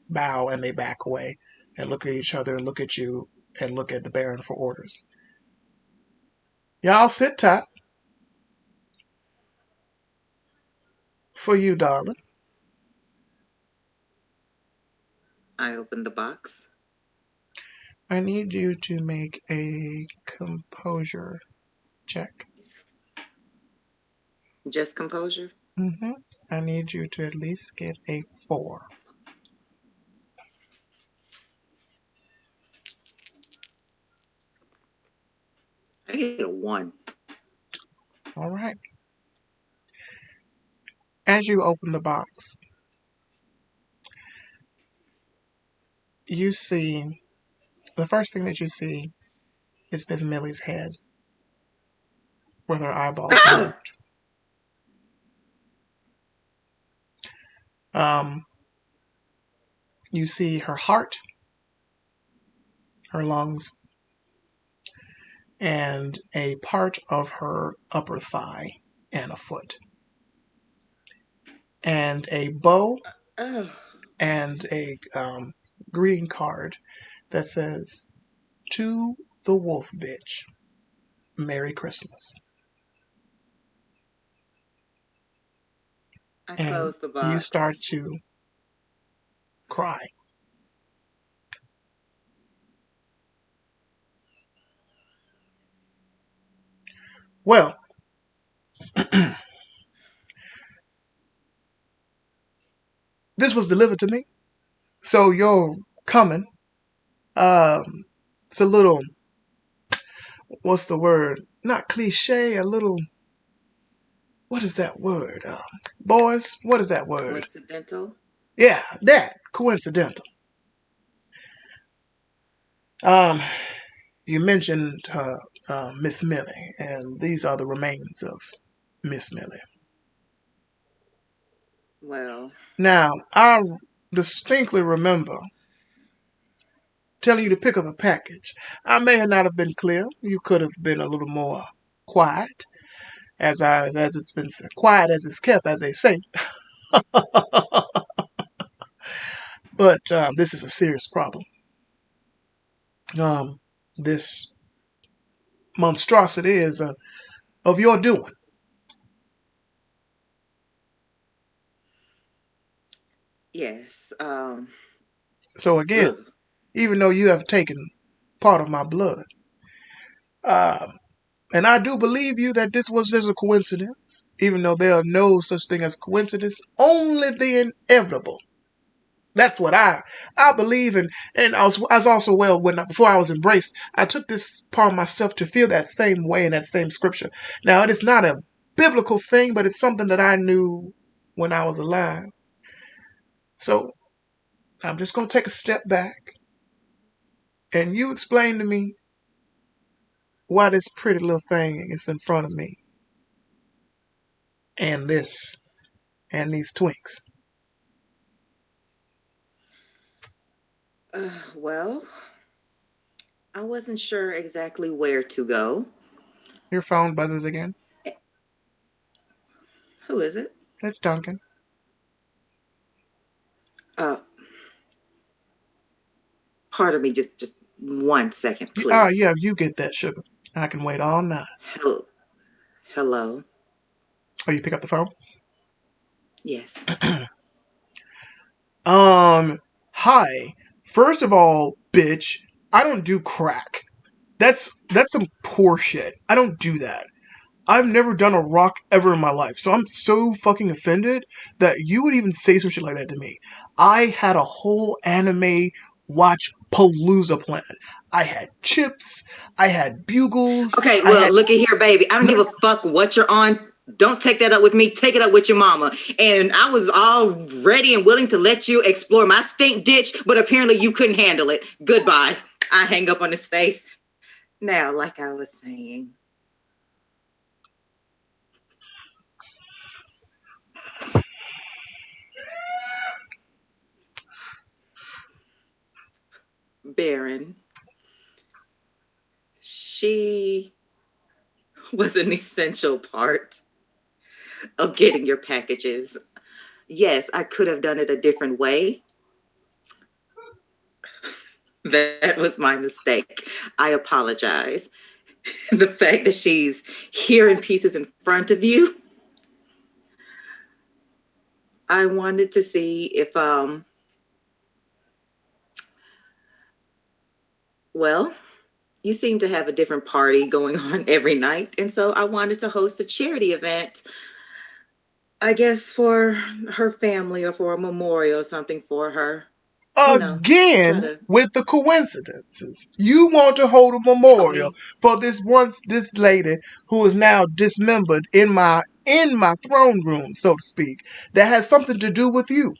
bow and they back away and look at each other and look at you and look at the Baron for orders. Y'all sit tight. For you, darling. I opened the box. I need you to make a composure check. Just composure? I need you to at least get a 4. I get a 1. All right. As you open the box, you see, the first thing that you see is Miss Millie's head with her eyeballs moved. You see her heart, her lungs, and a part of her upper thigh and a foot. And a bow and a greeting card that says, "To the Wolf Bitch, Merry Christmas." I And closed the box. you start to cry. Well, this was delivered to me, so you're coming. It's a little, what's the word? Not cliche, a little, what is that word? Boys, what is that word? Coincidental? Yeah, that, coincidental. You mentioned Miss Millie, and these are the remains of Miss Millie. Well, Now, I distinctly remember telling you to pick up a package. I may not have been clear. You could have been a little more quiet, as it's been said. Quiet as it's kept, as they say. But this is a serious problem. This monstrosity is of your doing. yes. So again, Ugh. even though you have taken part of my blood, and I do believe you that this was just a coincidence, even though there are no such thing as coincidence, only the inevitable. That's what I believe, and I was also before I was embraced, I took this part of myself to feel that same way in that same scripture. Now it is not a biblical thing, but it's something that I knew when I was alive. So I'm just gonna take a step back, and you explain to me why this pretty little thing is in front of me, and these twinks. Well, I wasn't sure exactly where to go. Your phone buzzes again. Who is it? It's Duncan. Pardon me, just 1 second, please. Oh, yeah, you get that, sugar. I can wait all night. Hello. Oh, you pick up the phone? Yes. Hi. First of all, bitch, I don't do crack. That's some poor shit. I don't do that. I've never done a rock ever in my life, so I'm so fucking offended that you would even say some shit like that to me. I had a whole anime watch palooza planned. I had chips. I had bugles. Okay, I well, had, look at here, baby. I don't give a fuck what you're on. Don't take that up with me. Take it up with your mama. And I was all ready and willing to let you explore my stink ditch, but apparently you couldn't handle it. Goodbye. I hang up on his face. Now, like I was saying, Baron, she was an essential part of getting your packages. Yes, I could have done it a different way. That was my mistake. I apologize. The fact that she's here in pieces in front of you, I wanted to see if well, you seem to have a different party going on every night, and so I wanted to host a charity event, I guess for her family or for a memorial or something for her. You know, try again to with the coincidences. You want to hold a help memorial me. for this lady who is now dismembered in my throne room, so to speak, that has something to do with you.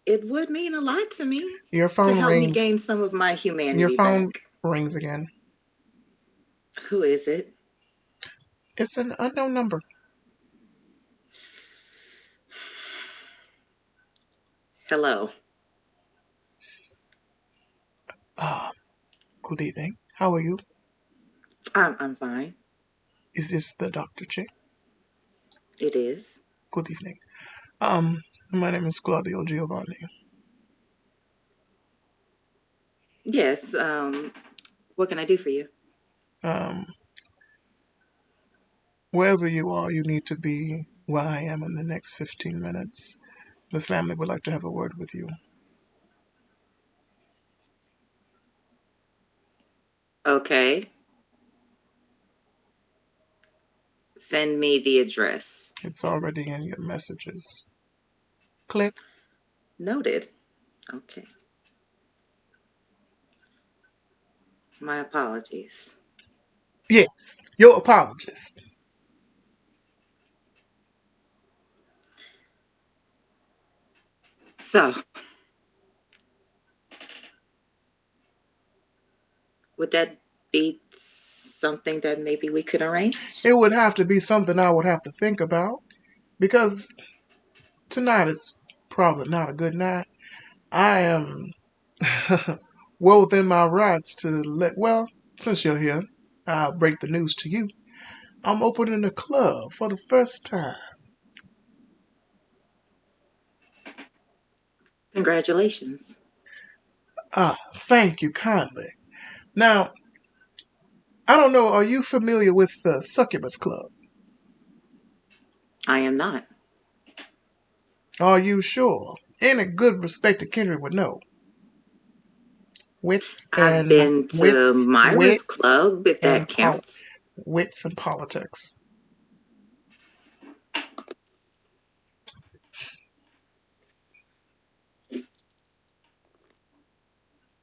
It would mean a lot to me Your to phone help me rings. gain some of my Your humanity phone back. rings again. Who is it? It's an unknown number. Hello. Good evening. How are you? I'm fine. Is this the Dr. Chick? It is. Good evening. My name is Claudio Giovanni. Yes. What can I do for you? Um, Wherever you are, you need to be where I am in the next 15 minutes. The family would like to have a word with you. Okay. Send me the address. It's already in your messages. Click. Noted. Okay. My apologies. Yes, your apologies. So, would that be something that maybe we could arrange? It would have to be something I would have to think about because tonight is probably not a good night. I am well within my rights to since you're here, I'll break the news to you. I'm opening a club for the first time. Congratulations. Thank you kindly. Now, I don't know, are you familiar with the Succubus Club? I am not. Are you sure? Any good respected kindred would know. Wits I've and been to wits, Myra's wits club, if that and counts. wits and politics.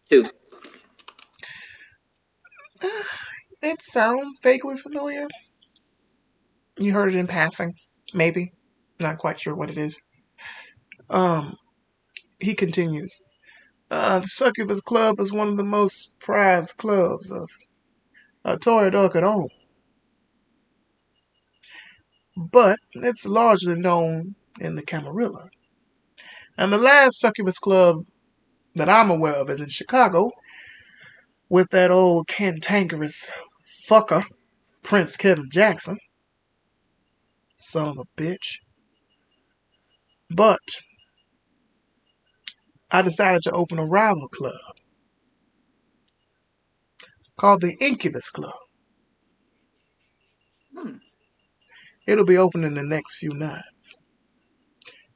Two. It sounds vaguely familiar. You heard it in passing, maybe. Not quite sure what it is. Um, he continues. The Succubus Club is one of the most prized clubs of Toreador could own, but it's largely known in the Camarilla. And the last Succubus Club that I'm aware of is in Chicago, with that old cantankerous fucker, Prince Kevin Jackson. Son of a bitch. But I decided to open a rival club called the Incubus Club. Hmm. It'll be open in the next few nights.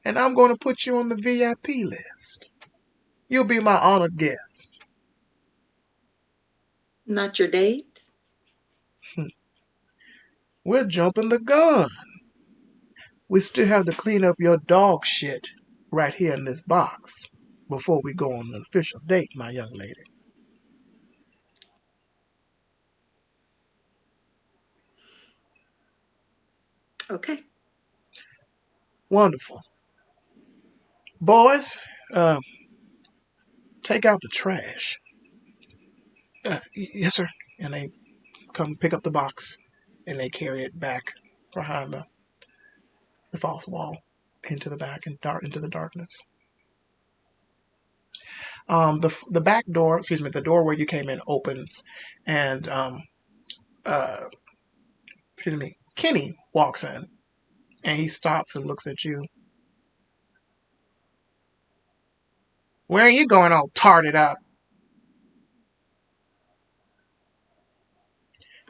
And I'm going to put you on the VIP list. You'll be my honored guest. Not your date? We're jumping the gun. We still have to clean up your dog shit right here in this box. before we go on an official date, my young lady. Okay. Wonderful. Boys, take out the trash. Yes, sir. And they come pick up the box and they carry it back behind the false wall into the back and dart into the darkness. The back door, excuse me, the door where you came in opens, and uh, excuse me, Kenny walks in, and he stops and looks at you. Where are you going all tarted up?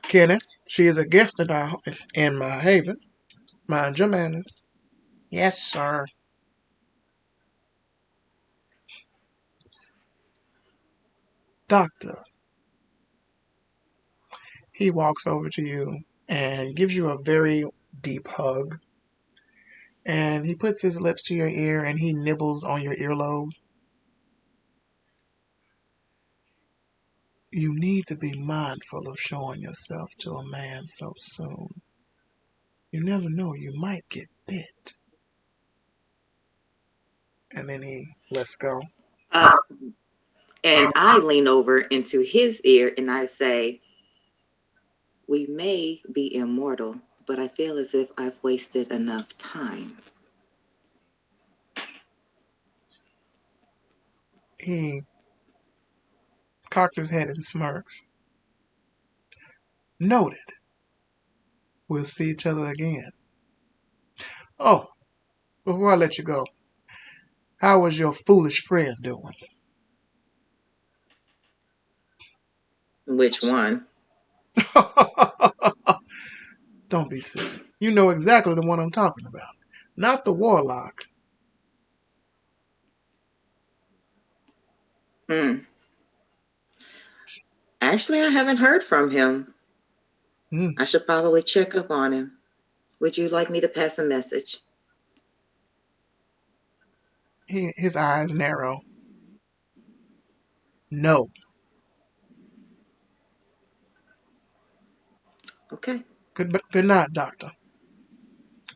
Kenneth, she is a guest in my haven. Mind your manners. Yes, sir. Doctor, he walks over to you and gives you a very deep hug. And he puts his lips to your ear and he nibbles on your earlobe. You need to be mindful of showing yourself to a man so soon. You never know, you might get bit. And then he lets go. And I lean over into his ear and I say, we may be immortal, but I feel as if I've wasted enough time. He cocks his head and smirks. Noted. We'll see each other again. Oh, before I let you go, how was your foolish friend doing? Which one? Don't be silly. You know exactly the one I'm talking about. Not the warlock. Actually, I haven't heard from him. I should probably check up on him. Would you like me to pass a message? His eyes narrow. No. Okay. Good night, Doctor.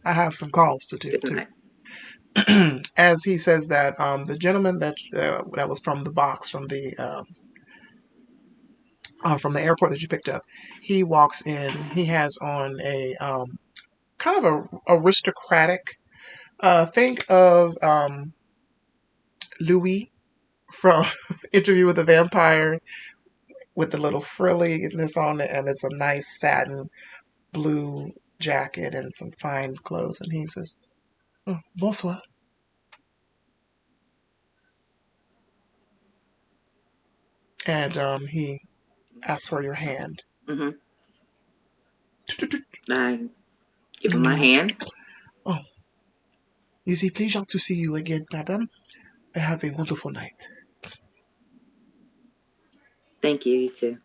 I have some calls to do, Good night. too. As he says that, the gentleman that was from the box from the airport that you picked up, he walks in. He has on a kind of a aristocratic. Think of Louis from Interview with the Vampire with the little frilliness on it, and it's a nice satin blue jacket and some fine clothes. And he says, oh, bonsoir. And he asks for your hand. I give him my hand. Oh, you see, pleasure to see you again, madam. Have a wonderful night. Thank you, you too.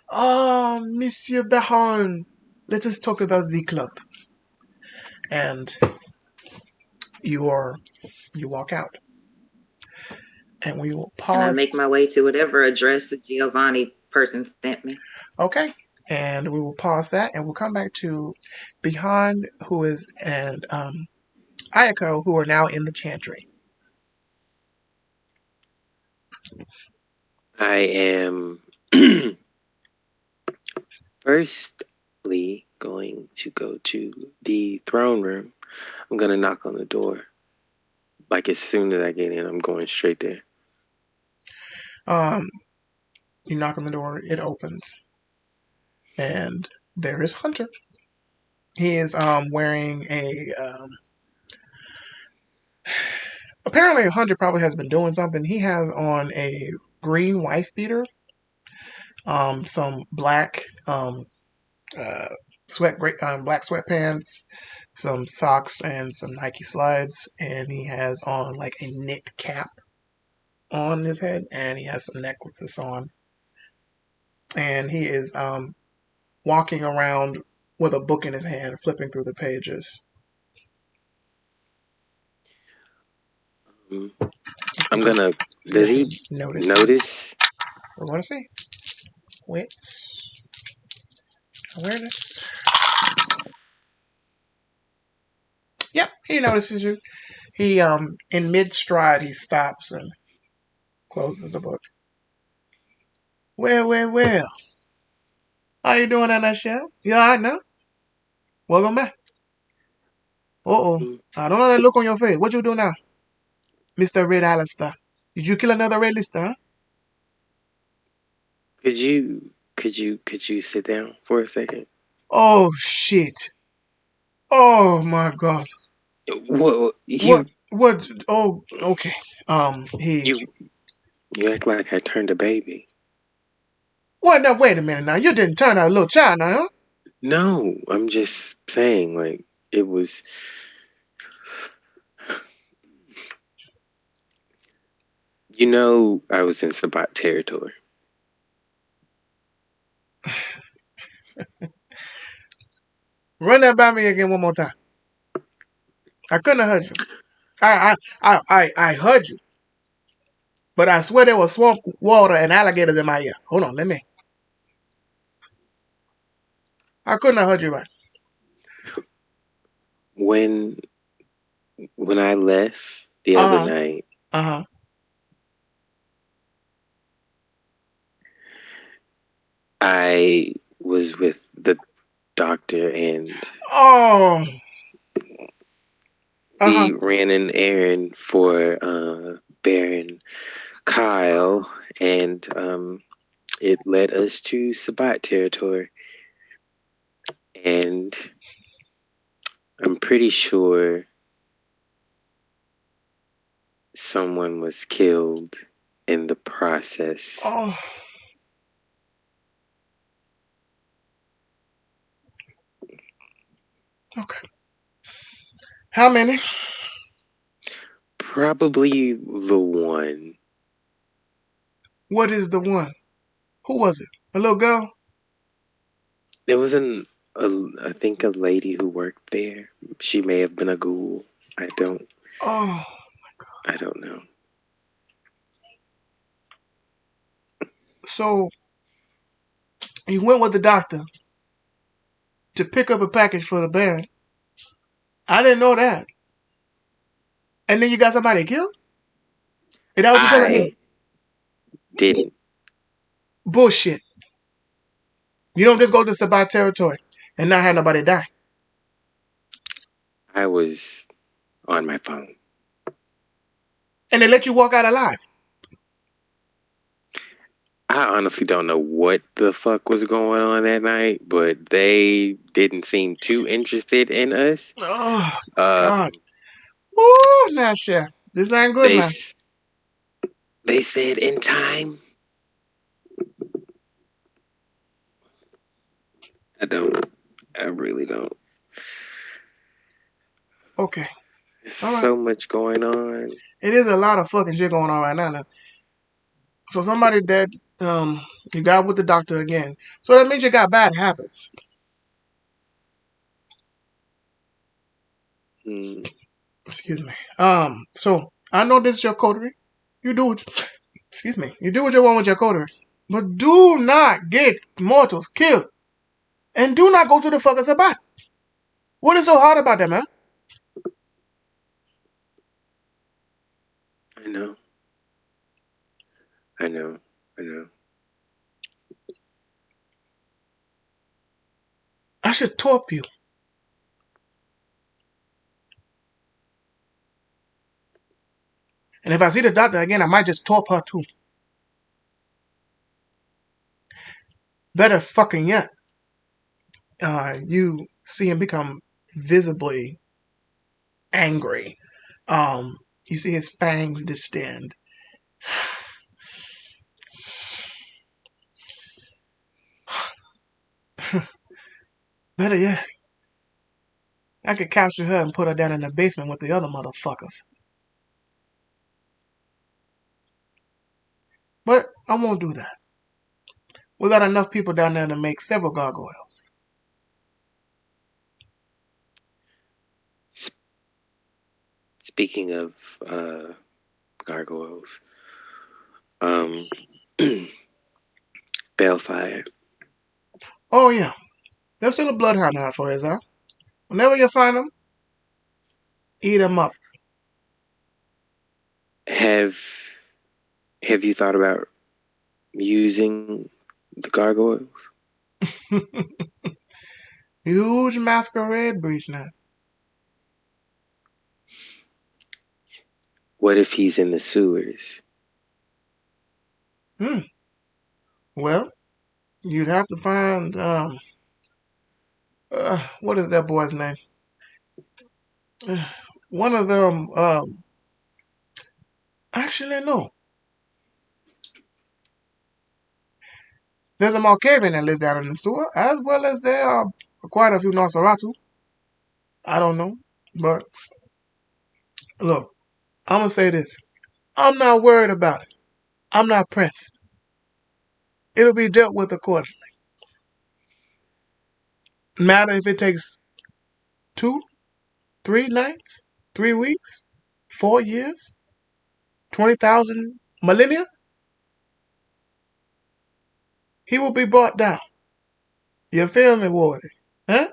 Oh, Monsieur Baron, let us talk about the club. And you walk out. And we will pause. And I make my way to whatever address the Giovanni person sent me. Okay. And we will pause that and we'll come back to Bihan, and Ayako, who are now in the chantry. I am firstly going to go to the throne room. I'm going to knock on the door. Like as soon as I get in, I'm going straight there. You knock on the door, it opens. And there is Hunter. He is wearing a apparently Hunter probably has been doing something. He has on a green wife beater, some black black sweatpants, some socks, and some Nike slides, and he has on like a knit cap on his head, and he has some necklaces on, and he is walking around with a book in his hand, flipping through the pages. I'm gonna. Does he notice? We want to see. Wits. Awareness. Yep, he notices you. He in mid stride he stops and closes the book. Well. How you doing on that shelf? You alright now? Welcome back. I don't know that look on your face. What you do now? Mr. Red Alistair. Did you kill another red lister, huh? Could you sit down for a second? Oh shit. Oh my god. What What oh okay. you act like I turned a baby. What now wait a minute now. You didn't turn out a little child now, huh? No, I'm just saying, like, it was. You know, I was in Sabat territory. Run that by me again one more time. I couldn't have heard you. I heard you. But I swear there was swamp water and alligators in my ear. Hold on, let me. I couldn't have heard you right. When I left the other night, I was with the doctor and we ran an errand for Baron Kyle, and it led us to Sabat territory. And I'm pretty sure someone was killed in the process. Okay. How many? Probably the one. What is the one? Who was it? A little girl? There was I think a lady who worked there. She may have been a ghoul. I don't. Oh my god. I don't know. So you went with the doctor to pick up a package for the Baron. I didn't know that. And then you got somebody killed? And that was telling me? Didn't. Bullshit. You don't just go to Sabat territory and not have nobody die. I was on my phone. And they let you walk out alive. I honestly don't know what the fuck was going on that night, but they didn't seem too interested in us. Oh, God. Woo, now, chef. This ain't good, man. They said in time. I really don't. Okay. So much going on. It is a lot of fucking shit going on right now. So somebody dead, you got with the doctor again. So that means you got bad habits. Excuse me. So I know this is your coterie. You do what you do what you want with your coterie. But do not get mortals killed. And do not go to the fucking Sabat. What is so hard about that, man? I know. I should torp you. And if I see the doctor again, I might just torp her too. Better fucking yet, you see him become visibly angry. You see his fangs distend. Better yet, I could capture her and put her down in the basement with the other motherfuckers. But I won't do that. We got enough people down there to make several gargoyles. Speaking of gargoyles. Bellfire. Oh yeah, there's still a bloodhound out for his huh? Whenever you find them, eat them up. Have you thought about using the gargoyles? Huge masquerade breach now. What if he's in the sewers? Well, you'd have to find what is that boy's name? One of them. Actually, no. There's a Malkavian that lives out in the sewer, as well as there are quite a few Nosferatu. I don't know, but look, I'm gonna say this: I'm not worried about it. I'm not pressed. It'll be dealt with accordingly. No matter if it takes 2, 3 nights, 3 weeks, 4 years, 20,000 millennia, he will be brought down. You feel me, Wardy? Huh?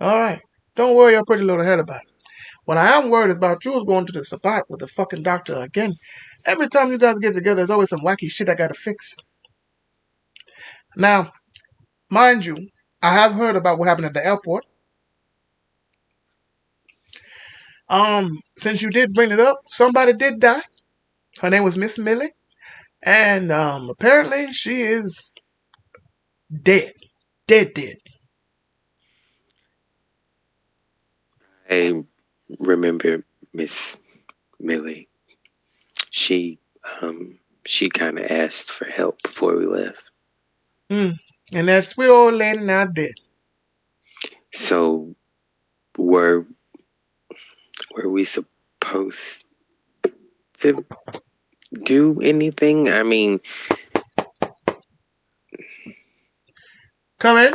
All right. Don't worry your pretty little head about it. What I am worried about you is going to the spot with the fucking doctor again. Every time you guys get together, there's always some wacky shit I gotta fix. Now, mind you, I have heard about what happened at the airport. Since you did bring it up, somebody did die. Her name was Miss Millie, and apparently she is dead, dead. I remember Miss Millie. She kind of asked for help before we left. And that sweet old lady now dead. So were we supposed to do anything? I mean, Come in.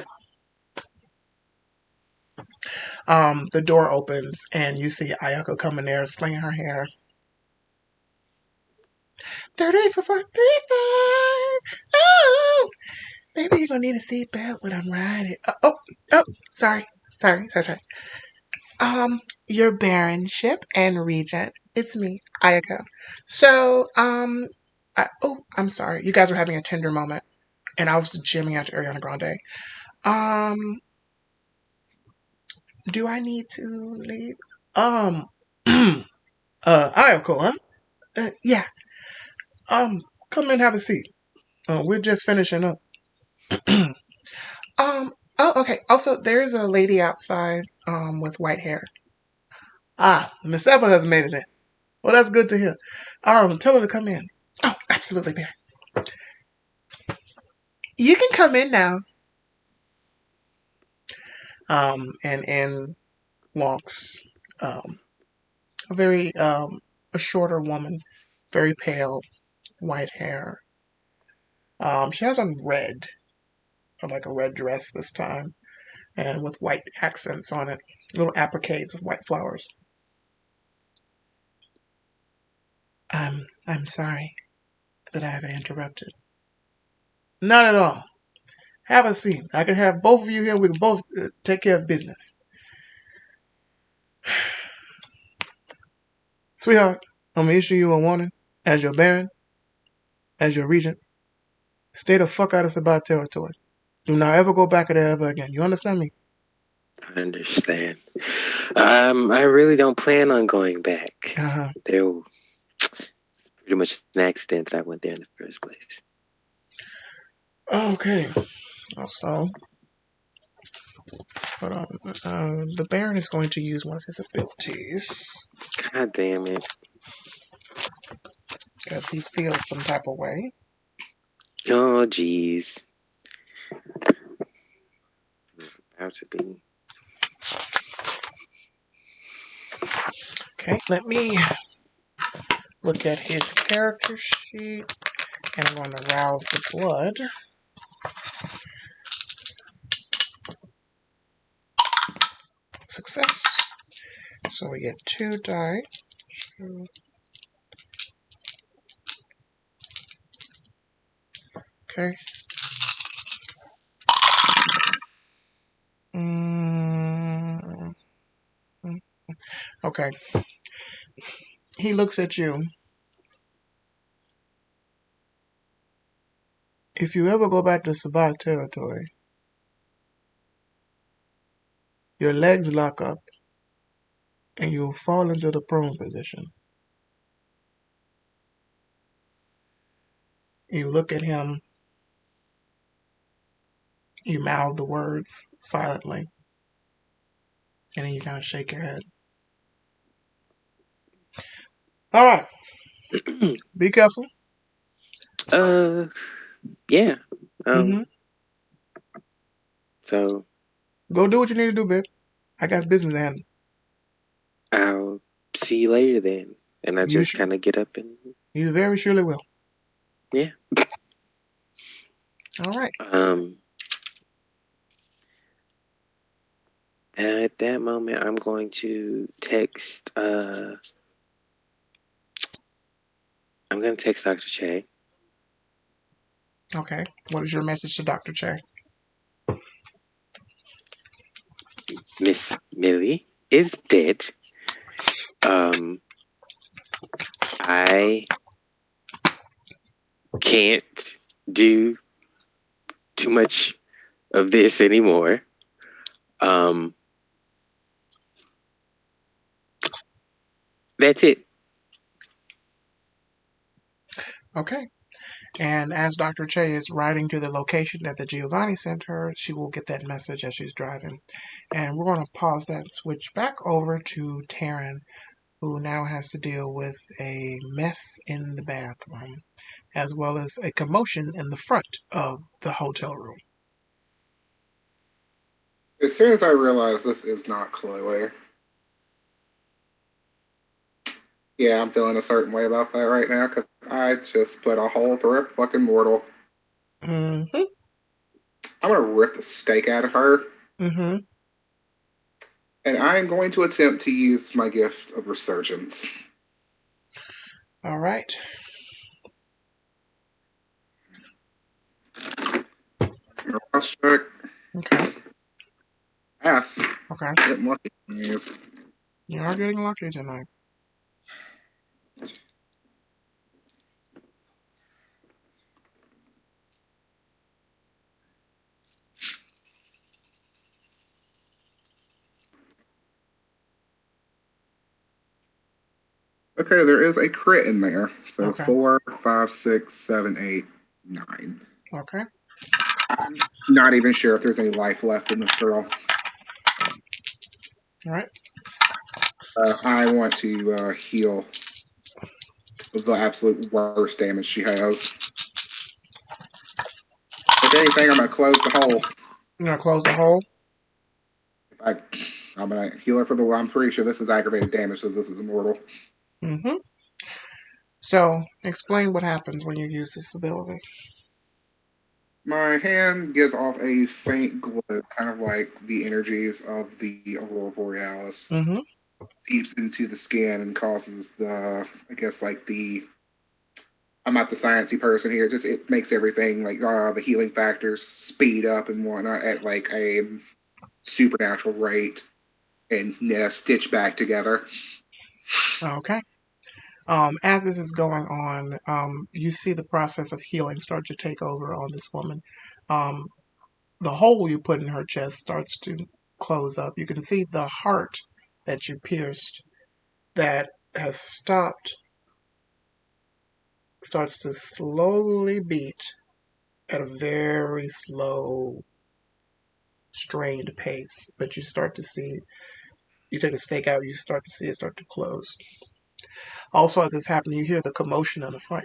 The door opens and you see Ayako coming there, slinging her hair. 38 for 435. Oh, maybe you're gonna need a seatbelt when I'm riding. Sorry. Your Baronship and Regent. It's me, Ayako. So, I'm sorry. You guys were having a tender moment, and I was jamming out to Ariana Grande. Do I need to leave? Ayako, huh? Yeah. Come and have a seat. We're just finishing up. Okay. Also, there's a lady outside, with white hair. Miss Eva has made it in. Well, that's good to hear. Tell her to come in. Oh, absolutely, Bear. You can come in now. And in walks, a very, a shorter woman, very pale, white hair. She has on red, like a red dress this time, and with white accents on it, little appliques of white flowers. I'm sorry that I have interrupted. Not at all. Have a seat. I can have both of you here. We can both take care of business. Sweetheart, I'm going to issue you a warning. As your Baron, as your Regent, stay the fuck out of Sabbat territory. Do not ever go back there ever again. You understand me? I understand. I really don't plan on going back. There was pretty much an accident that I went there in the first place. Okay. So, hold on. The Baron is going to use one of his abilities. God damn it. Because he feels some type of way. Oh, jeez. About to be. Okay, let me look at his character sheet. And I'm going to rouse the blood. Success. So we get 2 die. 2, Okay. Mm, okay. He looks at you. If you ever go back to Sabbat territory, your legs lock up and you'll fall into the prone position. You look at him, you mouth the words silently, and then you kind of shake your head. All right, be careful. Yeah. Mm-hmm. So Go do what you need to do, babe. I got business to handle. I'll see you later then. And I You just sh- kind of get up and you very surely will. yeah. All right. At that moment, I'm going to text. I'm going to text Dr. Che. Okay. What is your message to Dr. Che? Miss Millie is dead. I can't do too much of this anymore. That's it. Okay. And as Dr. Che is riding to the location that the Giovanni sent her, she will get that message as she's driving. And we're going to pause that, switch back over to Taryn, who now has to deal with a mess in the bathroom, as well as a commotion in the front of the hotel room. As soon as I realized this is not Chloe, yeah, I'm feeling a certain way about that right now because I just put a hole through a fucking mortal. Mm-hmm. I'm gonna rip the steak out of her, Mm-hmm. and I am going to attempt to use my gift of resurgence. All right. Cross check. Okay. Pass. Okay. Getting lucky. Yes. You are getting lucky tonight. Okay, there is a crit in there. So Okay. 4, 5, 6, 7, 8, 9. Okay. I'm not even sure if there's any life left in this girl. All right. I want to heal the absolute worst damage she has. If anything, I'm going to close the hole. You're going to close the hole? I'm going to heal her for the... I'm pretty sure this is aggravated damage, so this is immortal. Mm-hmm. So, explain what happens when you use this ability. My hand gives off a faint glow, kind of like the energies of the Aurora Borealis. Mm-hmm. Seeps into the skin and causes the, I guess, like the... I'm not the sciencey person here. Just it makes everything like the healing factors speed up and whatnot at like a supernatural rate and stitch back together. Okay. As this is going on, you see the process of healing start to take over on this woman. The hole you put in her chest starts to close up. You can see the heart that you pierced that has stopped starts to slowly beat at a very slow, strained pace. But you start to see, you take a stake out, you start to see it start to close. Also, as this happens, you hear the commotion in the front.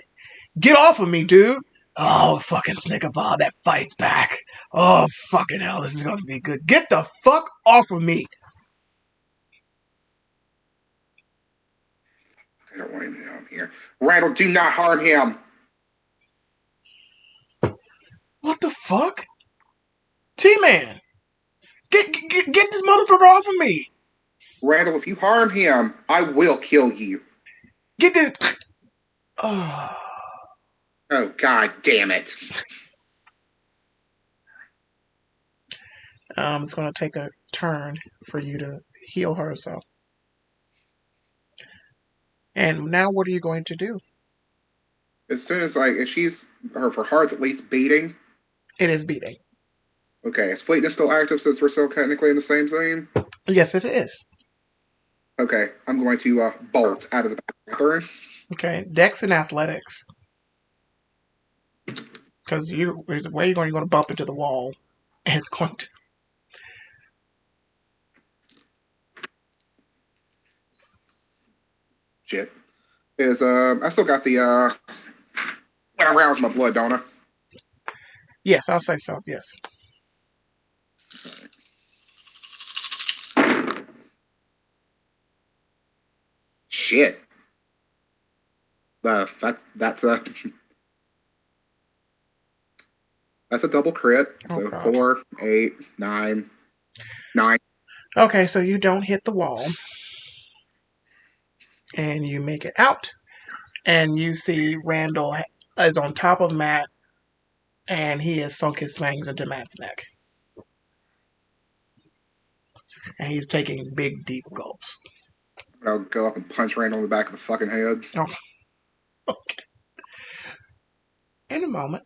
Get off of me, dude! Oh, fucking Snickerball, that fight's back. Oh, fucking hell, this is gonna be good. Get the fuck off of me! I don't want him to know I'm here. Randall, do not harm him! What the fuck? T-Man! Get this motherfucker off of me! Randall, if you harm him, I will kill you. Get this... Oh... Oh, god damn it. It's going to take a turn for you to heal her. So, and now what are you going to do? As soon as like if her heart's at least beating. It is beating. Okay, is Fleetness still active since we're still technically in the same zone? Yes, it is. Okay, I'm going to bolt out of the bathroom. Okay, Dex and Athletics. Because the way you're going to bump into the wall, and it's going to. Shit. I still got the when I rouse my blood, don't I? Yes, I'll say so. Yes. Shit. That's a that's a double crit. Oh, So God. 4, 8, 9, 9. Okay, so you don't hit the wall, and you make it out, and you see Randall is on top of Matt, and he has sunk his fangs into Matt's neck, and he's taking big, deep gulps. I'll go up and punch Randall in the back of the fucking head. Oh, okay. In a moment.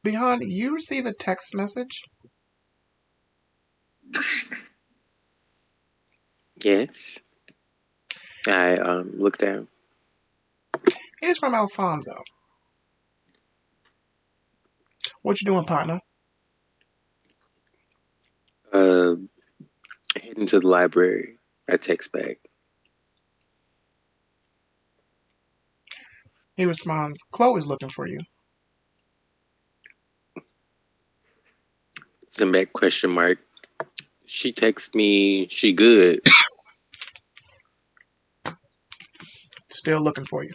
Behind you receive a text message. Yes. I look down. It is from Alfonso. What you doing, partner? Heading to the library. I text back. He responds, Chloe's looking for you. Send back question mark. She texts me, she good. Still looking for you.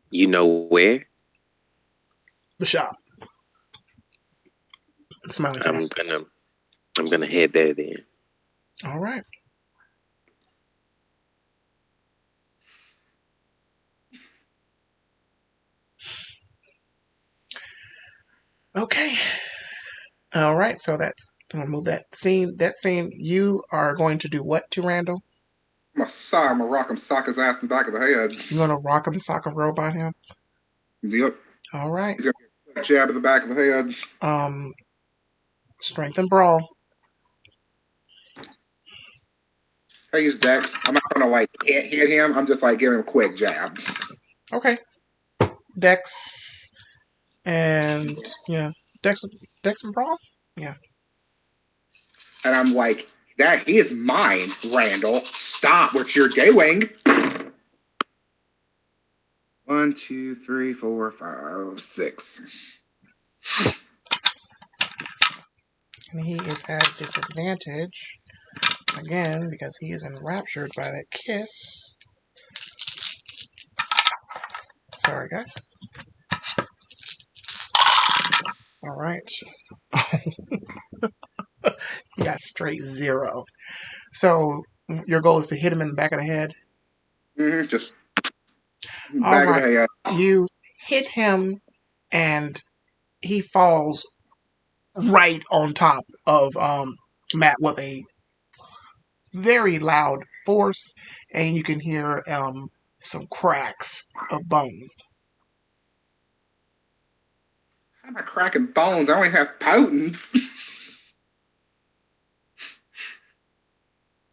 You know where? The shop. Smiley face. I'm gonna head there then. All right. Okay. All right. So that's I'm gonna move that scene. That scene. You are going to do what to Randall? I'm gonna rock him, sock his ass in the back of the head. You're gonna rock him, sock him, robot him. Yep. All right. He's gonna get a jab in the back of the head. Strength and brawl. I use Dex. I'm not gonna like hit him. I'm just like giving him a quick jab. Okay. Dex and yeah, Dex and brawl. Yeah. And I'm like, that he is mine, Randall. Stop what you're doing. 1, 2, 3, 4, 5, 6. And he is at disadvantage again because he is enraptured by that kiss. Sorry, guys. All right. He got straight 0. So your goal is to hit him in the back of the head. Just All back of right. the head. You hit him, and he falls right on top of Matt with a very loud force, and you can hear some cracks of bone. How am I cracking bones? I only have potence.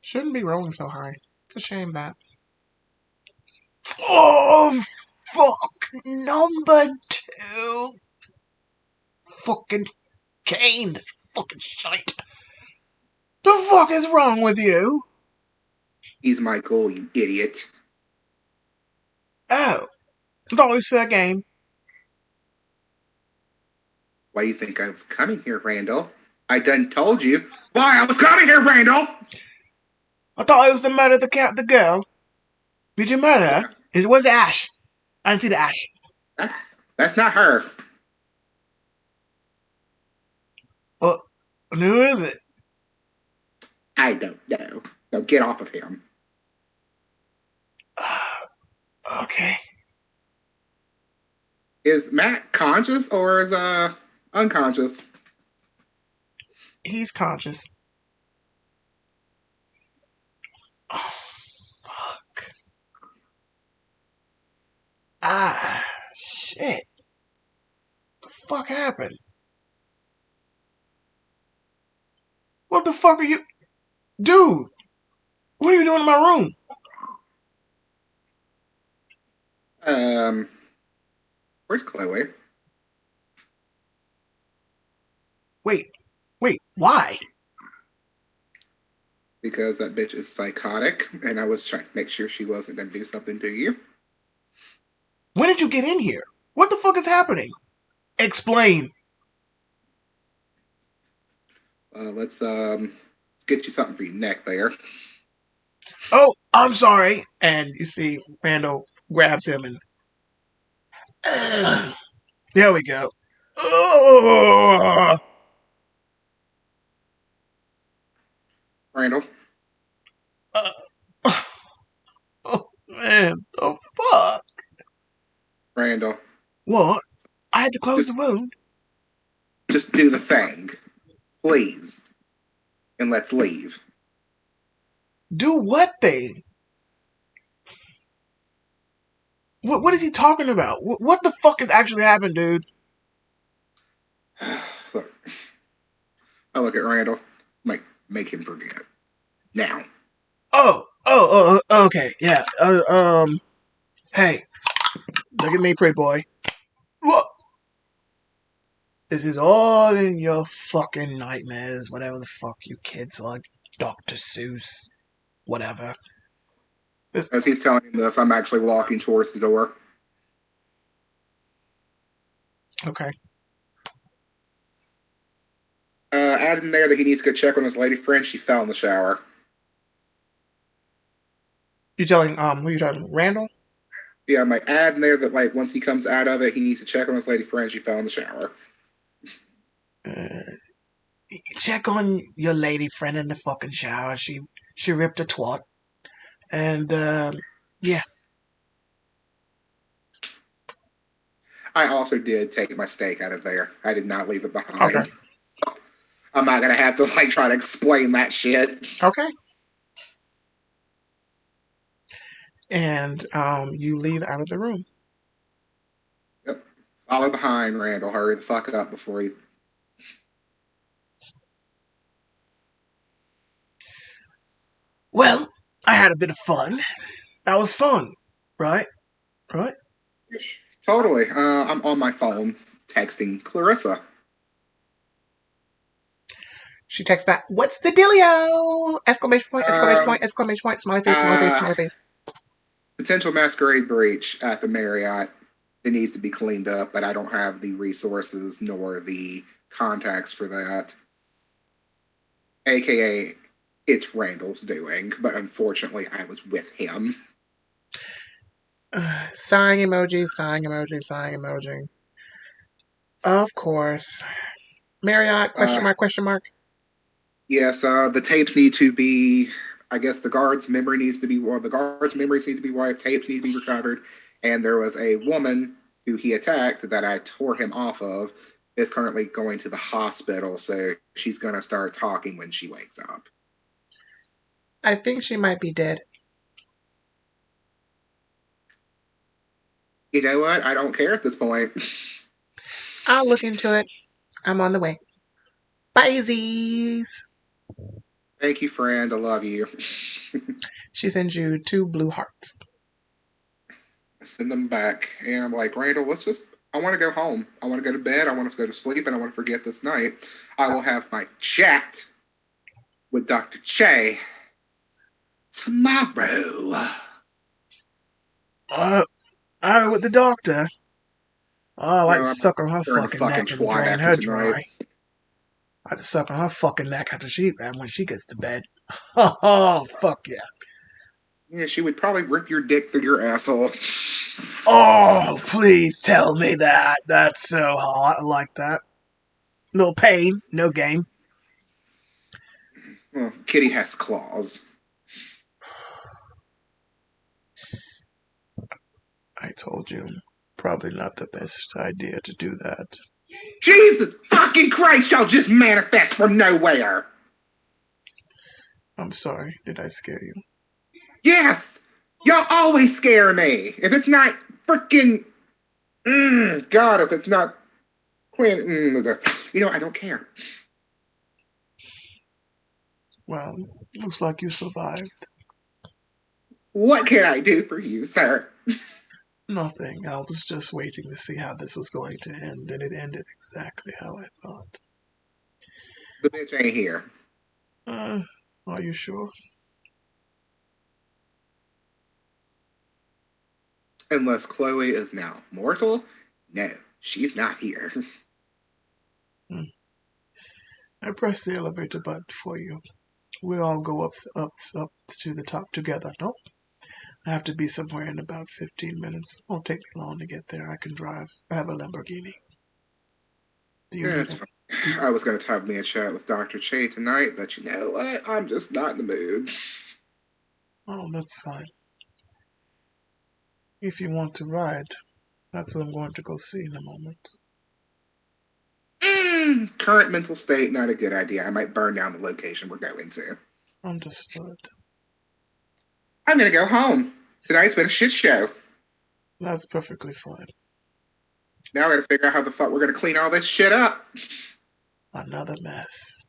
Shouldn't be rolling so high. It's a shame that. Oh, fuck! Number 2! Fucking Kane! Fucking shite! The fuck is wrong with you? He's my goal, you idiot. Oh, I thought it was fair game. Why do you think I was coming here, Randall? I done told you why I was coming here, Randall! I thought it was to murder the girl. Did you murder her? Yeah. Where's the ash? I didn't see the ash. That's not her. And who is it? I don't know. Now get off of him. Okay. Is Matt conscious or is unconscious? He's conscious. Oh, fuck. Ah, shit. The fuck happened? What the fuck are you... Dude, what are you doing in my room? Where's Chloe? Wait, why? Because that bitch is psychotic, and I was trying to make sure she wasn't going to do something to you. When did you get in here? What the fuck is happening? Explain. Let's get you something for your neck there. Oh, I'm sorry. And you see Randall grabs him and... there we go. Randall, Oh, man, the fuck? Randall, What? I had to close just the wound. just do the thing, please, and let's leave. Do what thing? What is he talking about? What the fuck has actually happened, dude? Look, I look at Randall, make him forget now. Okay, yeah. Hey, look at me, pretty boy. What? This is all in your fucking nightmares, whatever the fuck you kids like, Dr. Seuss, whatever. As he's telling him this, I'm actually walking towards the door. Okay. Add in there that he needs to go check on his lady friend. She fell in the shower. You telling who you telling? Randall? Yeah, I might add in there that like once he comes out of it, he needs to check on his lady friend. She fell in the shower. Check on your lady friend in the fucking shower. She ripped a twat. And yeah. I also did take my steak out of there. I did not leave it behind. Okay. I'm not gonna have to like try to explain that shit. Okay. And you leave out of the room. Yep. Follow behind, Randall. Hurry the fuck up before he. Well, I had a bit of fun. That was fun, right? Right? Totally. I'm on my phone texting Clarissa. She texts back, "What's the dealio?" Exclamation point, exclamation point, exclamation point, smiley face, smiley face, smiley face. Potential masquerade breach at the Marriott. It needs to be cleaned up, but I don't have the resources nor the contacts for that. AKA, it's Randall's doing, but unfortunately, I was with him. Sighing emoji, sighing emoji, sighing emoji. Of course. Marriott, question mark, question mark. Yes, the tapes need to be. I guess the guard's memory needs to be. Well, the guard's memories need to be wiped. Tapes need to be recovered. And there was a woman who he attacked that I tore him off of. Is currently going to the hospital, so she's gonna start talking when she wakes up. I think she might be dead. You know what? I don't care at this point. I'll look into it. I'm on the way. Bye-sies. Thank you, friend. I love you. She sends you 2 blue hearts. I send them back, and I'm like, Randall, I want to go home. I want to go to bed. I want to go to sleep, and I want to forget this night. I will have my chat with Dr. Che tomorrow. With the doctor. Oh, I'd No, suck on her during the fucking fucking neck and twat drain after her tonight. dry. I'd suck on her fucking neck when she gets to bed. Oh, fuck yeah. Yeah, she would probably rip your dick through your asshole. Oh, please tell me that. That's so hot. I like that. No pain, no gain. Well, Kitty has claws. I told you. probably not the best idea to do that. Jesus fucking Christ, y'all just manifest from nowhere. I'm sorry, did I scare you? Yes, y'all always scare me. If it's not freaking, God, if it's not Quinn, I don't care. Well, looks like you survived. What can I do for you, sir? Nothing. I was just waiting to see how this was going to end, and it ended exactly how I thought. The bitch ain't here. Are you sure? Unless Chloe is now mortal? No, she's not here. I pressed the elevator button for you. We all go up to the top together. Nope. I have to be somewhere in about 15 minutes. It won't take me long to get there. I can drive. I have a Lamborghini. Do you Yeah, need it's it? fine. I was going to have me a chat with Dr. Che tonight, but you know what? I'm just not in the mood. Oh, that's fine. If you want to ride, that's what I'm going to go see in a moment. Current mental state, not a good idea. I might burn down the location we're going to. Understood. I'm going to go home. Tonight's been a shit show. That's perfectly fine. Now I got to figure out how the fuck we're going to clean all this shit up. Another mess.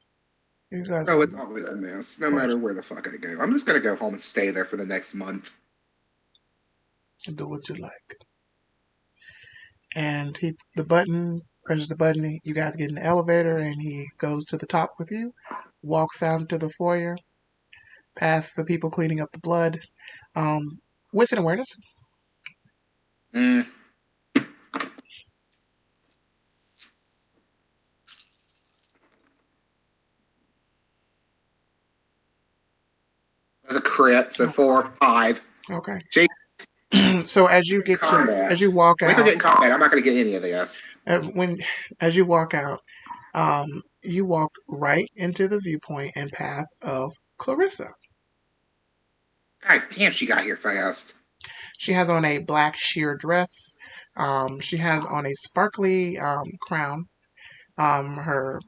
You guys Oh, it's always a mess, no matter where the fuck I go. I'm just going to go home and stay there for the next month. do what you like. And the button, presses the button, you guys get in the elevator, and he goes to the top with you, walks out into the foyer, past the people cleaning up the blood. Wits and awareness. Mm. That's a crit, so 4, 5. Okay. Jake, So as you get combat. as you walk Wait till I out, get in combat. I'm not going to get any of this. as you walk out, you walk right into the viewpoint and path of Clarissa. God damn, she got here fast. She has on a black sheer dress. She has on a sparkly crown. Her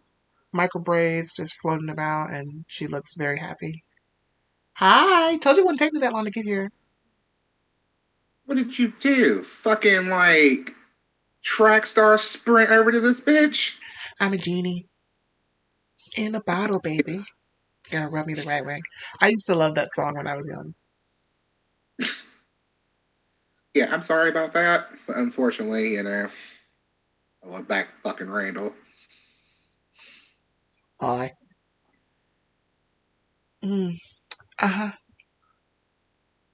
micro braids just floating about, and she looks very happy. Hi, told you it wouldn't take me that long to get here. What did you do? Fucking like track star sprint over to this bitch? I'm a genie in a bottle, baby. Gotta rub me the right way. I used to love that song when I was young. Yeah, I'm sorry about that, but unfortunately, I went back fucking Randall. I. Uh-huh.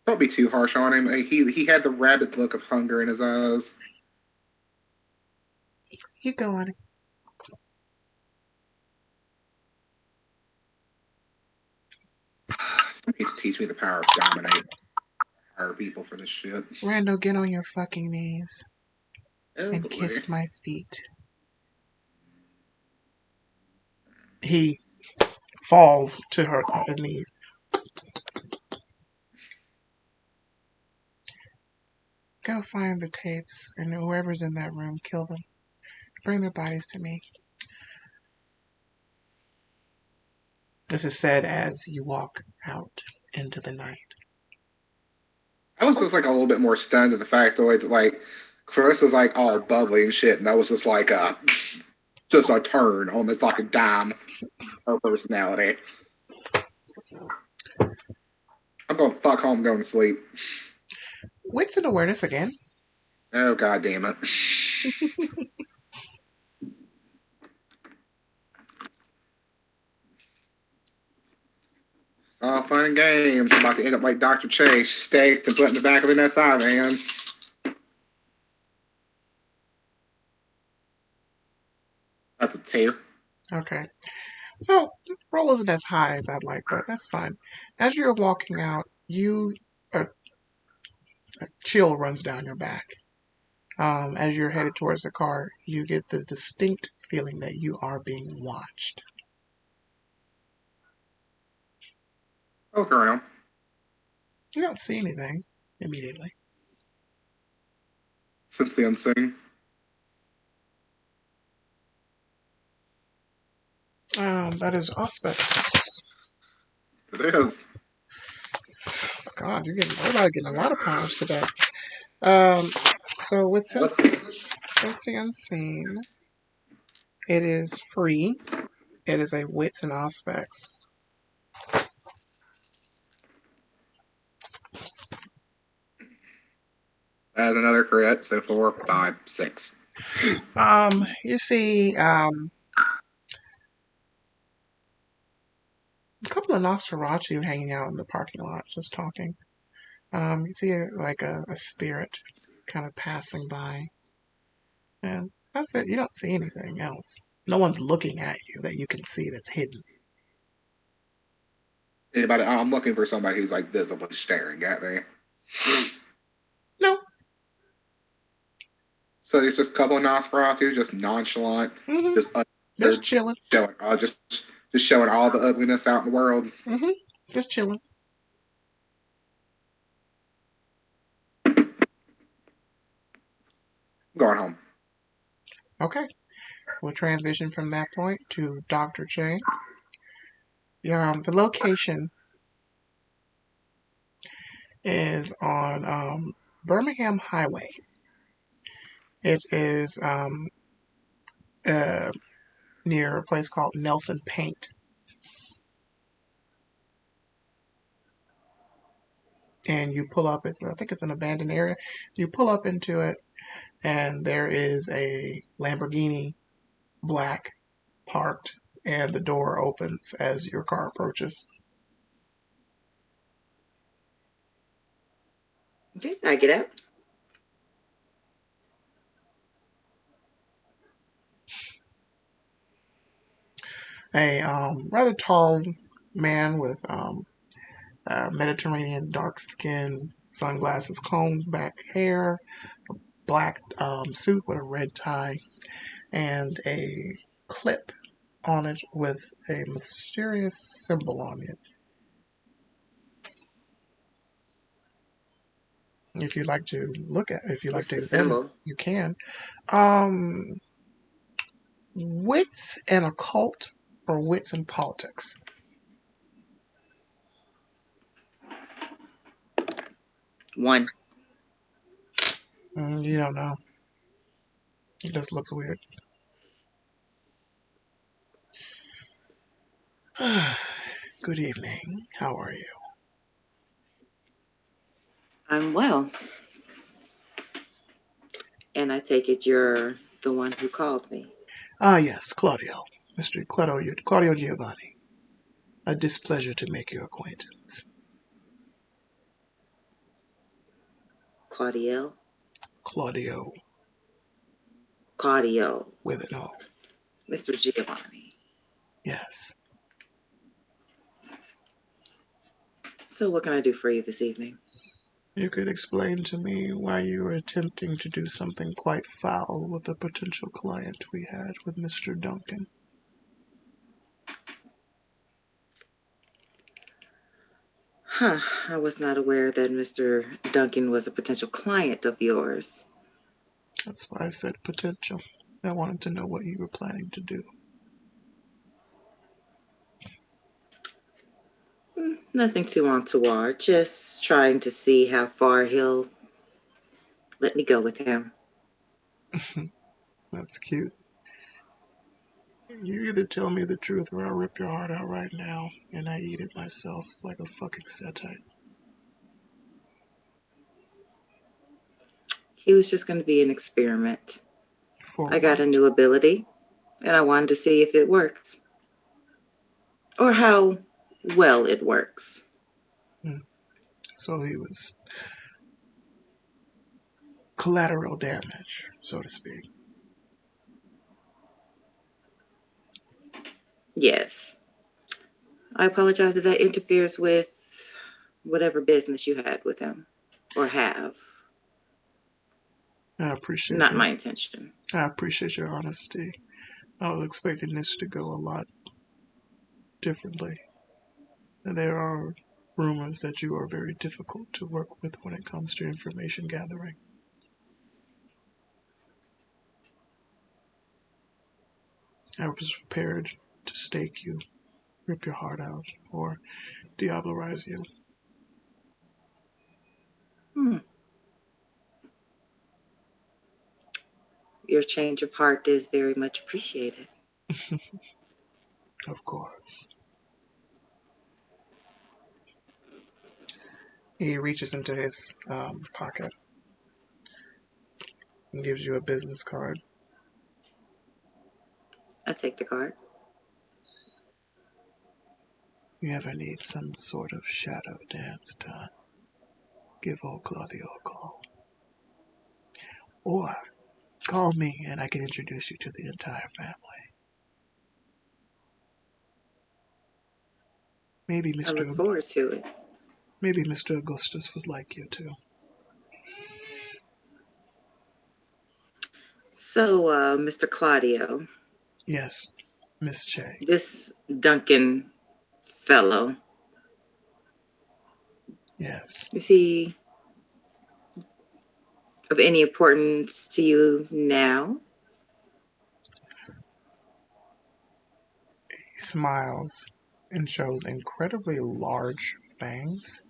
Don't be too harsh on him. He had the rabid look of hunger in his eyes. You go on it. He needs to teach me the power of dominate. Hire people for this shit. Randall, get on your fucking knees Oh, and boy. kiss my feet. He falls to his knees. Go find the tapes, and whoever's in that room, kill them. Bring their bodies to me. This is said as you walk out into the night. I was just like a little bit more stunned at the factoids. Like, Chris is like all bubbly and shit, and that was just like just a turn on the fucking dime of her personality. I'm going to fuck home, going to sleep. Wits and awareness again. Oh, god damn it. All fun and games. I'm about to end up like Dr. Chase, staked and put in the back of an SI van. That's a 2. Okay. So, roll isn't as high as I'd like, but that's fine. As you're walking out, a chill runs down your back. As you're headed towards the car, you get the distinct feeling that you are being watched. Look around. You don't see anything immediately. Since the unseen. That is Auspex. It is. God, everybody getting a lot of powers today. So with Let's Since the Unseen, it is free. It is a Wits and Auspex. add another crit, so 4, 5, 6. You see, a couple of Nosferatu hanging out in the parking lot, just talking. You see a spirit kind of passing by. And that's it. You don't see anything else. No one's looking at you that you can see that's hidden. Anybody? I'm looking for somebody who's like visibly staring at me. No. So there's just a couple of Nosferatu, just nonchalant, Mm-hmm. Just chilling. Just showing all the ugliness out in the world. Mm-hmm. Just chilling. Going home. Okay. We'll transition from that point to Dr. J. The location is on Birmingham Highway. It is near a place called Nelson Paint. And you pull up, I think it's an abandoned area. You pull up into it, and there is a Lamborghini black parked, and the door opens as your car approaches. Okay, I get out. A rather tall man with Mediterranean dark skin, sunglasses, combed back hair, black suit with a red tie, and a clip on it with a mysterious symbol on it. If you'd like to What's the examine, symbol? you can. Wits and occult or wits and politics? 1. You don't know. It just looks weird. Good evening. How are you? I'm well. And I take it you're the one who called me. Yes, Claudio. Mr. Claudio Giovanni. A displeasure to make your acquaintance. Claudio? Claudio. Claudio. With an O. Mr. Giovanni. Yes. So what can I do for you this evening? You could explain to me why you were attempting to do something quite foul with a potential client we had with Mr. Duncan. I was not aware that Mr. Duncan was a potential client of yours. That's why I said potential. I wanted to know what you were planning to do. Nothing too untoward. Just trying to see how far he'll let me go with him. That's cute. You either tell me the truth or I'll rip your heart out right now, and I eat it myself like a fucking satire. He was just going to be an experiment. For I got a new ability, and I wanted to see if it works. Or how well it works. So he was collateral damage, so to speak. Yes. I apologize if that interferes with whatever business you had with him or have. I appreciate Not my intention. I appreciate your honesty. I was expecting this to go a lot differently. And there are rumors that you are very difficult to work with when it comes to information gathering. I was prepared to stake you, rip your heart out, or diablerize you. Your change of heart is very much appreciated. Of course. He reaches into his pocket and gives you a business card. I take the card. You ever need some sort of shadow dance done, give old Claudio a call. Or call me and I can introduce you to the entire family. Maybe I look Mr. forward to it. Maybe Mr. Augustus would like you too. So, Mr. Claudio, Yes, Miss Che. this Duncan fellow, Yes. is he of any importance to you now? He smiles and shows incredibly large fangs.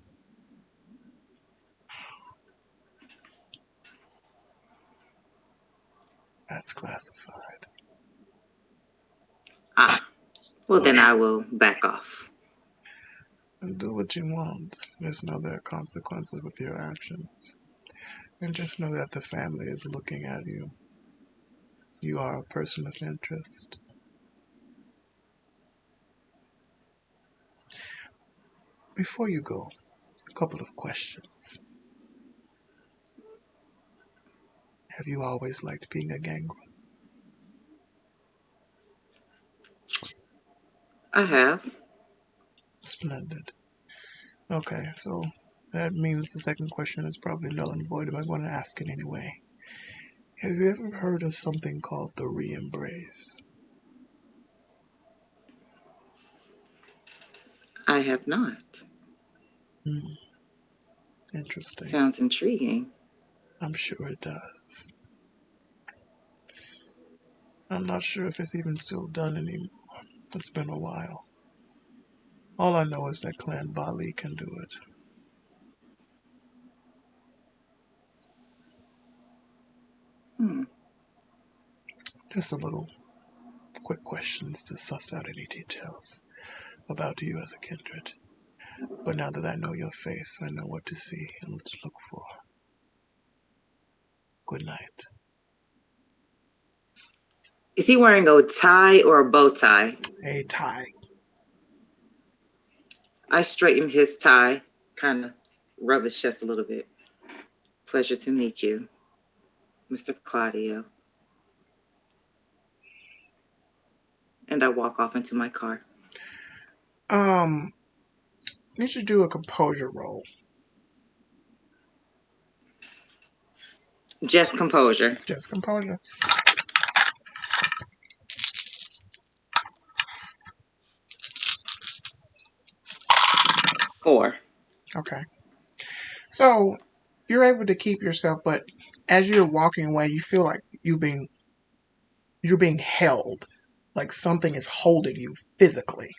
That's classified. Ah, well, then I will back off. Do what you want. Just know there are consequences with your actions. And just know that the family is looking at you. You are a person of interest. Before you go, a couple of questions. Have you always liked being a gangrel? I have. Splendid. Okay, so that means the second question is probably null and void, but I'm going to ask it anyway. Have you ever heard of something called the re-embrace? I have not. Interesting. Sounds intriguing. I'm sure it does. I'm not sure if it's even still done anymore. It's been a while. All I know is that Clan Bali can do it. Just a little quick questions to suss out any details about you as a kindred. But now that I know your face, I know what to see and what to look for. Good night. Is he wearing a tie or a bow tie? A tie. I straighten his tie, kind of rub his chest a little bit. Pleasure to meet you, Mr. Claudio. And I walk off into my car. You should do a composure roll. Just composure. Just composure. Four. Okay. So you're able to keep yourself, but as you're walking away, you feel like you're being held, like something is holding you physically.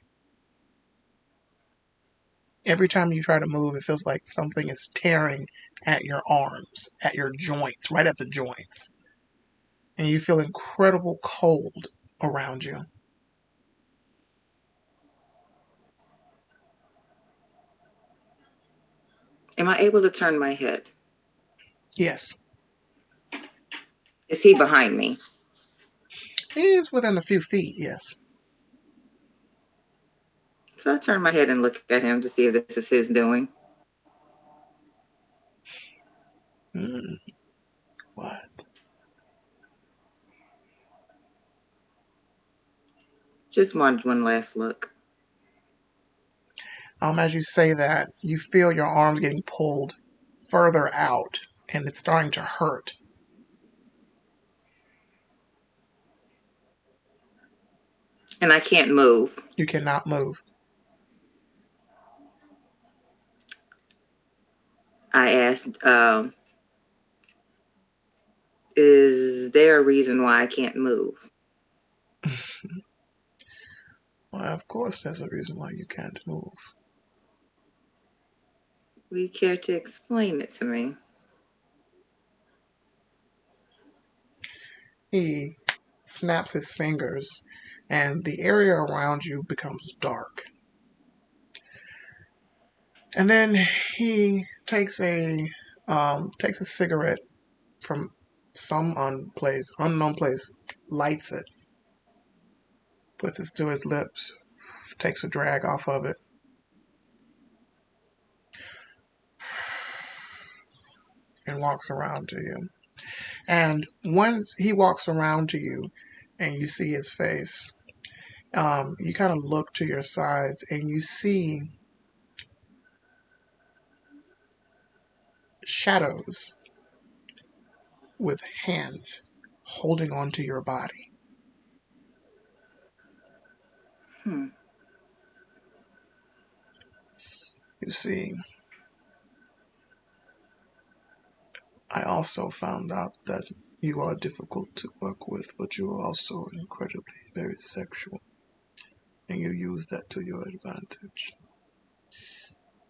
Every time you try to move, it feels like something is tearing at your arms, at your joints, right at the joints. And you feel incredible cold around you. Am I able to turn my head? Yes. Is he behind me? He is within a few feet, yes. So I turn my head and look at him to see if this is his doing. What? Just wanted one last look. As you say that, you feel your arms getting pulled further out, and it's starting to hurt. And I can't move. You cannot move. I asked, is there a reason why I can't move? Well, of course, there's a reason why you can't move. Will you care to explain it to me? He snaps his fingers, and the area around you becomes dark. And then he takes a cigarette from some unknown place, lights it, puts it to his lips, takes a drag off of it, and walks around to you. And once he walks around to you, and you see his face, you kind of look to your sides, and you see shadows with hands holding onto your body. Hmm. You see, I also found out that you are difficult to work with, but you are also incredibly very sexual, and you use that to your advantage.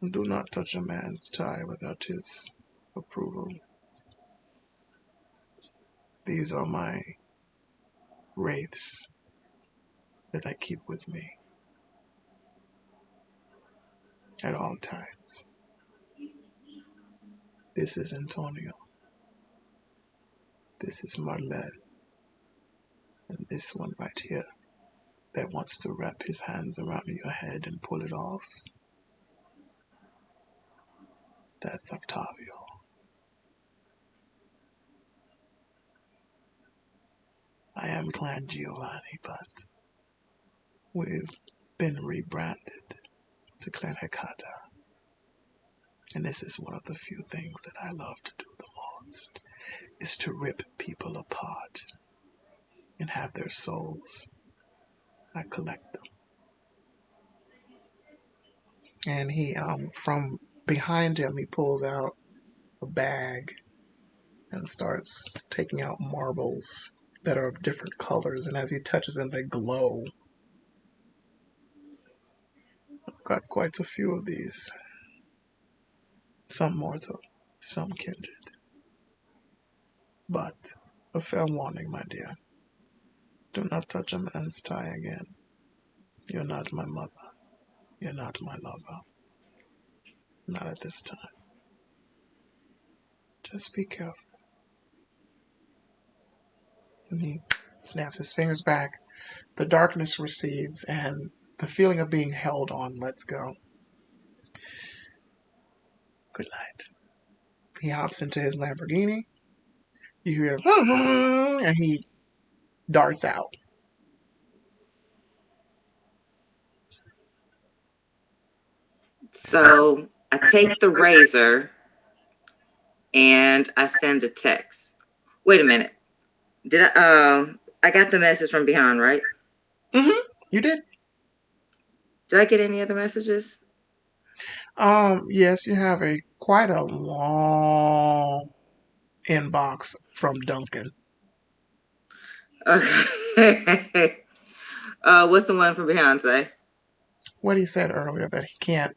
Do not touch a man's tie without his approval. These are my wraiths that I keep with me at all times. This is Antonio. This is Marlette. And this one right here that wants to wrap his hands around your head and pull it off, that's Octavio. I am Clan Giovanni, but we've been rebranded to Clan Hecata. And this is one of the few things that I love to do the most, is to rip people apart and have their souls. I collect them. And he, from behind him, he pulls out a bag and starts taking out marbles that are of different colors. And as he touches them, they glow. I've got quite a few of these. Some mortal, some kindred. But a fair warning, my dear. Do not touch a man's tie again. You're not my mother. You're not my lover. Not at this time. Just be careful. And he snaps his fingers back. The darkness recedes, and the feeling of being held on lets go. Good night. He hops into his Lamborghini. You hear, and he darts out. So I take the razor and I send a text. Wait a minute. Did I got the message from behind, right? You did? Did I get any other messages? Yes, you have quite a long inbox from Duncan. Okay. What's the one from behind say? What he said earlier, that he can't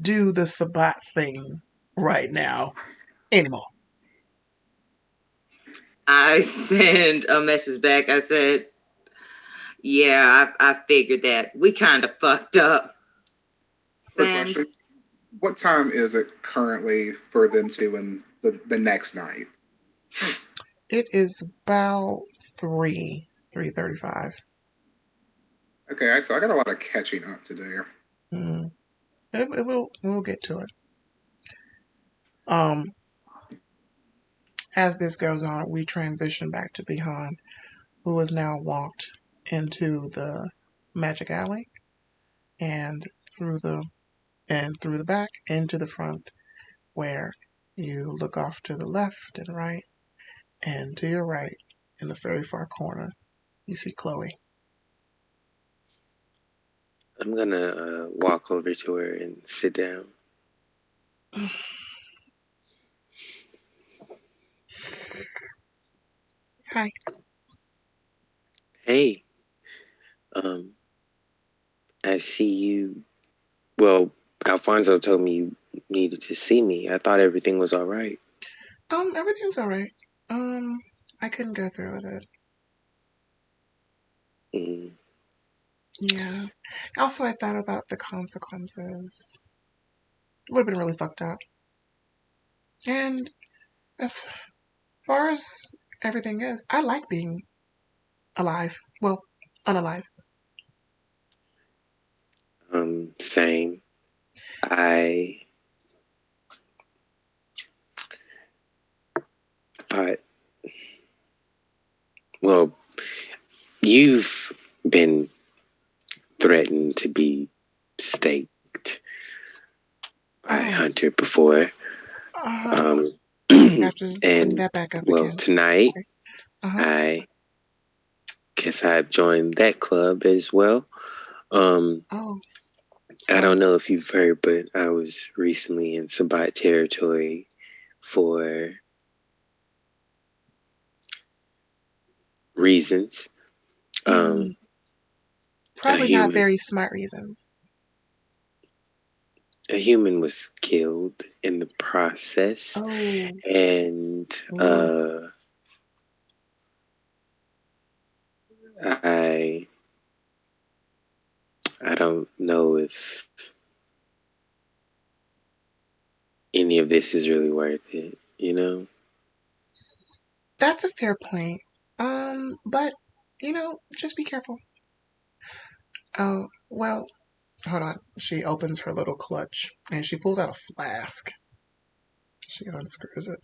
do the Sabbat thing right now anymore. I send a message back. I said, yeah, I figured that. We kind of fucked up. Quick Send. question. What time is it currently for them two in the next night? It is about 3:35. Okay, so I got a lot of catching up to do. We'll get to it. As this goes on, we transition back to Bihan, who has now walked into the magic alley and through the back into the front, where you look off to the left and right, and to your right, in the very far corner, you see Chloe. I'm gonna walk over to her and sit down. Hi. Hey, I see you. Well, Alfonso told me you needed to see me. I thought everything was all right. Everything's all right. I couldn't go through with it. Mm. Yeah. Also, I thought about the consequences. It would have been really fucked up. And as far as everything is, I like being alive. Well, unalive. Same. I thought, well, you've been threatened to be staked by Hunter before. You have to bring And that back up well, again. tonight Okay. I guess I've joined that club as well. I don't know if you've heard, but I was recently in Sabat territory for reasons. Probably not very smart reasons. A human was killed in the process. And I don't know if any of this is really worth it, you know? That's a fair point. But, just be careful. Oh, well, hold on. She opens her little clutch and she pulls out a flask. She unscrews it.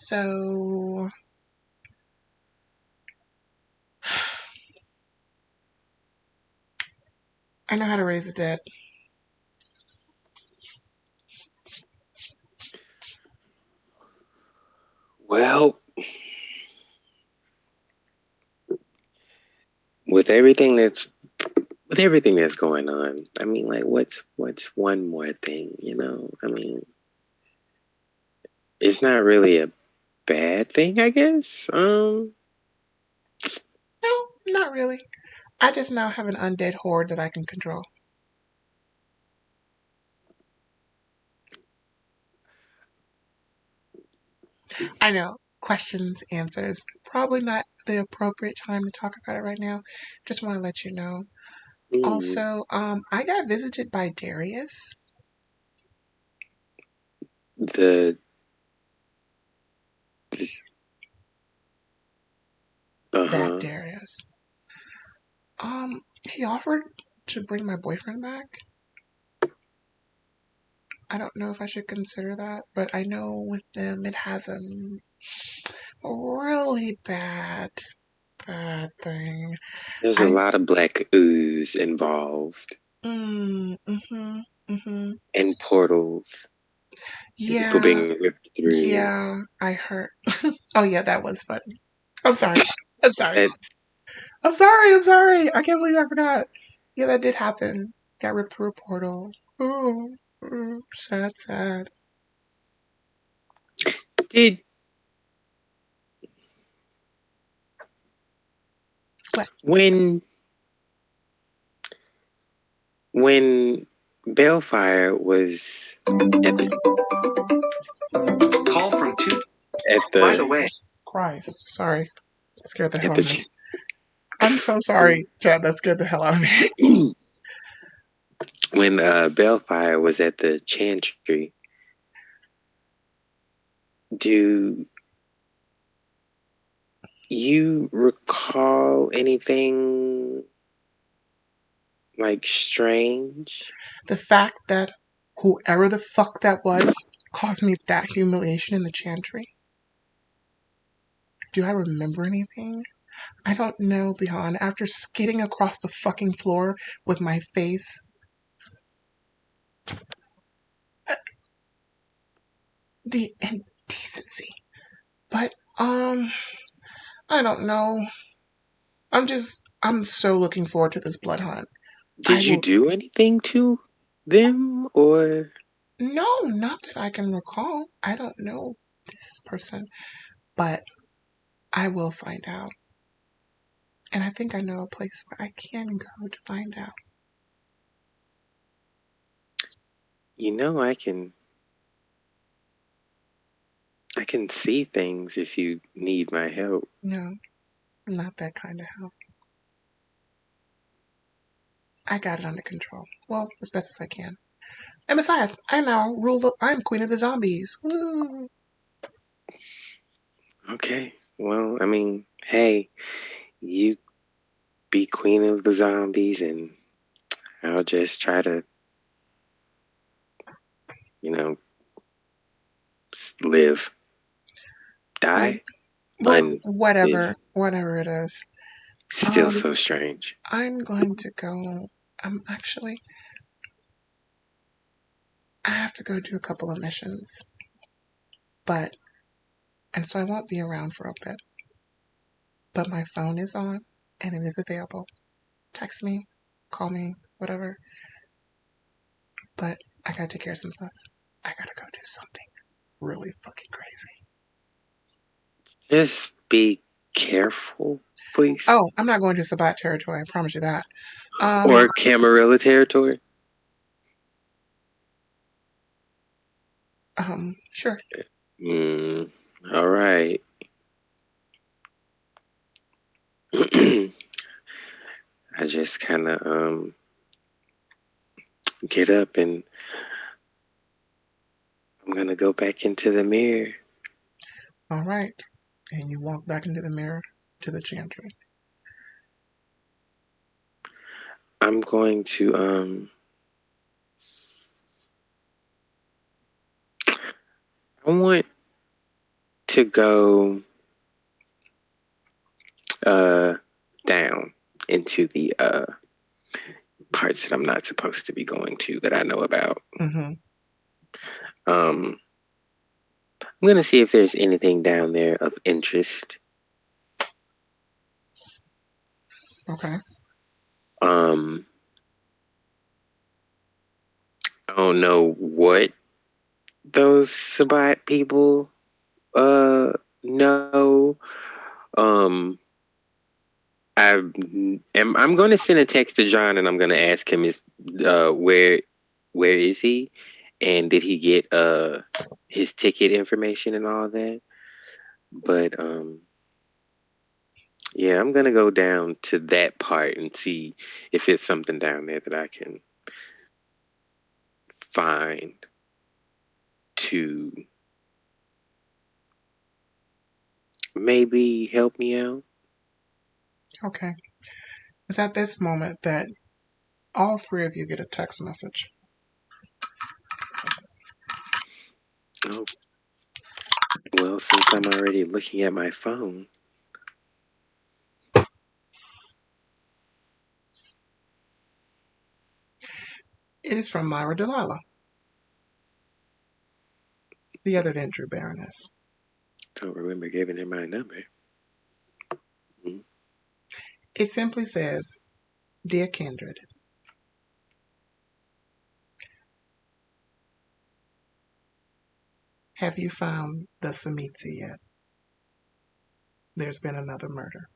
So I know how to raise the dead. Well, with everything that's going on, I mean, like, what's one more thing, you know? I mean, it's not really a bad thing, I guess. No, not really. I just now have an undead horde that I can control. I know. Questions, answers. Probably not the appropriate time to talk about it right now. Just want to let you know. Also, I got visited by Darius. That Darius. He offered to bring my boyfriend back. I don't know if I should consider that, but I know with them it has a really bad thing. There's a lot of black ooze involved. And portals. Yeah. People being ripped through. Yeah, I heard. Oh yeah, that was funny. I'm sorry. I'm sorry. I'm sorry. I can't believe I forgot. Yeah, that did happen. Got ripped through a portal. Oh, sad. Did what? When Balefire was at the call from two. At the By the way, Christ, sorry, that scared the hell out of me. I'm so sorry, Chad. That scared the hell out of me. When Balefire was at the Chantry, do you recall anything like strange? The fact that whoever the fuck that was caused me that humiliation in the Chantry. Do I remember anything? I don't know beyond. After skidding across the fucking floor with my face. The indecency. But, I don't know. I'm so looking forward to this blood hunt. Did you do anything to them, or? No, not that I can recall. I don't know this person, but I will find out. And I think I know a place where I can go to find out. I can see things if you need my help. No, not that kind of help. I got it under control. Well, as best as I can. And besides, I'm queen of the zombies. Woo. Okay. Well, I mean, hey, you be queen of the zombies, and I'll just try to, live, die, Whatever it is. Still so strange. I'm going to go. I have to go do a couple of missions. And so I won't be around for a bit. But my phone is on and it is available. Text me, call me, whatever. But I gotta take care of some stuff. I gotta go do something really fucking crazy. Just be careful, please. Oh, I'm not going to Sabat territory, I promise you that. Or Camarilla territory? Sure. All right. I just kind of get up and I'm going to go back into the mirror. All right. And you walk back into the mirror to the chantry. I'm going to I want to go down into the parts that I'm not supposed to be going to that I know about. Mm-hmm. I'm going to see if there's anything down there of interest. Okay. I don't know what those Sabat people know. I'm going to send a text to John and I'm going to ask him where is he, and did he get his ticket information and all that. But yeah, I'm going to go down to that part and see if it's something down there that I can find to maybe help me out. Okay. It's at this moment that all three of you get a text message. Oh, well, since I'm already looking at my phone. It is from Myra Delilah, the other Ventru Baroness. Don't remember giving her my number. It simply says, Dear Kindred, have you found the Samitsi yet? There's been another murder.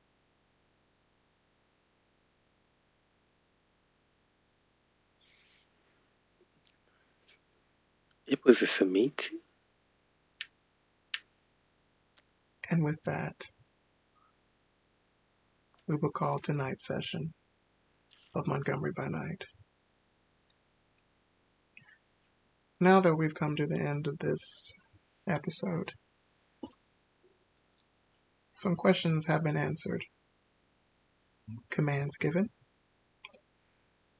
It was a Samitsi? And with that, we will call tonight's session of Montgomery by Night. Now that we've come to the end of this episode, some questions have been answered. Commands given.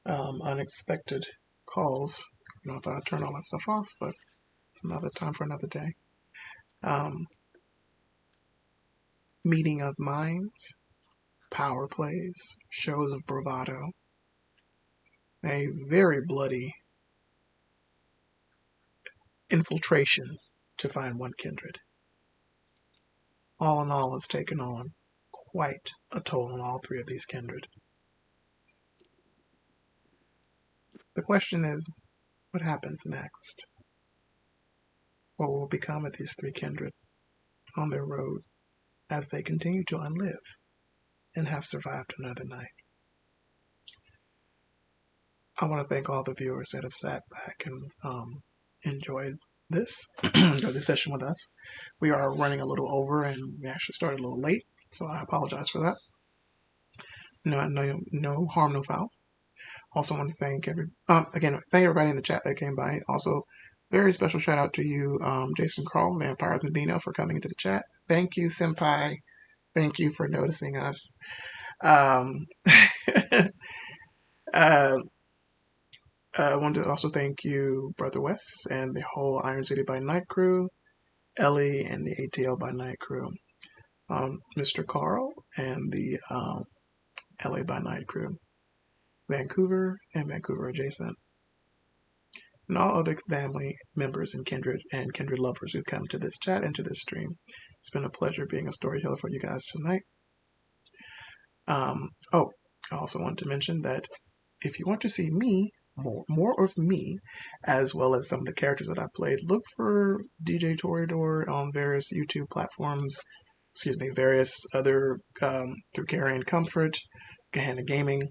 Unexpected calls. I thought I'd turn all that stuff off, but it's another time for another day. Meeting of minds, power plays, shows of bravado, a very bloody infiltration to find one kindred. All in all, has taken on quite a toll on all three of these kindred. The question is, what happens next? What will become of these three kindred on their road as they continue to unlive and have survived another night? I want to thank all the viewers that have sat back and enjoyed enjoyed this session with us. We are running a little over, and we actually started a little late, so I apologize for that. No harm, no foul. Also, want to thank thank everybody in the chat that came by. Also, very special shout out to you, Jason Kroll, Vampires and Dino, for coming into the chat. Thank you, Senpai. Thank you for noticing us. Um, I want to also thank you, Brother Wes, and the whole Iron City by Night crew, Ellie, and the ATL by Night crew, Mr. Carl, and the LA by Night crew, Vancouver, and Vancouver adjacent, and all other family members and kindred lovers who come to this chat and to this stream. It's been a pleasure being a storyteller for you guys tonight. I also want to mention that if you want to see me, more of me, as well as some of the characters that I played, look for DJ Toreador on various YouTube platforms, various other, through Carrion Comfort, Gahanna Gaming,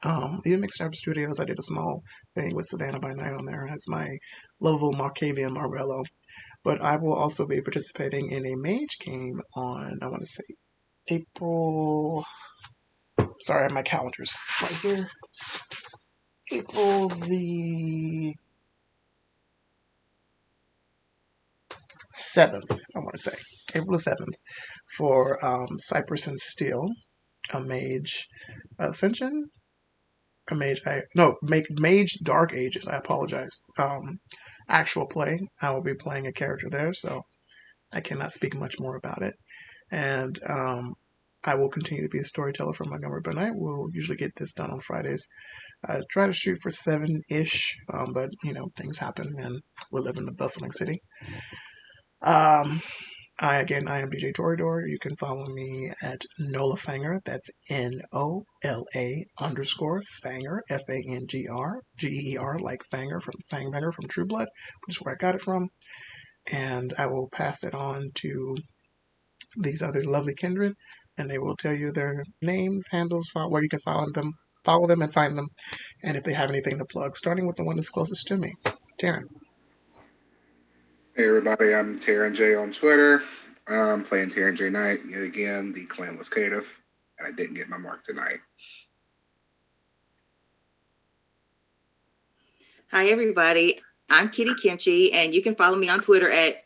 even Mixed Studios. I did a small thing with Savannah by Night on there as my lovable Markavian Marvello. But I will also be participating in a mage game on, I want to say, April... Sorry, I have my calendars right here. April the 7th, I want to say. April the 7th for Cypress and Steel, a mage Ascension? Mage Dark Ages, I apologize. Actual play. I will be playing a character there, so I cannot speak much more about it. And I will continue to be a storyteller for Montgomery by Night. We'll usually get this done on Fridays. I try to shoot for 7-ish, but things happen, and we live in a bustling city. I am DJ Toreador. You can follow me at Nola Fanger. That's NOLA_Fanger, FANGR, GER, like Fanger from Fangbanger from True Blood, which is where I got it from. And I will pass it on to these other lovely kindred, and they will tell you their names, handles, where you can follow them and find them, and if they have anything to plug, starting with the one that's closest to me. Taryn. Hey everybody, I'm Taryn J on Twitter. I'm playing Taryn J Knight, yet again, the clanless caitiff, and I didn't get my mark tonight. Hi everybody, I'm Kitty Kimchi, and you can follow me on Twitter at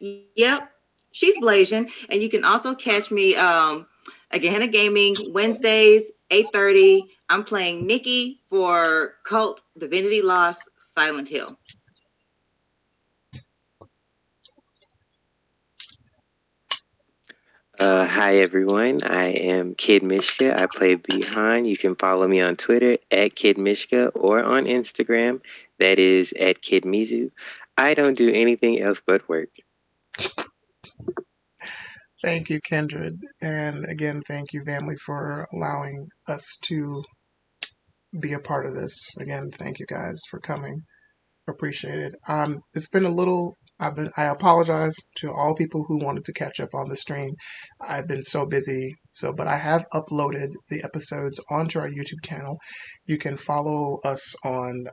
she's Blasian, and you can also catch me Gahanna Gaming Wednesdays 8:30. I'm playing Nikki for Cult Divinity Lost Silent Hill. Hi everyone, I am Kid Mishka. I play Behind. You can follow me on Twitter at Kid Mishka or on Instagram, that is at Kid Mizu. I don't do anything else but work. Thank you, Kindred, and again, thank you, family, for allowing us to be a part of this. Again, thank you guys for coming. Appreciate it. It's been a little. I apologize to all people who wanted to catch up on the stream. I've been so busy. But I have uploaded the episodes onto our YouTube channel. You can follow us on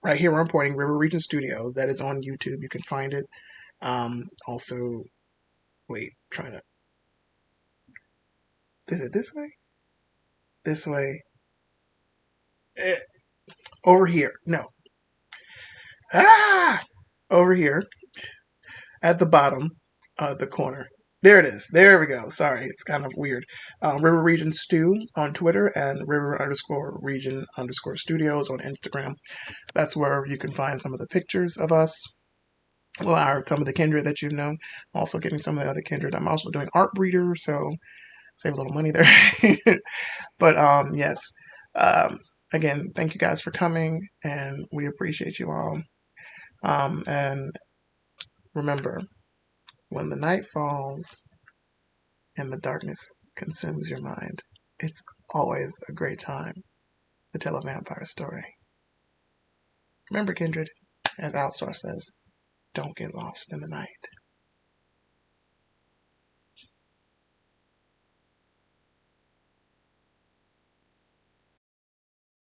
right here where I'm pointing, River Region Studios. That is on YouTube. You can find it. Also, wait, trying to. Is it this way? This way. Over here. No. Over here at the bottom, the corner. There it is. There we go. Sorry, it's kind of weird. River Region Stew on Twitter and River_Region_Studios on Instagram. That's where you can find some of the pictures of us. Well, some of the kindred that you know. Also getting some of the other kindred. I'm also doing Art Breeder, so save a little money there. But yes. Again, thank you guys for coming, and we appreciate you all. And remember, when the night falls and the darkness consumes your mind, it's always a great time to tell a vampire story. Remember, Kindred, as Outstar says, don't get lost in the night.